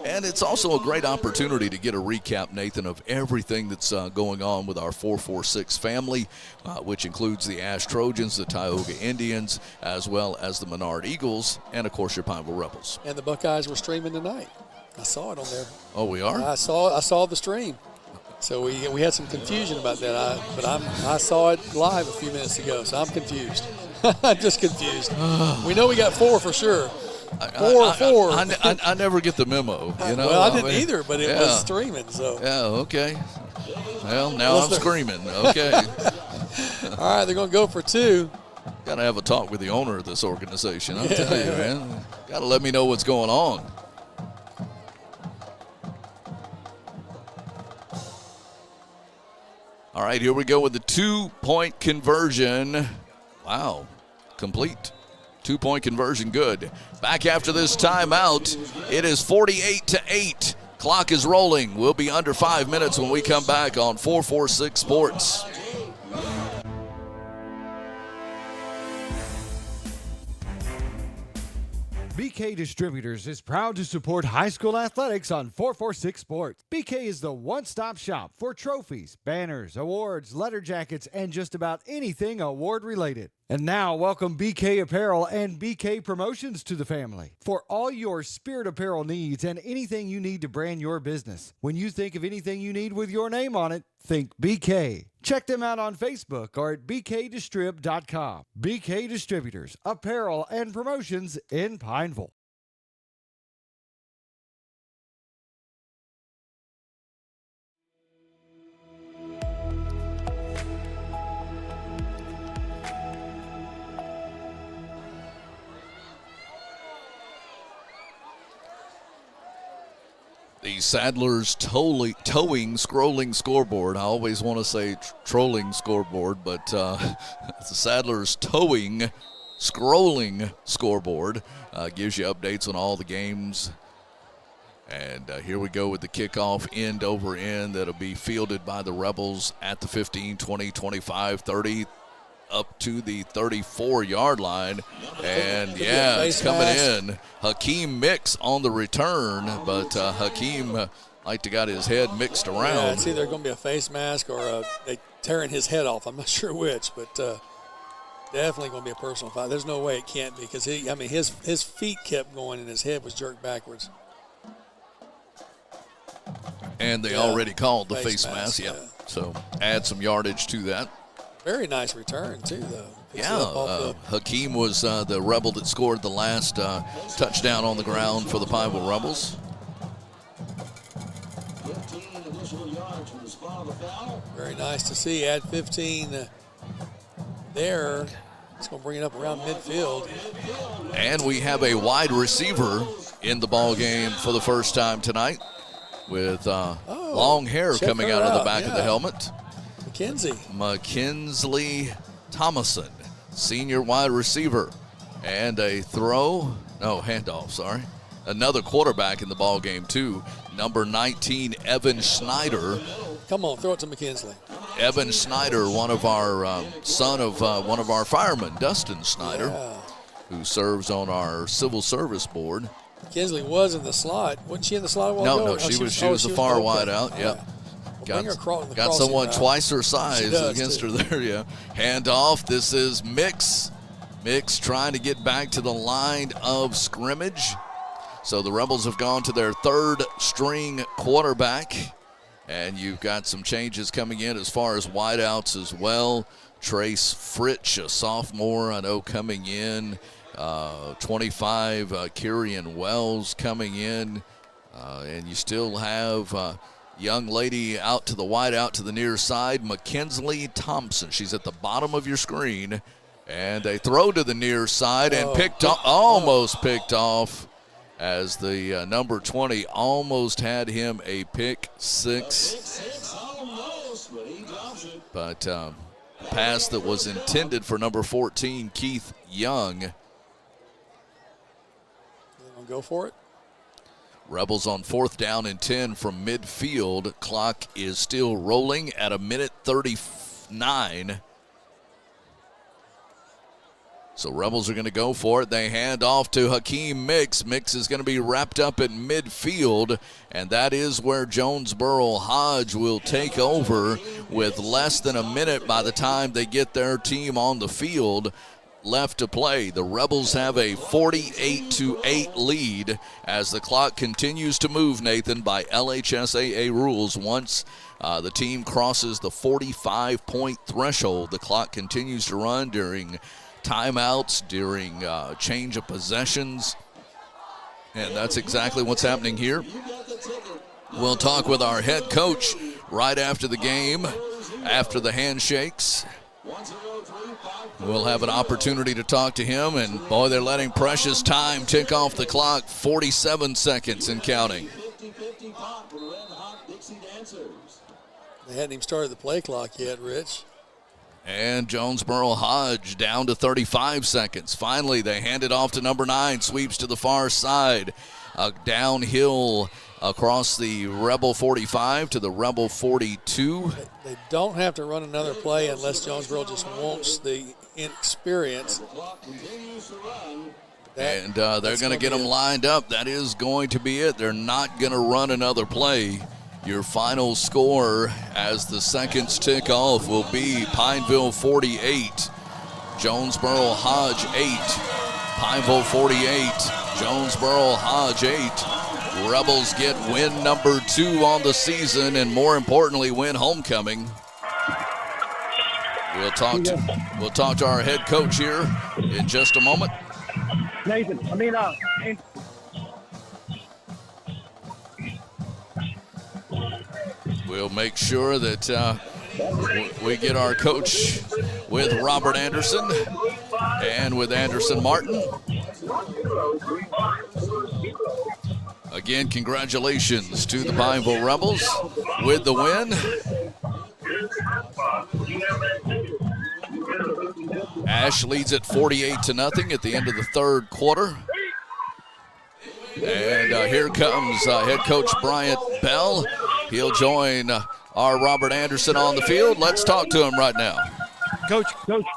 And it's also a great opportunity to get a recap, Nathan, of everything that's going on with our 446 family, which includes the Ash Trojans, the Tioga Indians, as well as the Menard Eagles, and, of course, your Pineville Rebels. And the Buckeyes were streaming tonight. I saw it on there. Oh, we are? I saw the stream. So we had some confusion about that. I saw it live a few minutes ago, so I'm confused. I'm just confused. We know we got 4 for sure. Four. I never get the memo, you know. Well, I didn't either, but it was streaming, so. Yeah, okay. Well, now I'm screaming. Okay. All right, they're going to go for 2. Got to have a talk with the owner of this organization. I'll tell you, man. Got to let me know what's going on. All right, here we go with the 2-point conversion. Wow, complete. 2-point conversion, good. Back after this timeout, it is 48-8. Clock is rolling. We'll be under 5 minutes when we come back on 446 Sports. BK Distributors is proud to support high school athletics on 446 Sports. BK is the one-stop shop for trophies, banners, awards, letter jackets, and just about anything award-related. And now, welcome BK Apparel and BK Promotions to the family. For all your spirit apparel needs and anything you need to brand your business. When you think of anything you need with your name on it, think BK. Check them out on Facebook or at bkdistrib.com. BK Distributors, Apparel and Promotions in Pineville. The Saddlers towing scrolling scoreboard. I always want to say trolling scoreboard, but the Saddlers towing scrolling scoreboard gives you updates on all the games. And here we go with the kickoff end over end that'll be fielded by the Rebels at the 15, 20, 25, 30, up to the 34-yard line. And, yeah, it's coming in. Hakeem Mix on the return, but Hakeem like to got his head mixed around. Yeah, it's either going to be a face mask or they tearing his head off. I'm not sure which, but definitely going to be a personal foul. There's no way it can't be because, his feet kept going and his head was jerked backwards. And they already called the face mask. Yeah. So add some yardage to that. Very nice return, too, though. Hakeem was the Rebel that scored the last touchdown on the ground for the Pineville Rebels. 15 additional yards from the spot of the foul. Very nice to see. Add 15 there. It's going to bring it up around midfield. And we have a wide receiver in the ball game for the first time tonight with long hair coming out of the back of the helmet. McKinsley Thomason, senior wide receiver. And a handoff, sorry. Another quarterback in the ball game, too. Number 19, Evan Schneider. Come on, throw it to McKinsley. Evan Schneider, one of our son of one of our firemen, Dustin Schneider, who serves on our civil service board. McKinsley was in the slot. Wasn't she in the slot a while ago? No, she was the far wide out. Okay. Yep. Got someone twice her size against her there. Yeah. Handoff. This is Mix. Mix trying to get back to the line of scrimmage. So the Rebels have gone to their third string quarterback. And you've got some changes coming in as far as wideouts as well. Trace Fritsch, a sophomore, I know, coming in. 25, Kyrian Wells coming in. And you still have young lady out to the wide out to the near side, McKinsley Thompson. She's at the bottom of your screen. And a throw to the near side and almost picked off as the number 20 almost had him a pick six. But pass that was intended for number 14, Keith Young. Go for it. Rebels on 4th down and 10 from midfield. Clock is still rolling at 1:39. So Rebels are going to go for it. They hand off to Hakeem Mix. Mix is going to be wrapped up in midfield, and that is where Jonesboro Hodge will take over with less than a minute by the time they get their team on the field left to play. The Rebels have a 48-8 lead as the clock continues to move, Nathan, by LHSAA rules. Once the team crosses the 45-point threshold, the clock continues to run during timeouts, during change of possessions, and that's exactly what's happening here. We'll talk with our head coach right after the game, after the handshakes. We'll have an opportunity to talk to him, and boy, they're letting precious time tick off the clock. 47 seconds and counting. They hadn't even started the play clock yet, Rich. And Jonesboro Hodge down to 35 seconds. Finally, they hand it off to number 9, sweeps to the far side. Downhill across the Rebel 45 to the Rebel 42. They don't have to run another play unless Jonesboro just wants the inexperience. And they're going to get them lined up. That is going to be it. They're not going to run another play. Your final score as the seconds tick off will be Pineville 48, Jonesboro Hodge 8. Pineville 48, Jonesboro Hodge 8. Rebels get win number 2 on the season, and more importantly, win homecoming. We'll talk to our head coach here in just a moment. Nathan, We'll make sure that we get our coach with Robert Anderson and with Anderson Martin. Again, congratulations to the Pineville Rebels with the win. Ash leads at 48-0 at the end of the third quarter. And here comes head coach Bryant Bell. He'll join our Robert Anderson on the field. Let's talk to him right now. Coach,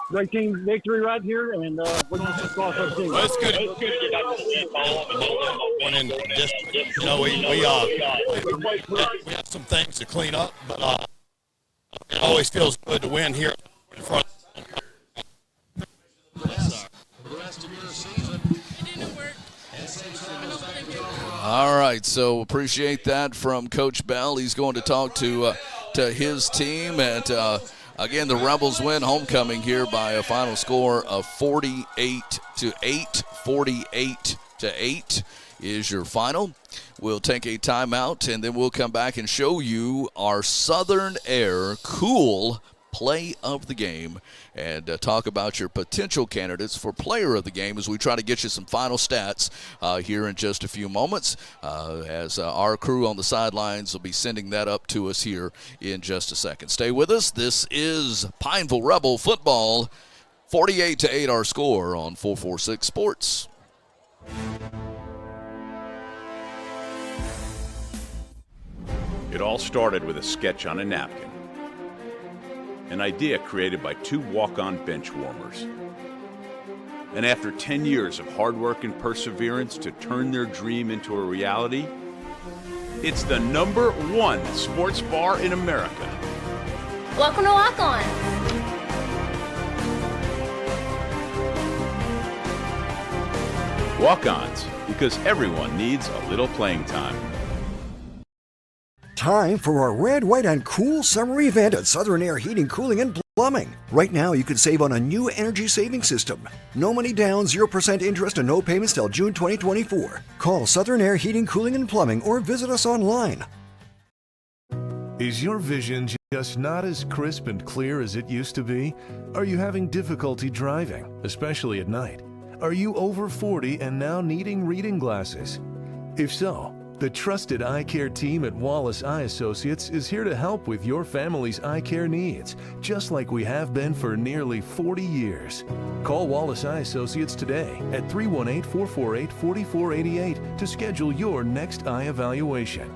great team victory right here, and we're going to cross our team. Well, it's good. We have some things to clean up, but it always feels good to win here in front. All right, so appreciate that from Coach Bell. He's going to talk to his team, and again, the Rebels win homecoming here by a final score of 48-8. 48-8 is your final. We'll take a timeout, and then we'll come back and show you our Southern Air Cool Play of the Game and talk about your potential candidates for Player of the Game as we try to get you some final stats here in just a few moments as our crew on the sidelines will be sending that up to us here in just a second. Stay with us. This is Pineville Rebel football. 48-8 our score on 446 Sports. It all started with a sketch on a napkin. An idea created by 2 walk-on bench warmers. And after 10 years of hard work and perseverance to turn their dream into a reality, it's the #1 sports bar in America. Welcome to Lock On. Walk-ons, because everyone needs a little playing time. Time for our red, white, and cool summer event at Southern Air Heating, Cooling, and Plumbing. Right now, you can save on a new energy saving system. No money down, 0% interest, and no payments till June 2024. Call Southern Air Heating, Cooling, and Plumbing or visit us online. Is your vision just not as crisp and clear as it used to be? Are you having difficulty driving, especially at night? Are you over 40 and now needing reading glasses? If so, the trusted eye care team at Wallace Eye Associates is here to help with your family's eye care needs, just like we have been for nearly 40 years. Call Wallace Eye Associates today at 318-448-4488 to schedule your next eye evaluation.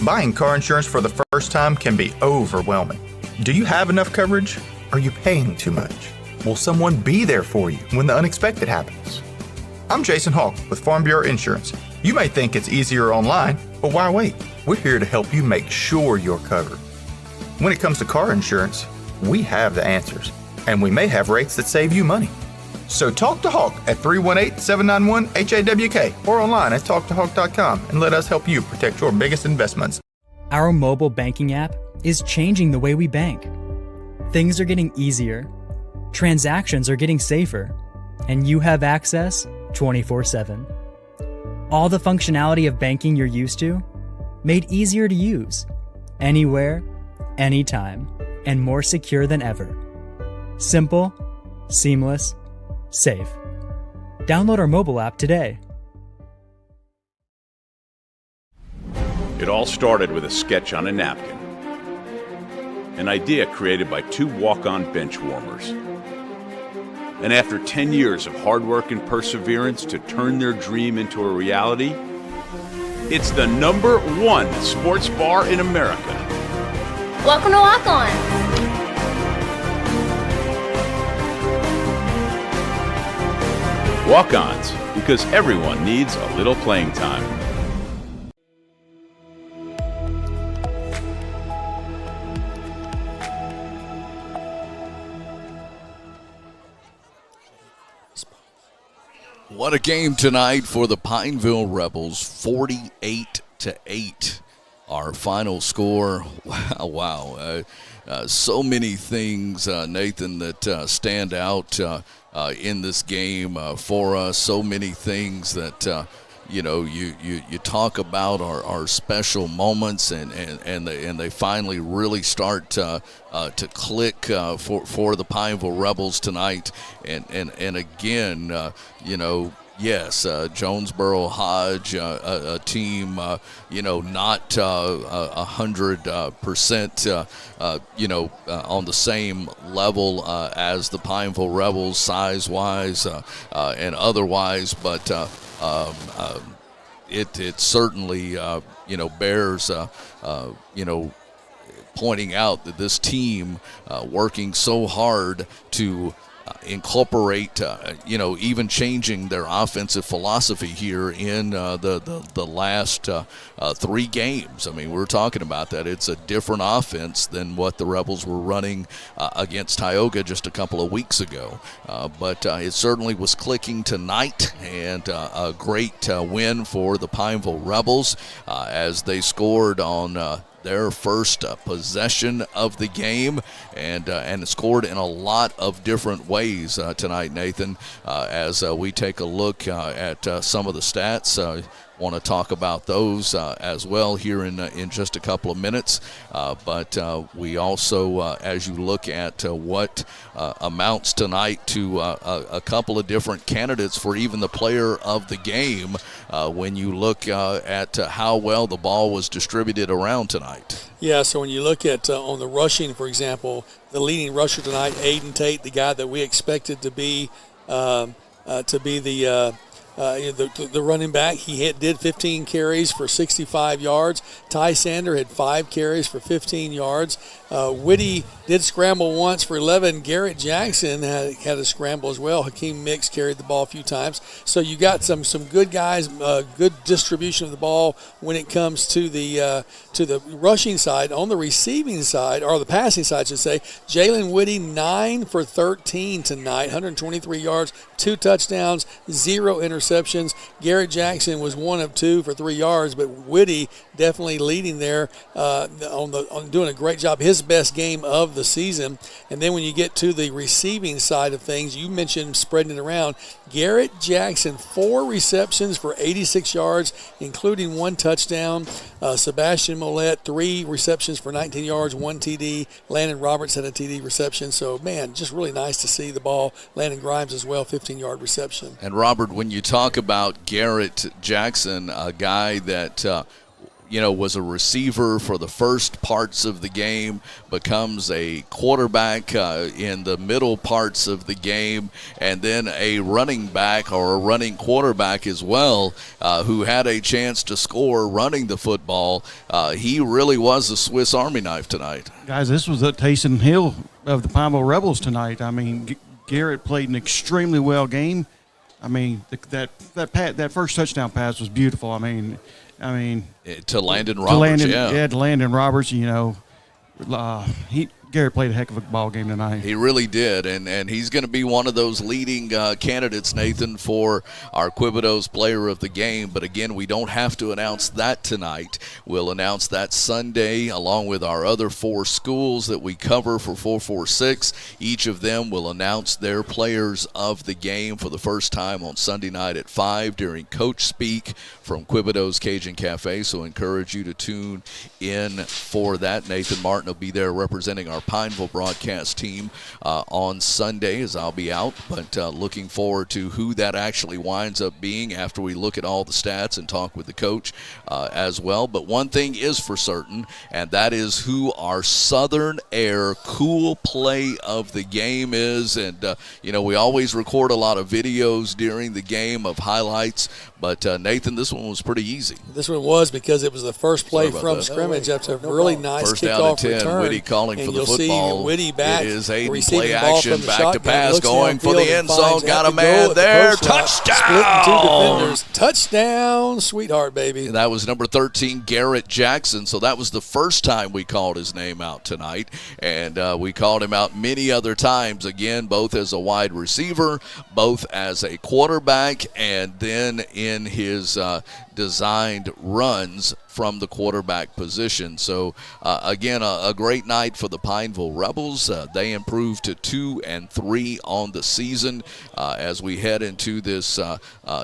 Buying car insurance for the first time can be overwhelming. Do you have enough coverage? Are you paying too much? Will someone be there for you when the unexpected happens? I'm Jason Hawk with Farm Bureau Insurance. You may think it's easier online, but why wait? We're here to help you make sure you're covered. When it comes to car insurance, we have the answers, and we may have rates that save you money. So talk to Hawk at 318-791-HAWK or online at talktohawk.com and let us help you protect your biggest investments. Our mobile banking app is changing the way we bank. Things are getting easier, transactions are getting safer, and you have access 24/7. All the functionality of banking you're used to, made easier to use, anywhere, anytime, and more secure than ever. Simple, seamless, safe. Download our mobile app today. It all started with a sketch on a napkin, an idea created by two walk-on bench warmers. And after 10 years of hard work and perseverance to turn their dream into a reality, it's the #1 sports bar in America. Welcome to Walk On. Walk-ons, because everyone needs a little playing time. What a game tonight for the Pineville Rebels, 48-8. Our final score. Wow. So many things, Nathan, that stand out in this game for us. So many things that you talk about our special moments, and they finally really start to click for the Pineville Rebels tonight. And again, yes, Jonesboro Hodge, a team, not 100%, on the same level as the Pineville Rebels, size-wise and otherwise, but it certainly, bears, pointing out that this team working so hard to incorporate, even changing their offensive philosophy here in the last 3 games. I mean, we're talking about that. It's a different offense than what the Rebels were running against Tioga just a couple of weeks ago. But it certainly was clicking tonight, and a great win for the Pineville Rebels as they scored on their first possession of the game, and scored in a lot of different ways tonight, Nathan. As we take a look at some of the stats, want to talk about those as well here in just a couple of minutes. But we also, as you look at what amounts tonight to a couple of different candidates for even the player of the game, when you look at how well the ball was distributed around tonight. Yeah, so when you look at on the rushing, for example, the leading rusher tonight, Aiden Tate, the guy that we expected to be the running back, he did 15 carries for 65 yards. Ty Sander had 5 carries for 15 yards. Whitty did scramble once for 11. Garrett Jackson had a scramble as well. Hakeem Mix carried the ball a few times. So you got some good guys, good distribution of the ball when it comes to the rushing side. On the receiving side, or the passing side, I should say, Jalen Whitty 9 for 13 tonight, 123 yards, 2 touchdowns, 0 interceptions. Garrett Jackson was 1 of 2 for 3 yards, but Whitty definitely leading there on doing a great job. His best game of the season. And then when you get to the receiving side of things, you mentioned spreading it around. Garrett Jackson, 4 receptions for 86 yards, including 1 touchdown. Sebastian Mollett, 3 receptions for 19 yards, 1 TD. Landon Roberts had a TD reception. So, man, just really nice to see the ball. Landon Grimes as well, 15-yard reception. And, Robert, when you talk about Garrett Jackson, a guy that was a receiver for the first parts of the game, becomes a quarterback in the middle parts of the game, and then a running back or a running quarterback as well, who had a chance to score running the football. He really was a Swiss Army knife tonight. Guys, this was a Taysom Hill of the Pineville Rebels tonight. I mean, Garrett played an extremely well game. I mean, that first touchdown pass was beautiful. I mean, to Landon Roberts, to Landon Roberts. Garrett played a heck of a ball game tonight. He really did, and he's going to be one of those leading candidates, Nathan, for our Quibido's Player of the Game. But again, we don't have to announce that tonight. We'll announce that Sunday, along with our other 4 schools that we cover for 446. Each of them will announce their players of the game for the first time on Sunday night at 5 during Coach Speak from Quibido's Cajun Cafe. So encourage you to tune in for that. Nathan Martin will be there representing our Pineville broadcast team on Sunday, as I'll be out, but looking forward to who that actually winds up being after we look at all the stats and talk with the coach as well. But one thing is for certain, and that is who our Southern Air cool play of the game is. And we always record a lot of videos during the game of highlights, but Nathan, this one was pretty easy. This one was because it was the first play from scrimmage after a really nice first down kickoff and 10, return. Whitty calling for the football. Whitty back. It is Hayden receiving play the ball action, from the back to pass, going for downfield the end and zone. finds Got a Happy man Goal at the there. post route. Touchdown! Splitting 2 defenders. Touchdown, sweetheart, baby. And that was number 13, Garrett Jackson. So that was the first time we called his name out tonight. And we called him out many other times, again, both as a wide receiver, both as a quarterback, and then in his designed runs from the quarterback position. So, again, a great night for the Pineville Rebels. They improved to 2-3 on the season as we head into this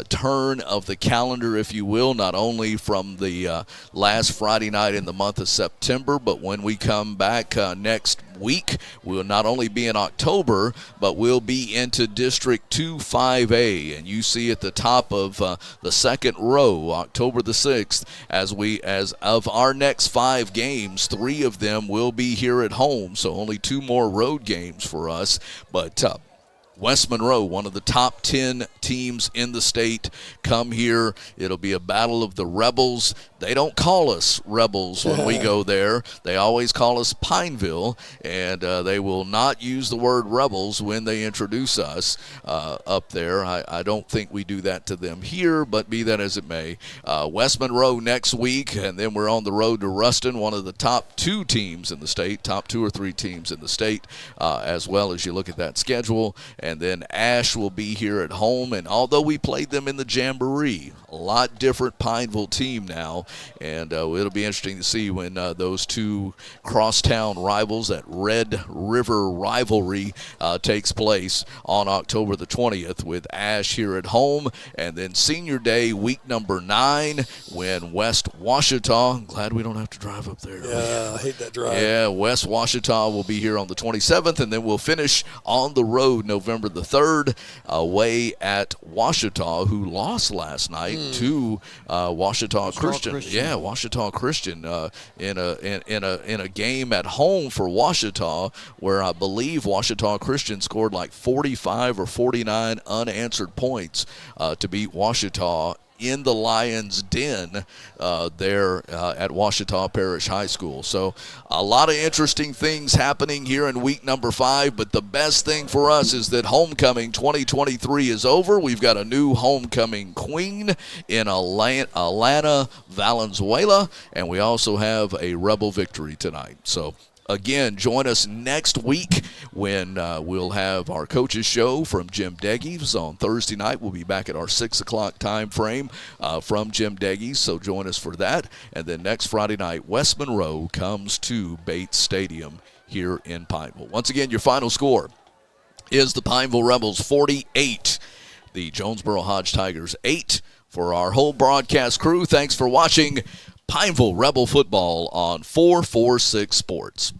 turn of the calendar, if you will, not only from the last Friday night in the month of September, but when we come back next week, we'll not only be in October, but we'll be into District 2-5A. And you see at the top of the second row, October the 6th, as of our next 5 games, 3 of them will be here at home, so only 2 more road games for us. But West Monroe, one of the top 10 teams in the state, come here. It'll be a battle of the Rebels. They don't call us Rebels when we go there. They always call us Pineville, and they will not use the word Rebels when they introduce us up there. I don't think we do that to them here, but be that as it may. West Monroe next week, and then we're on the road to Ruston, one of the top 2 teams in the state, top 2 or 3 teams in the state, as well as you look at that schedule. And then Ash will be here at home. And although we played them in the Jamboree, a lot different Pineville team now. And it'll be interesting to see when those 2 crosstown rivals, that Red River rivalry, takes place on October the 20th with Ash here at home. And then Senior Day, week number 9, when West Washita, I'm glad we don't have to drive up there. Yeah, I hate that drive. Yeah, West Washita will be here on the 27th, and then we'll finish on the road November the 3rd away at Washita, who lost last night to Washita Christian. Yeah, Washita Christian in a game at home for Washita, where I believe Washita Christian scored like 45 or 49 unanswered points to beat Washita in the Lions' Den there at Washita Parish High School. So a lot of interesting things happening here in week number 5, but the best thing for us is that homecoming 2023 is over. We've got a new homecoming queen in Atlanta Valenzuela, and we also have a Rebel victory tonight. So again, join us next week when we'll have our coaches show from Jim Deggies on Thursday night. We'll be back at our 6 o'clock time frame from Jim Deggies, so join us for that. And then next Friday night, West Monroe comes to Bates Stadium here in Pineville. Once again, your final score is the Pineville Rebels 48, the Jonesboro Hodge Tigers 8. For our whole broadcast crew, thanks for watching Pineville Rebel football on 446 Sports.